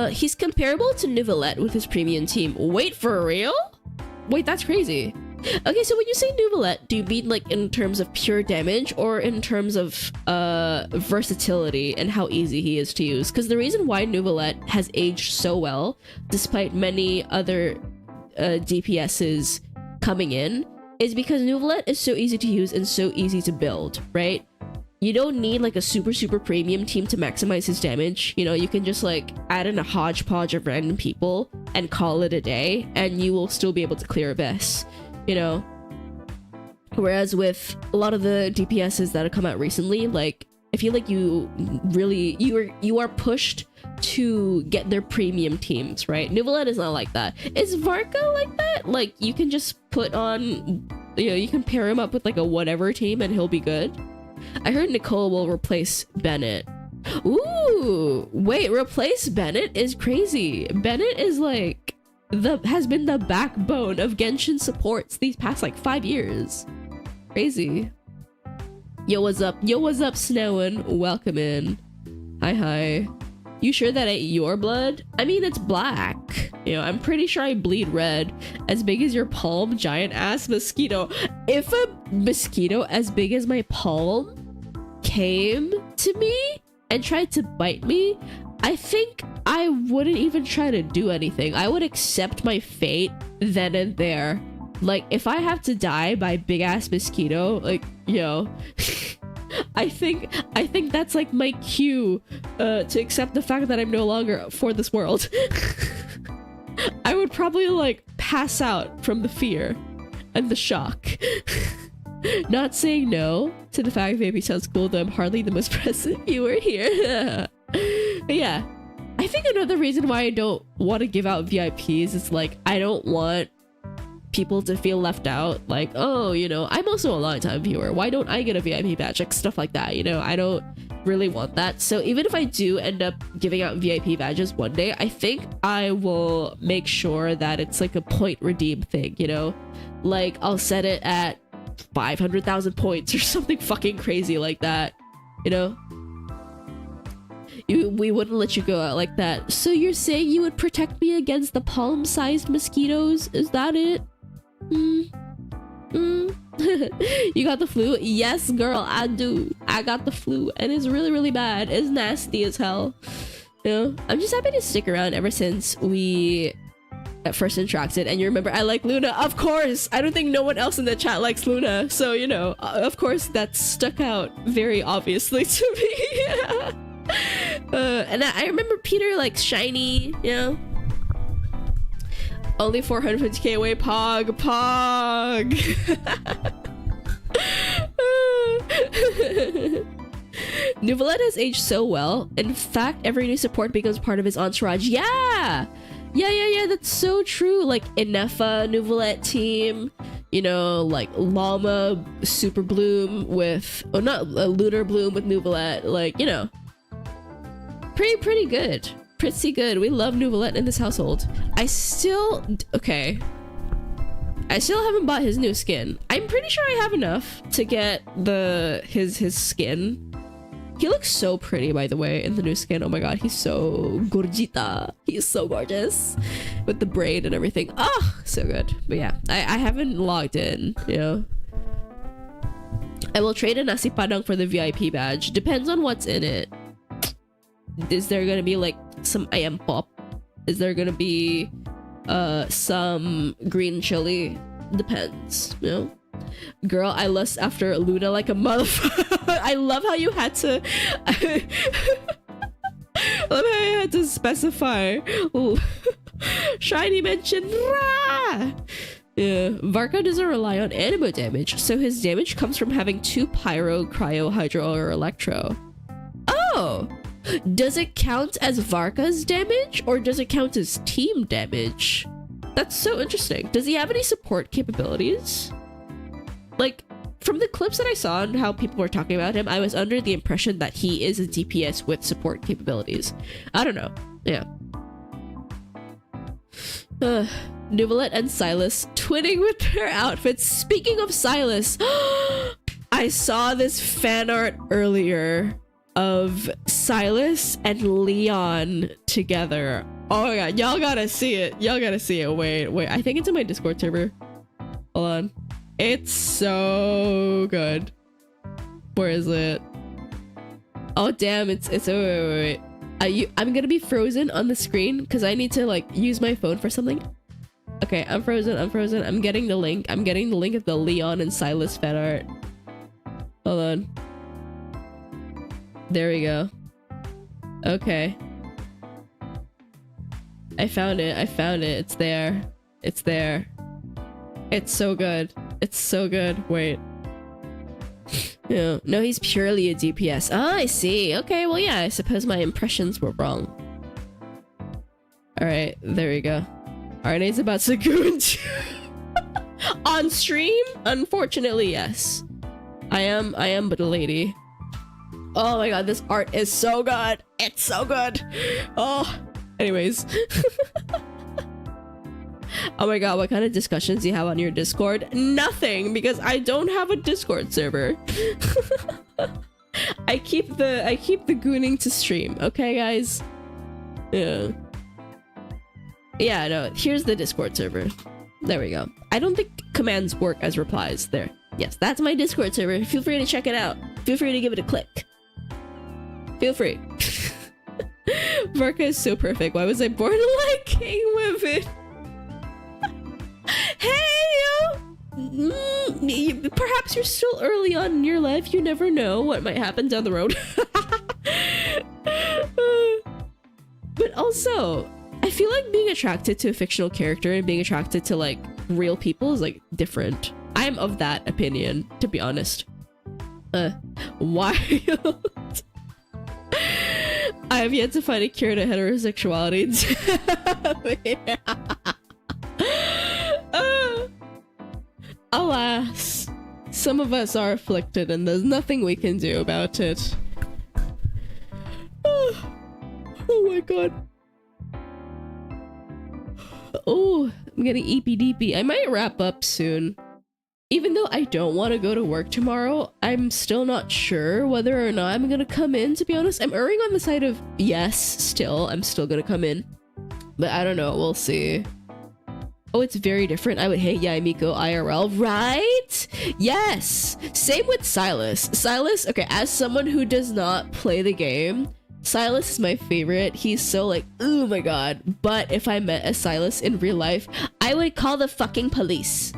He's comparable to Nuvolette with his premium team. Wait, for real? Wait, that's crazy. Okay, so when you say Nuvolette, do you mean like in terms of pure damage or in terms of versatility and how easy he is to use? Because the reason why Nuvolette has aged so well, despite many other DPSs coming in, is because Nuvolette is so easy to use and so easy to build, right? You don't need like a super premium team to maximize his damage. You know, you can just like add in a hodgepodge of random people and call it a day and you will still be able to clear abyss, you know? Whereas with a lot of the DPSs that have come out recently, like I feel like you are pushed to get their premium teams, right? Nuvolette is not like that. Is Varka like that? Like you can just put on, you know, you can pair him up with like a whatever team and he'll be good. I heard Nicole will replace Bennett. Ooh, wait, replace Bennett is crazy. Bennett is like has been the backbone of Genshin supports these past like 5 years. Crazy. Yo, what's up? Yo, what's up, Snowin? Welcome in. Hi. You sure that ain't your blood? I mean, it's black. You know, I'm pretty sure I bleed red. As big as your palm, giant ass mosquito. If a mosquito as big as my palm came to me and tried to bite me, I think I wouldn't even try to do anything. I would accept my fate then and there. Like, if I have to die by big ass mosquito, like, yo, I think that's like my cue to accept the fact that I'm no longer for this world. I would probably like pass out from the fear and the shock. Not saying no to the fact maybe sounds cool, though I'm hardly the most present viewer here. But yeah, I think another reason why I don't want to give out VIPs is like, I don't want people to feel left out. Like, oh, you know, I'm also a long-time viewer. Why don't I get a VIP badge? Like, stuff like that, you know? I don't really want that. So even if I do end up giving out VIP badges one day, I think I will make sure that it's like a point redeem thing, you know? Like, I'll set it at 500,000 points or something fucking crazy like that, you know? We wouldn't let you go out like that. So you're saying you would protect me against the palm-sized mosquitoes? Is that it? You got the flu? Yes, girl, I do. I got the flu, and it's really, really bad. It's nasty as hell. You know, I'm just happy to stick around ever since we at first interacted. And you remember I like Luna? Of course! I don't think no one else in the chat likes Luna. So, you know, of course that stuck out very obviously to me. And I remember Peter like shiny, you know? Only 450k away, Pog. Nouvelette has aged so well. In fact, every new support becomes part of his entourage. Yeah, that's so true. Like Inefa Nouvelette team, you know, like Llama Super Bloom with, oh, not Lunar Bloom with Nouvelette, like, you know, pretty good. Pretty good. We love Nouvelette in this household. I still haven't bought his new skin. I'm pretty sure I have enough to get his skin. He looks so pretty, by the way, in the new skin. Oh my god, he's so gorgita. He's so gorgeous with the braid and everything. Oh, so good. But yeah, I haven't logged in, you know. I will trade a nasi padang for the VIP badge. Depends on what's in it. Is there gonna be like some ayam pop? Is there gonna be some green chili? Depends, you know. Girl, I lust after Luna like a motherfucker. I love how you had to I love how you had to specify. Shiny mention. Yeah, Varka doesn't rely on animo damage, so his damage comes from having 2 pyro, cryo, hydro, or electro. Oh! Does it count as Varka's damage, or does it count as team damage? That's so interesting. Does he have any support capabilities? Like, from the clips that I saw and how people were talking about him, I was under the impression that he is a DPS with support capabilities. I don't know. Yeah. Nouvelette and Silas twinning with their outfits. Speaking of Silas, I saw this fan art earlier of Silas and Leon together. Oh my god, y'all gotta see it. Y'all gotta see it. Wait, I think it's in my Discord server. Hold on. It's so good. Where is it? Oh damn, it's wait. I'm gonna be frozen on the screen because I need to like use my phone for something. Okay, I'm frozen. I'm getting the link. I'm getting the link of the Leon and Silas fan art. Hold on. There we go. Okay. I found it. It's there. It's so good. It's so good. Wait. No, he's purely a DPS. Ah, I see. Okay, well, yeah, I suppose my impressions were wrong. Alright, there we go. Arané's about to goon on stream? Unfortunately, yes. I am but a lady. Oh my god, this art is so good. It's so good. Oh, anyways. Oh my god, what kind of discussions do you have on your Discord? Nothing, because I don't have a Discord server. I keep the gooning to stream, okay guys? Yeah. Yeah, no, here's the Discord server. There we go. I don't think commands work as replies. There. Yes, that's my Discord server. Feel free to check it out. Feel free to give it a click. Feel free. Marka is so perfect. Why was I born liking women? Hey, yo! Perhaps you're still early on in your life. You never know what might happen down the road. But also, I feel like being attracted to a fictional character and being attracted to like real people is like different. I'm of that opinion, to be honest. Wild. I have yet to find a cure to heterosexuality. Alas, some of us are afflicted and there's nothing we can do about it. Oh my god. Oh, I'm getting eepy-deepy. I might wrap up soon. Even though I don't want to go to work tomorrow, I'm still not sure whether or not I'm gonna come in, to be honest. I'm erring on the side of yes, still. I'm still gonna come in. But I don't know, we'll see. Oh, it's very different. I would hate Yaimiko IRL, right? Yes! Same with Silas. Silas, okay, as someone who does not play the game, Silas is my favorite. He's so like, oh my god. But if I met a Silas in real life, I would call the fucking police.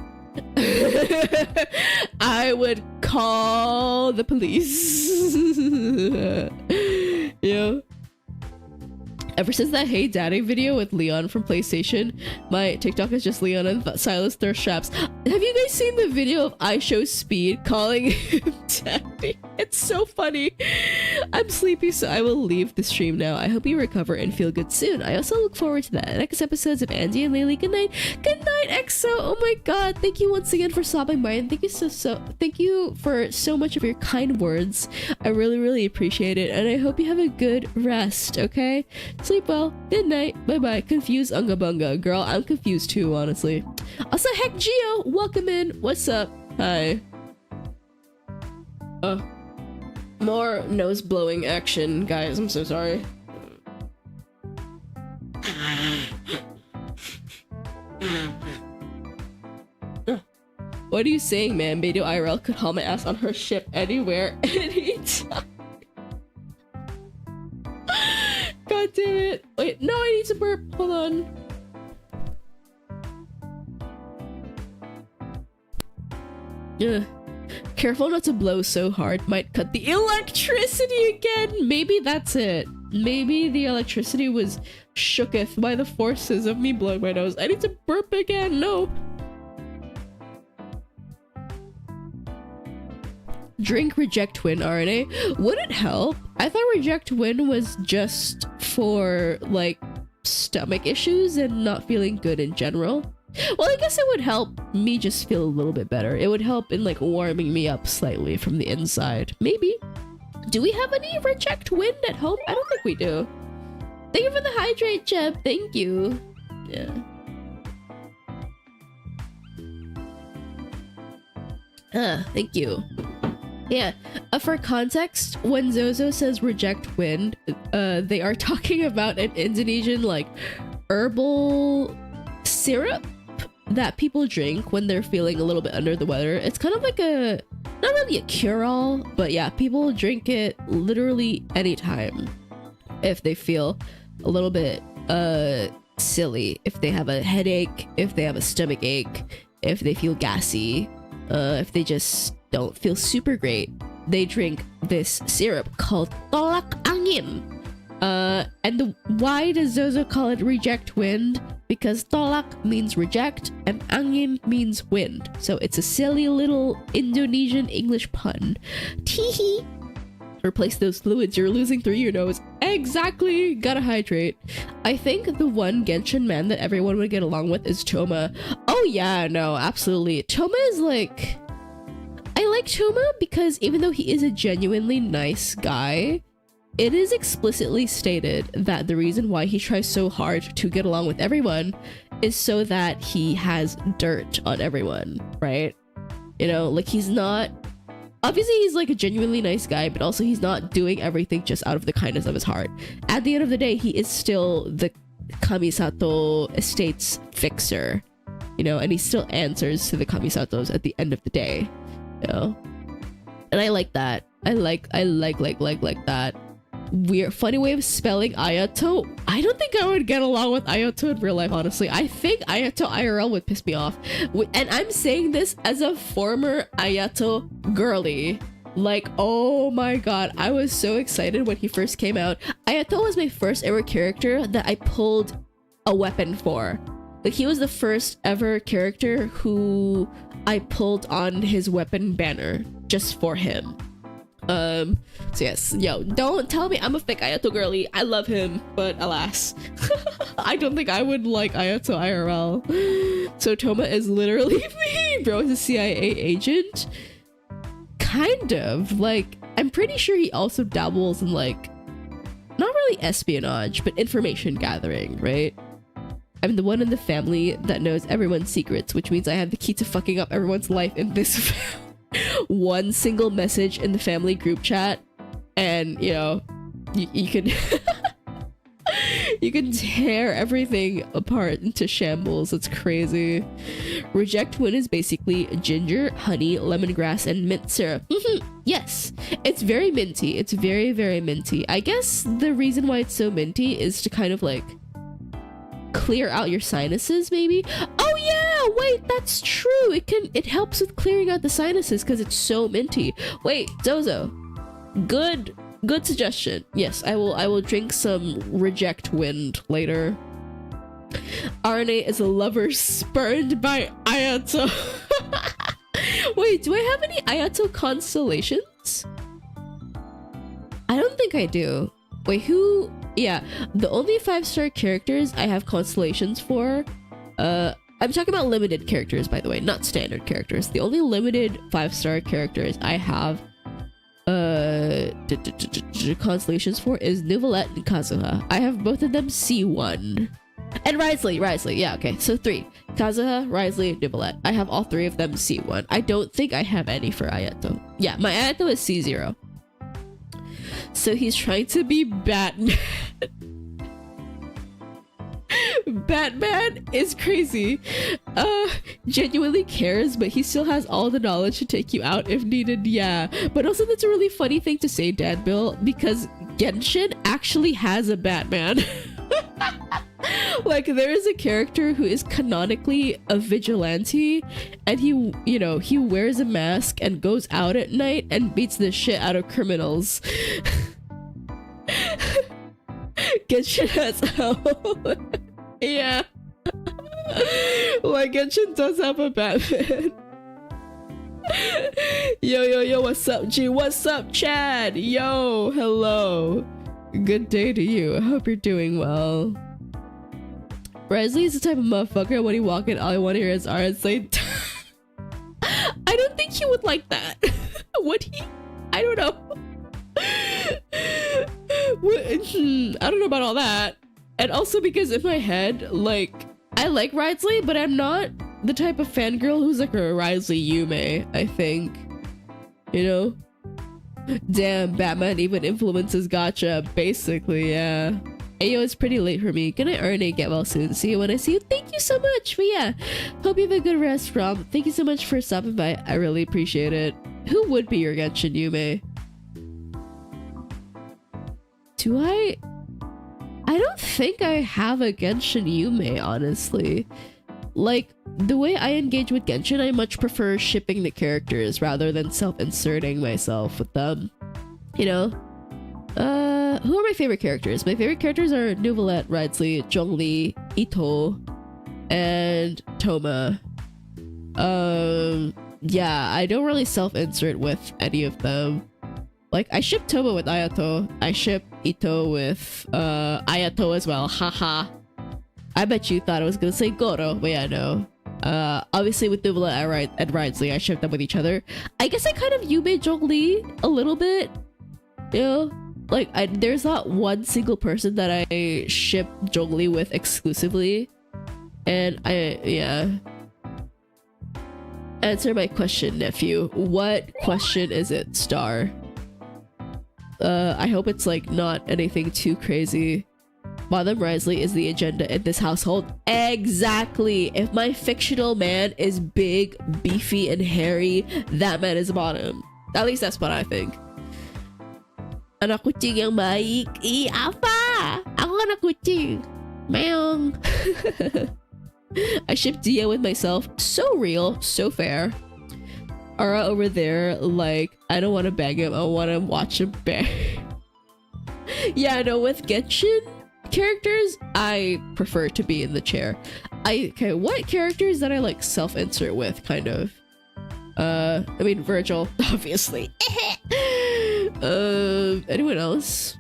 I would call the police. Yeah. Ever since that Hey Daddy video with Leon from PlayStation, my TikTok is just Leon and Silas thirst traps. Have you guys seen the video of I Show Speed calling him Daddy? It's so funny. I'm sleepy, so I will leave the stream now. I hope you recover and feel good soon. I also look forward to the next episodes of Andy and Laylee. Good night. Good night, EXO. Oh my god. Thank you once again for stopping by, and thank you for so much of your kind words. I really appreciate it, and I hope you have a good rest, okay? Sleep well. Good night. Bye-bye. Confused Unga Bunga. Girl, I'm confused too, honestly. Also, heck, Geo, welcome in. What's up? Hi. More nose blowing action, guys. I'm so sorry. What are you saying, man? Beidou IRL could haul my ass on her ship anywhere, anytime. God damn it. Wait, no, I need to burp. Hold on. Ugh. Careful not to blow so hard. Might cut the electricity again. Maybe that's it. Maybe the electricity was shooketh by the forces of me blowing my nose. I need to burp again. No. Drink Reject Twin, Arané. Would it help? I thought Reject Twin was just for like stomach issues and not feeling good in general. Well, I guess it would help me just feel a little bit better. It would help in like warming me up slightly from the inside. Maybe. Do we have any Reject Wind at home? I don't think we do. Thank you for the hydrate, Jeb. Thank you. Yeah. Thank you. Yeah, for context, when Zozo says Reject Wind, they are talking about an Indonesian like herbal syrup that people drink when they're feeling a little bit under the weather. It's kind of like a, not really a cure-all, but yeah, people drink it literally anytime if they feel a little bit silly, if they have a headache, if they have a stomach ache, if they feel gassy, if they just don't feel super great. They drink this syrup called tolak angin. And why does Zozo call it Reject Wind? Because tolak means reject and angin means wind. So it's a silly little Indonesian English pun. Teehee. Replace those fluids you're losing through your nose. Exactly. Gotta hydrate. I think the one Genshin man that everyone would get along with is Toma. Oh yeah, no, absolutely. Toma is like... I like Toma because even though he is a genuinely nice guy, it is explicitly stated that the reason why he tries so hard to get along with everyone is so that he has dirt on everyone, right? You know, like he's not... Obviously, he's like a genuinely nice guy, but also he's not doing everything just out of the kindness of his heart. At the end of the day, he is still the Kamisato estate's fixer, you know, and he still answers to the Kamisatos at the end of the day, you know. And I like that. I like that. Weird funny way of spelling Ayato. I don't think I would get along with Ayato in real life, honestly. I think Ayato IRL would piss me off. And I'm saying this as a former Ayato girly. Like, oh my god, I was so excited when he first came out. Ayato was my first ever character that I pulled a weapon for. Like, he was the first ever character who I pulled on his weapon banner just for him. So yes, yo, don't tell me I'm a fake Ayato girly. I love him, but alas, I don't think I would like Ayato IRL. So Toma is literally me, bro. He's a CIA agent. Kind of. Like, I'm pretty sure he also dabbles in, like, not really espionage, but information gathering, right? I'm the one in the family that knows everyone's secrets, which means I have the key to fucking up everyone's life in this family. One single message in the family group chat, and you know, you can you can tear everything apart into shambles. It's crazy. Reject Win is basically ginger, honey, lemongrass, and mint syrup. Yes, it's very minty. It's very, very minty. I guess the reason why it's so minty is to kind of like clear out your sinuses, maybe. Oh yeah, wait, that's true. It helps with clearing out the sinuses because it's so minty. Wait, Zozo, good suggestion. Yes, I will drink some Reject Wind later. Arané is a lover spurned by Ayato. Wait, do I have any Ayato constellations? I don't think I do. Wait, who? Yeah, the only 5-star characters I have constellations for, I'm talking about limited characters, by the way, not standard characters. The only limited 5-star characters I have constellations for is Nuvolette and Kazuha. I have both of them C1. And Risley, yeah, okay, so 3. Kazuha, Risley, Nuvolette. I have all 3 of them C1. I don't think I have any for Ayato. Yeah, my Ayato is C0. So he's trying to be Batman. Batman is crazy. Genuinely cares, but he still has all the knowledge to take you out if needed. Yeah, but also that's a really funny thing to say, Dan Bill, because Genshin actually has a Batman. Like, there is a character who is canonically a vigilante, and he, you know, he wears a mask and goes out at night and beats the shit out of criminals. Genshin has yeah. Like, Genshin does have a Batman. Yo, what's up, G? What's up, Chad? Yo, hello. Good day to you. I hope you're doing well. Presley is the type of motherfucker when he walk in, all I want to hear is RS. I don't think he would like that. Would he? I don't know. I don't know about all that. And also because in my head, like, I like Risley, but I'm not the type of fangirl who's like a Risley Yume, I think. You know? Damn, Batman even influences gacha, basically, yeah. Ayo, it's pretty late for me. Gonna earn it, get well soon. See you when I see you. Thank you so much. But yeah, hope you have a good rest, Rob. Thank you so much for stopping by. I really appreciate it. Who would be your Genshin Yume? Do I don't think I have a Genshin Yume, honestly. Like, the way I engage with Genshin, I much prefer shipping the characters rather than self-inserting myself with them. You know? Who are my favorite characters? My favorite characters are Nuvolette, Risley, Zhongli, Ito, and Toma. Yeah, I don't really self-insert with any of them. Like, I ship Toma with Ayato. I ship Ito with Ayato as well. Haha. I bet you thought I was gonna say Goro, but yeah, no. Obviously with Nuvolette and Risley, I ship them with each other. I guess I kind of Yume Zhongli a little bit. You know? Like, there's not one single person that I ship Zhongli with exclusively. And yeah. Answer my question, nephew. What question is it, Star? I hope it's like not anything too crazy. Bottom Risley is the agenda in this household. Exactly. If my fictional man is big, beefy, and hairy, that man is a bottom. At least that's what I think. Anak kucing yang baik. Ih, apa? Aku anak kucing. Meong. I ship Dia with myself. So real, so fair. Ara over there, like, I don't want to bang him. I want to watch him bang. Yeah, no, with Genshin characters, I prefer to be in the chair. Okay, what characters that I like self-insert with, kind of? I mean, Virgil, obviously. Anyone else?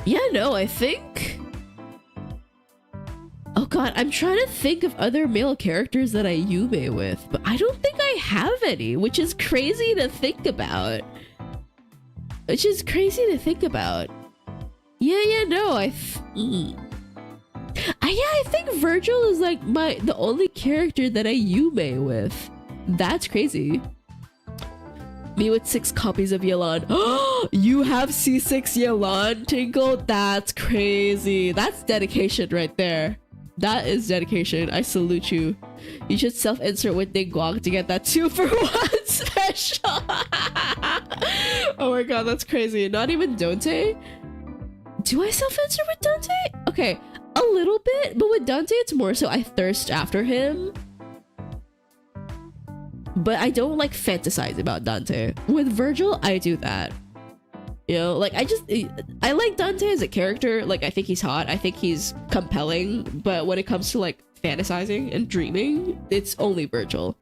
Yeah, no, I think... Oh god, I'm trying to think of other male characters that I Yume with, but I don't think I have any, which is crazy to think about. Yeah, no, I think Virgil is like the only character that I Yume with. That's crazy. Me with 6 copies of Yelan. You have C6 Yelan, Tinkle? That's crazy. That's dedication right there. That is dedication. I salute you. You should self-insert with Ningguang to get that 2-for-1 special. Oh my god, that's crazy. Not even Dante? Do I self-insert with Dante? Okay, a little bit, but with Dante it's more so I thirst after him. But I don't like fantasize about Dante. With Virgil, I do that. You know, like I like Dante as a character. Like, I think he's hot. I think he's compelling. But when it comes to like fantasizing and dreaming, it's only Virgil.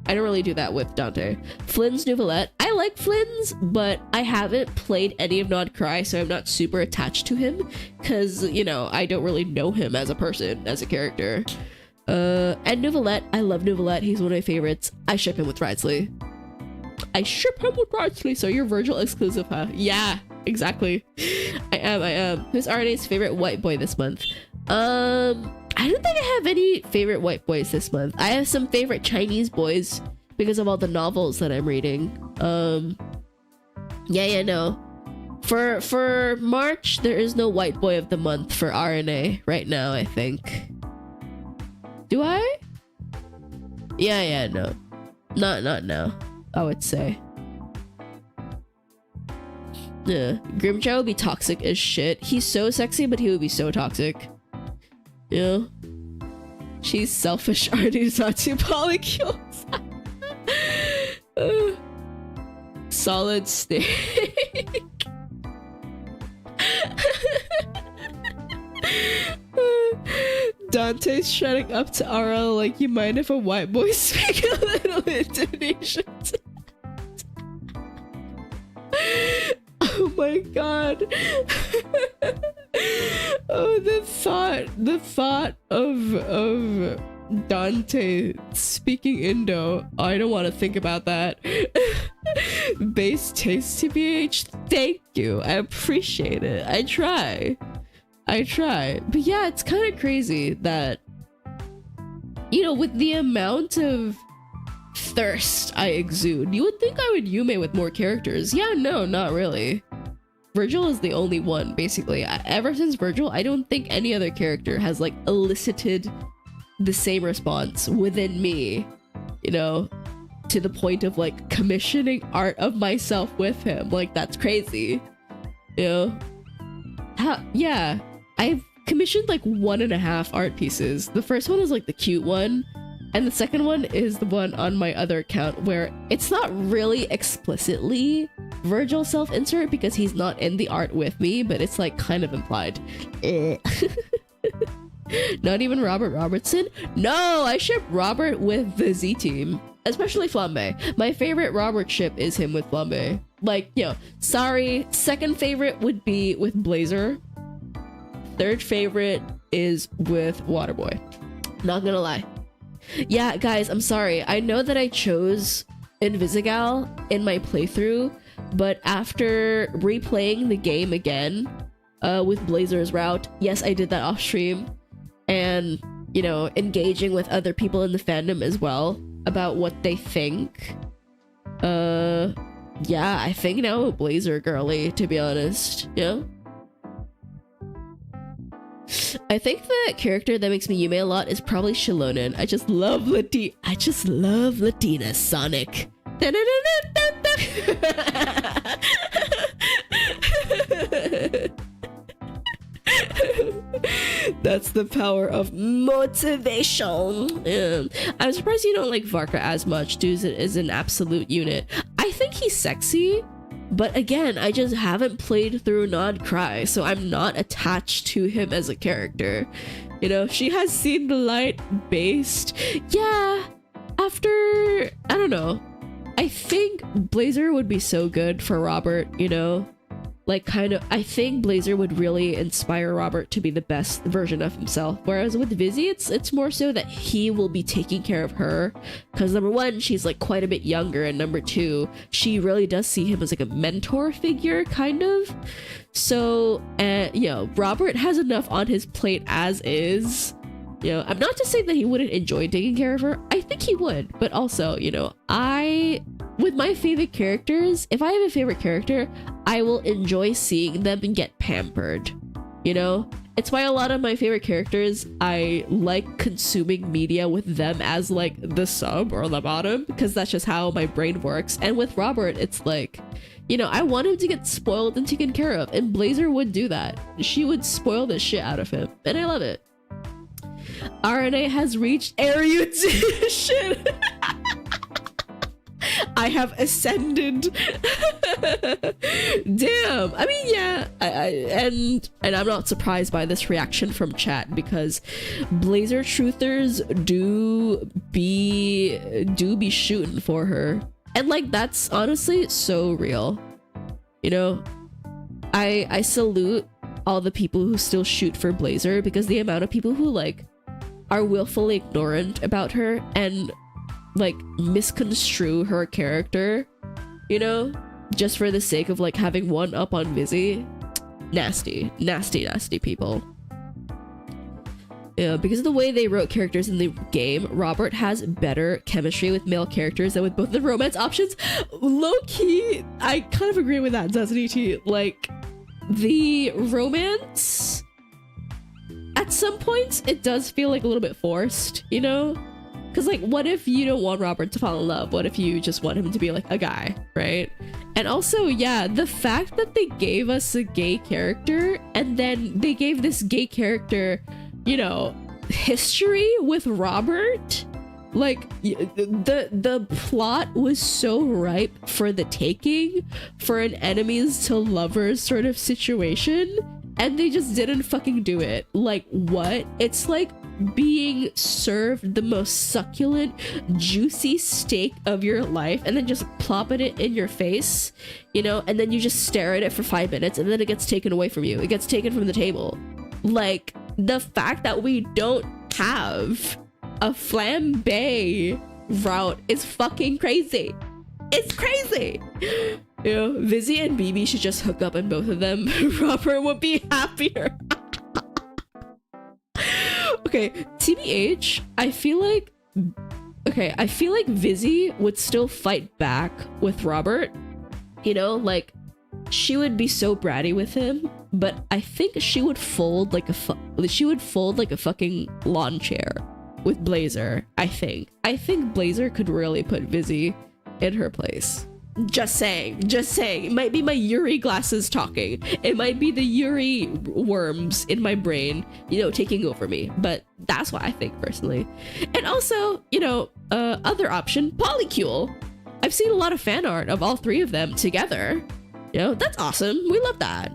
I don't really do that with Dante. Flynn's Nouvellette. I like Flynn's, but I haven't played any of Not Cry, so I'm not super attached to him. Because, you know, I don't really know him as a person, as a character. And Nouvellette. I love Nouvellette. He's one of my favorites. I ship him with Risley. So you're Virgil exclusive, huh? Yeah, exactly. I am. Who's Arané's favorite white boy this month? I don't think I have any favorite white boys this month. I have some favorite Chinese boys because of all the novels that I'm reading. Yeah, no. For March, there is no white boy of the month for Arané right now, I think. Do I? Yeah, no. Not now, I would say. Yeah, Grimjaw would be toxic as shit. He's so sexy, but he would be so toxic. Yeah. She's selfish, Artie's not two polycules. Solid steak. Dante's shutting up to Ara like, you mind if a white boy speak a little Indonesian? Oh my god. Oh, the thought of Dante speaking Indo. Oh, I don't want to think about that. Base taste TBH. Thank you. I appreciate it. I try. But yeah, it's kind of crazy that, you know, with the amount of thirst I exude, you would think I would Yume with more characters. Yeah, no, not really. Virgil is the only one, basically. Ever since Virgil, I don't think any other character has like elicited the same response within me, you know, to the point of like commissioning art of myself with him. Like, that's crazy, you know? Yeah, I've commissioned like 1.5 art pieces. The first one is like the cute one, and the second one is the one on my other account where it's not really explicitly Virgil self-insert because he's not in the art with me, but it's like kind of implied. Not even Robert Robertson? No, I ship Robert with the Z team, especially Flambe. My favorite Robert ship is him with Flambe. Like, you know, sorry, second favorite would be with Blazer. Third favorite is with Waterboy. Not gonna lie. Yeah, guys, I'm sorry. I know that I chose Invisigal in my playthrough, but after replaying the game again with Blazer's route, yes, I did that off stream, and, you know, engaging with other people in the fandom as well about what they think. yeah, I think now I'm a Blazer girly, to be honest. Yeah. I think the character that makes me Yume a lot is probably Shilonen. I just love Latina Sonic. That's the power of motivation. I'm surprised you don't like Varka as much. Dude is an absolute unit. I think he's sexy, but again, I just haven't played through Nod Cry, so I'm not attached to him as a character. You know, she has seen the light based. Yeah, after, I don't know. I think Blazer would be so good for Robert, you know? Like, kind of, I think Blazer would really inspire Robert to be the best version of himself. Whereas with Vizzy, it's more so that he will be taking care of her. Because number one, she's like quite a bit younger. And number two, she really does see him as like a mentor figure, kind of. So, you know, Robert has enough on his plate as is. You know, I'm not just saying that he wouldn't enjoy taking care of her. I think he would. But also, you know, with my favorite characters, if I have a favorite character, I will enjoy seeing them get pampered. You know? It's why a lot of my favorite characters, I like consuming media with them as like the sub or the bottom, because that's just how my brain works. And with Robert, it's like, you know, I want him to get spoiled and taken care of. And Blazer would do that. She would spoil the shit out of him. And I love it. Arané has reached erudition. I have ascended. Damn. I mean, yeah. And I'm not surprised by this reaction from chat, because Blazer truthers do be shooting for her, and like that's honestly so real. You know, I salute all the people who still shoot for Blazer, because the amount of people who like are willfully ignorant about her and like misconstrue her character, you know, just for the sake of like having one up on Vizzy. Nasty people. Yeah, because of the way they wrote characters in the game, Robert has better chemistry with male characters than with both the romance options. Low-key, I kind of agree with that, doesn't he? Like, the romance, at some points, it does feel like a little bit forced, you know? Because, like, what if you don't want Robert to fall in love? What if you just want him to be, like, a guy, right? And also, yeah, the fact that they gave us a gay character, and then they gave this gay character, you know, history with Robert, like, the plot was so ripe for the taking, for an enemies to lovers sort of situation, and they just didn't fucking do it. Like, what? It's like being served the most succulent, juicy steak of your life and then just plopping it in your face, you know, and then you just stare at it for 5 minutes and then it gets taken away from you. It gets taken from the table. Like, the fact that we don't have a flambe route is fucking crazy. It's crazy. You know, Vizzy and BB should just hook up in both of them. Robert would be happier. Okay, TBH, I feel like Vizzy would still fight back with Robert. You know, like, she would be so bratty with him, but I think she would fold like a fucking lawn chair with Blazer. I think Blazer could really put Vizzy in her place. Just saying. It might be my Yuri glasses talking. It might be the Yuri worms in my brain, you know, taking over me. But that's what I think personally. And also, you know, other option, Polycule. I've seen a lot of fan art of all three of them together. You know, that's awesome. We love that.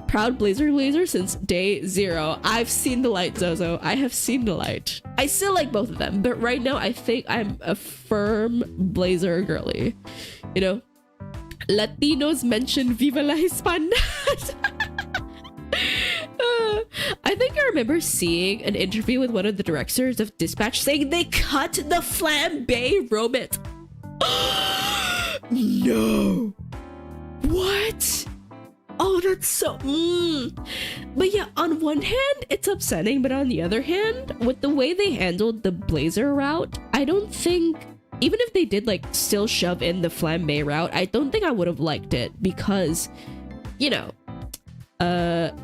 Proud Blazer since day 0. I've seen the light, Zozo. I have seen the light. I still like both of them, but right now I think I'm a firm Blazer girly. You know, Latinos mention Viva la Hispanidad. I think I remember seeing an interview with one of the directors of Dispatch saying they cut the flambe romance. No. What? Oh, that's so... But yeah, on one hand, it's upsetting, but on the other hand, with the way they handled the Blazer route, I don't think even if they did like still shove in the flambe route, I don't think I would have liked it because, you know,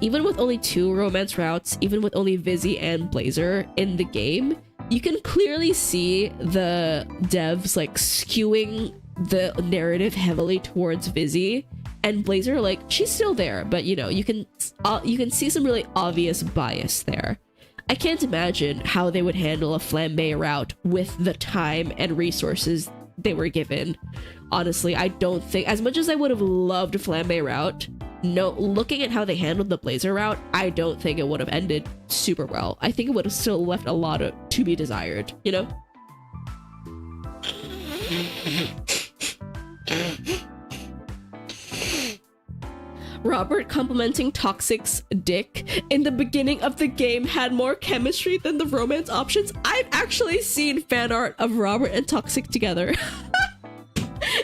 even with only 2 romance routes, even with only Vizzy and Blazer in the game, you can clearly see the devs like skewing the narrative heavily towards Vizzy, and Blazer, like, she's still there, but you know, you can see some really obvious bias there. I can't imagine how they would handle a flambe route with the time and resources they were given. Honestly, I don't think, as much as I would have loved a flambe route, no, looking at how they handled the Blazer route, I don't think it would have ended super well. I think it would have still left a lot of to be desired, you know? Robert complimenting Toxic's dick in the beginning of the game had more chemistry than the romance options. I've actually seen fan art of Robert and Toxic together.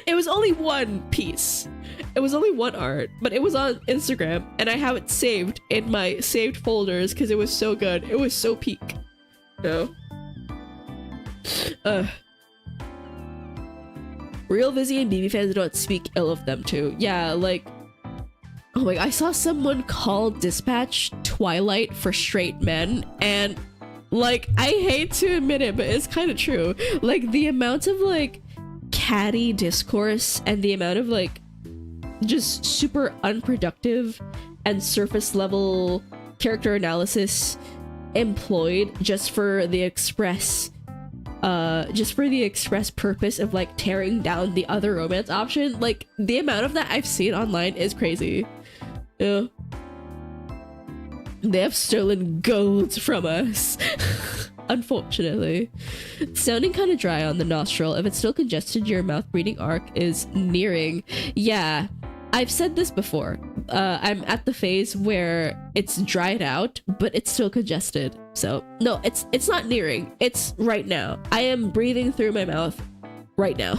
It was only one piece. It was only one art, but it was on Instagram, and I have it saved in my saved folders because it was so good. It was so peak. No. Real Vizzy and BB fans don't speak ill of them too. Yeah, like, oh my god, I saw someone call Dispatch Twilight for straight men, and like, I hate to admit it, but it's kind of true. Like, the amount of like catty discourse and the amount of like just super unproductive and surface level character analysis employed just for the express purpose of like tearing down the other romance option, like the amount of that I've seen online is crazy. Yeah. They have stolen gold from us. Unfortunately. Sounding kind of dry on the nostril. If it's still congested, your mouth breathing arc is nearing. Yeah, I've said this before. I'm at the phase where it's dried out, but it's still congested. So no, it's not nearing. It's right now. I am breathing through my mouth right now.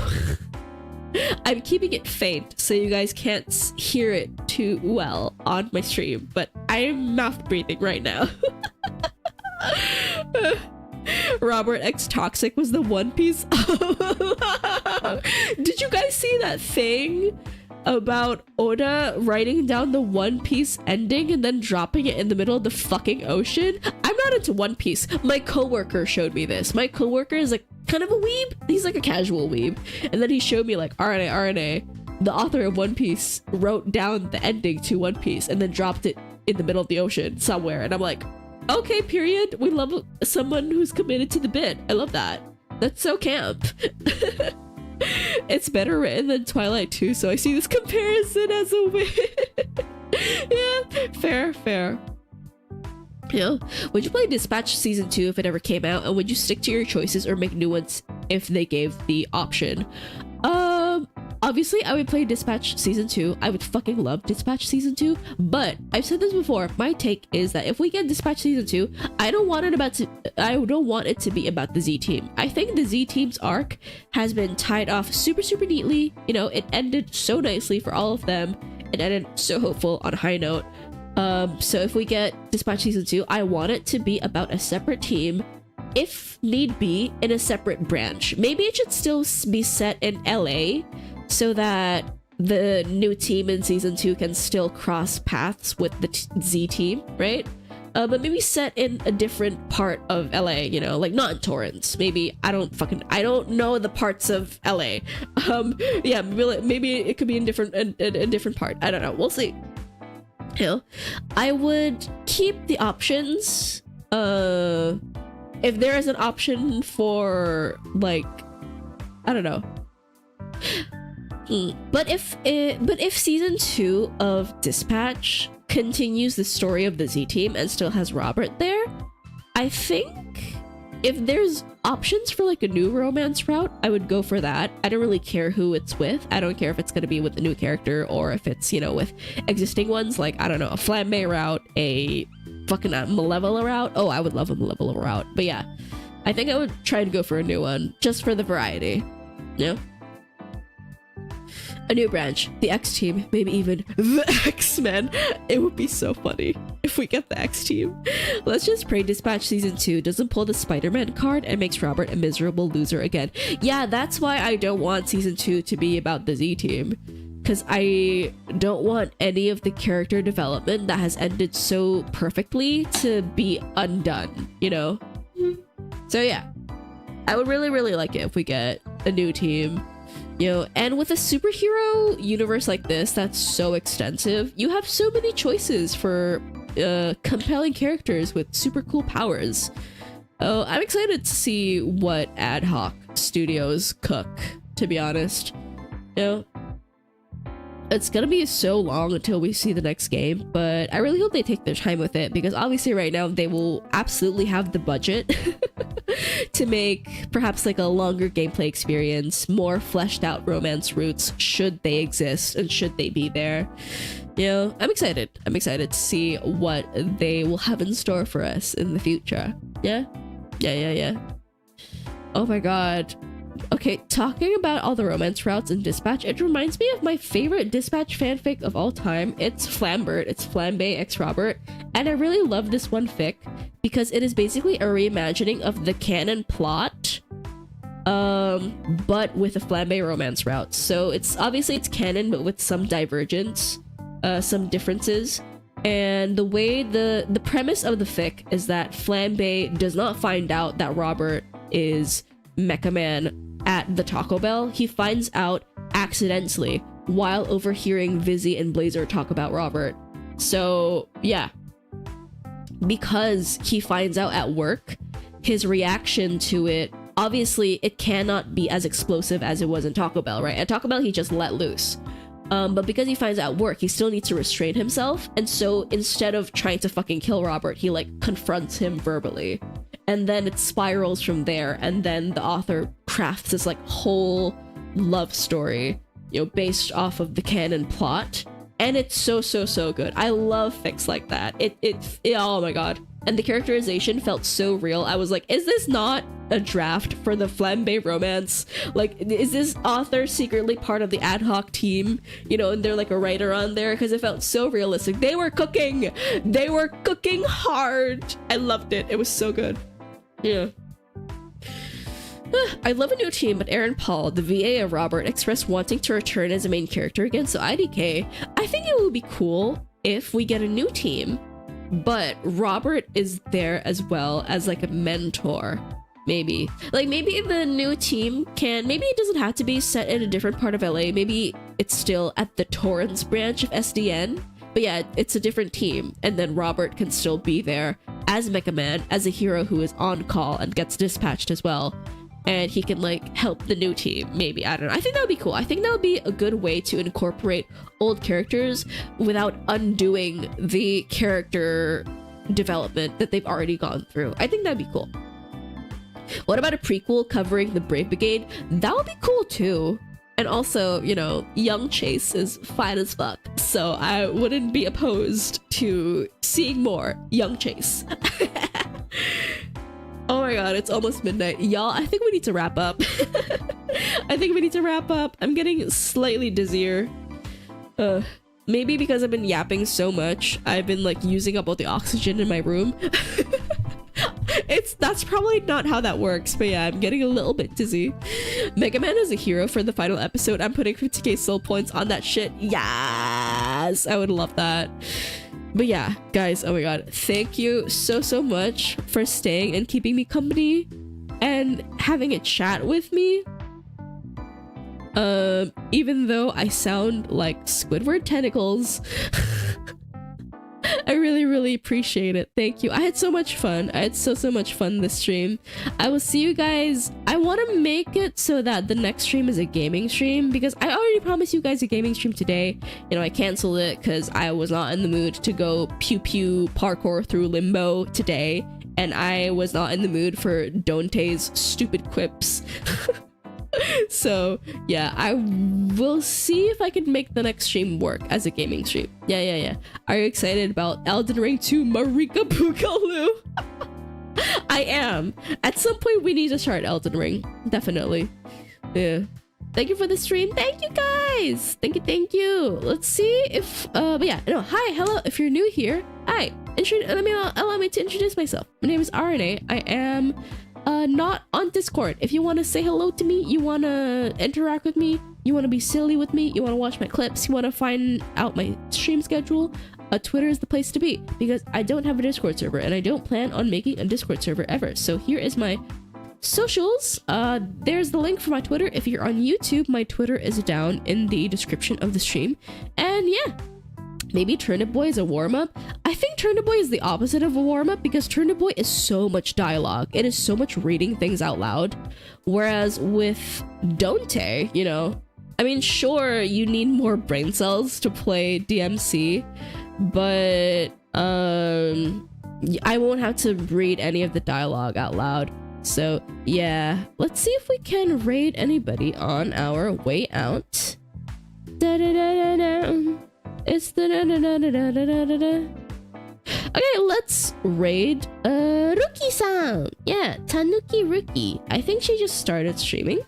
I'm keeping it faint so you guys can't hear it too well on my stream, but I am mouth breathing right now. Robert X Toxic was the One Piece. Did you guys see that thing about Oda writing down the One Piece ending and then dropping it in the middle of the fucking ocean? I'm not into One Piece. My coworker showed me this. My coworker is like kind of a weeb. He's like a casual weeb. And then he showed me like Arané, the author of One Piece, wrote down the ending to One Piece and then dropped it in the middle of the ocean somewhere. And I'm like, okay, period. We love someone who's committed to the bit. I love that. That's so camp. It's better written than Twilight too, so I see this comparison as a win. Yeah, fair. Yeah. Would you play Dispatch Season 2 if it ever came out, and would you stick to your choices or make new ones if they gave the option? Obviously I would play Dispatch Season 2. I would fucking love Dispatch Season 2, but I've said this before. My take is that if we get Dispatch Season 2, I don't want it to be about the Z team. I think the Z team's arc has been tied off super neatly. You know, it ended so nicely for all of them. It ended so hopeful on a high note. So if we get Dispatch Season 2, I want it to be about a separate team, if need be, in a separate branch. Maybe it should still be set in LA so that the new team in Season 2 can still cross paths with the Z team, right? But maybe set in a different part of LA, you know, like not in Torrance. Maybe, I don't know the parts of LA. Yeah, maybe it could be in a different part. I don't know. We'll see. You know, I would keep the options. If there is an option for like, I don't know. But if Season 2 of Dispatch continues the story of the Z team and still has Robert there, I think if there's options for like a new romance route, I would go for that. I don't really care who it's with. I don't care if it's going to be with a new character or if it's, you know, with existing ones, like, I don't know, a flambe route, a fucking Malevola route. Oh, I would love a Malevola route. But yeah, I think I would try to go for a new one just for the variety. You know? A new branch, the X team, maybe even the X-Men. It would be so funny if if we get the X team. Let's just pray Dispatch Season 2 doesn't pull the Spider-Man card and makes Robert a miserable loser again. Yeah, that's why I don't want Season 2 to be about the Z team. Because I don't want any of the character development that has ended so perfectly to be undone, you know? So yeah, I would really, really like it if we get a new team. You know, and with a superhero universe like this that's so extensive, you have so many choices for compelling characters with super cool powers. Oh, I'm excited to see what ad hoc studios cook, to be honest. You know, it's gonna be so long until we see the next game, but I really hope they take their time with it, because obviously right now they will absolutely have the budget to make perhaps like a longer gameplay experience, more fleshed out romance roots, should they exist and should they be there. You know, I'm excited to see what they will have in store for us in the future. Yeah. Oh my god. Okay, talking about all the romance routes in Dispatch, it reminds me of my favorite Dispatch fanfic of all time. It's Flambert, it's Flambe x Robert, and I really love this one fic because it is basically a reimagining of the canon plot, but with a Flambe romance route. So it's obviously it's canon, but with some divergence, some differences. And the way the premise of the fic is that Flambe does not find out that Robert is Mecha Man at the Taco Bell. He finds out accidentally while overhearing Vizzy and Blazer talk about Robert. So yeah, because he finds out at work, his reaction to it, obviously it cannot be as explosive as it was in Taco Bell, right? At Taco Bell he just let loose. But because he finds out at work, he still needs to restrain himself, and so instead of trying to fucking kill Robert, he like confronts him verbally. And then it spirals from there, and then the author crafts this like whole love story, you know, based off of the canon plot, and it's so good. I love fics like that. It oh my god. And the characterization felt so real. I was like, is this not a draft for the Flambe romance? Like, is this author secretly part of the ad hoc team? You know, and they're like a writer on there, because it felt so realistic. They were cooking hard. I loved it. It was so good. Yeah. I love a new team, but Aaron Paul, the VA of Robert, expressed wanting to return as a main character again, so IDK. I think it would be cool if we get a new team, but Robert is there as well as like a mentor. Maybe. Like, maybe the new team can, maybe it doesn't have to be set in a different part of LA, maybe it's still at the Torrance branch of SDN, but yeah, it's a different team, and then Robert can still be there as Mecha Man, as a hero who is on call and gets dispatched as well, and he can like help the new team. Maybe, I don't know. I think that would be cool. I think that would be a good way to incorporate old characters without undoing the character development that they've already gone through. I think that'd be cool. What about a prequel covering the Brave Brigade? That would be cool too. And also, you know, young Chase is fine as fuck, so I wouldn't be opposed to seeing more young Chase. Oh my god, it's almost midnight. Y'all, I think we need to wrap up. I'm getting slightly dizzier. Maybe because I've been yapping so much, I've been like using up all the oxygen in my room. That's probably not how that works, but yeah, I'm getting a little bit dizzy. Mega Man is a hero for the final episode. I'm putting 50k soul points on that shit. Yes, I would love that. But yeah, guys, oh my god, thank you so much for staying and keeping me company and having a chat with me. Even though I sound like Squidward tentacles. I really appreciate it. Thank you. I had so much fun. I had so much fun this stream. I will see you guys. I want to make it so that the next stream is a gaming stream, because I already promised you guys a gaming stream today. You know, I canceled it because I was not in the mood to go pew parkour through limbo today, and I was not in the mood for Donte's stupid quips. So yeah, I will see if I can make the next stream work as a gaming stream. Yeah. Are you excited about Elden Ring 2 Marika Pukalu? I am. At some point we need to start Elden Ring. Definitely. Yeah. Thank you for the stream. Thank you guys. Thank you. Let's see if but yeah, no, hi, hello. If you're new here, hi. Allow me to introduce myself. My name is Arané. I am not on Discord. If you want to say hello to me, you want to interact with me, you want to be silly with me, you want to watch my clips, you want to find out my stream schedule, Twitter is the place to be, because I don't have a Discord server and I don't plan on making a Discord server ever. So here is my socials. There's the link for my Twitter. If you're on YouTube, my Twitter is down in the description of the stream. And yeah, maybe Turnip Boy is a warm-up. I think Turnip Boy is the opposite of a warm-up because Turnip Boy is so much dialogue. It is so much reading things out loud. Whereas with Dante, you know, I mean, sure, you need more brain cells to play DMC, but I won't have to read any of the dialogue out loud. So yeah, let's see if we can raid anybody on our way out. It's the okay, let's raid Ruki-san. Yeah, Tanuki Ruki. I think she just started streaming.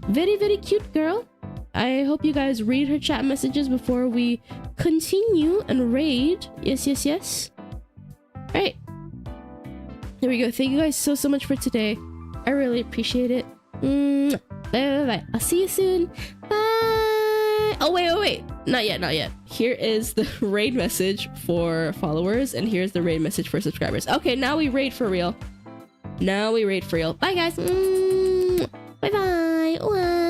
Very cute girl. I hope you guys read her chat messages before we continue and raid. Yes. Alright. There we go. Thank you guys so much for today. I really appreciate it. Bye. I'll see you soon. Bye. Oh, wait. Not yet. Here is the raid message for followers, and here's the raid message for subscribers. Okay, now we raid for real. Bye, guys. Bye.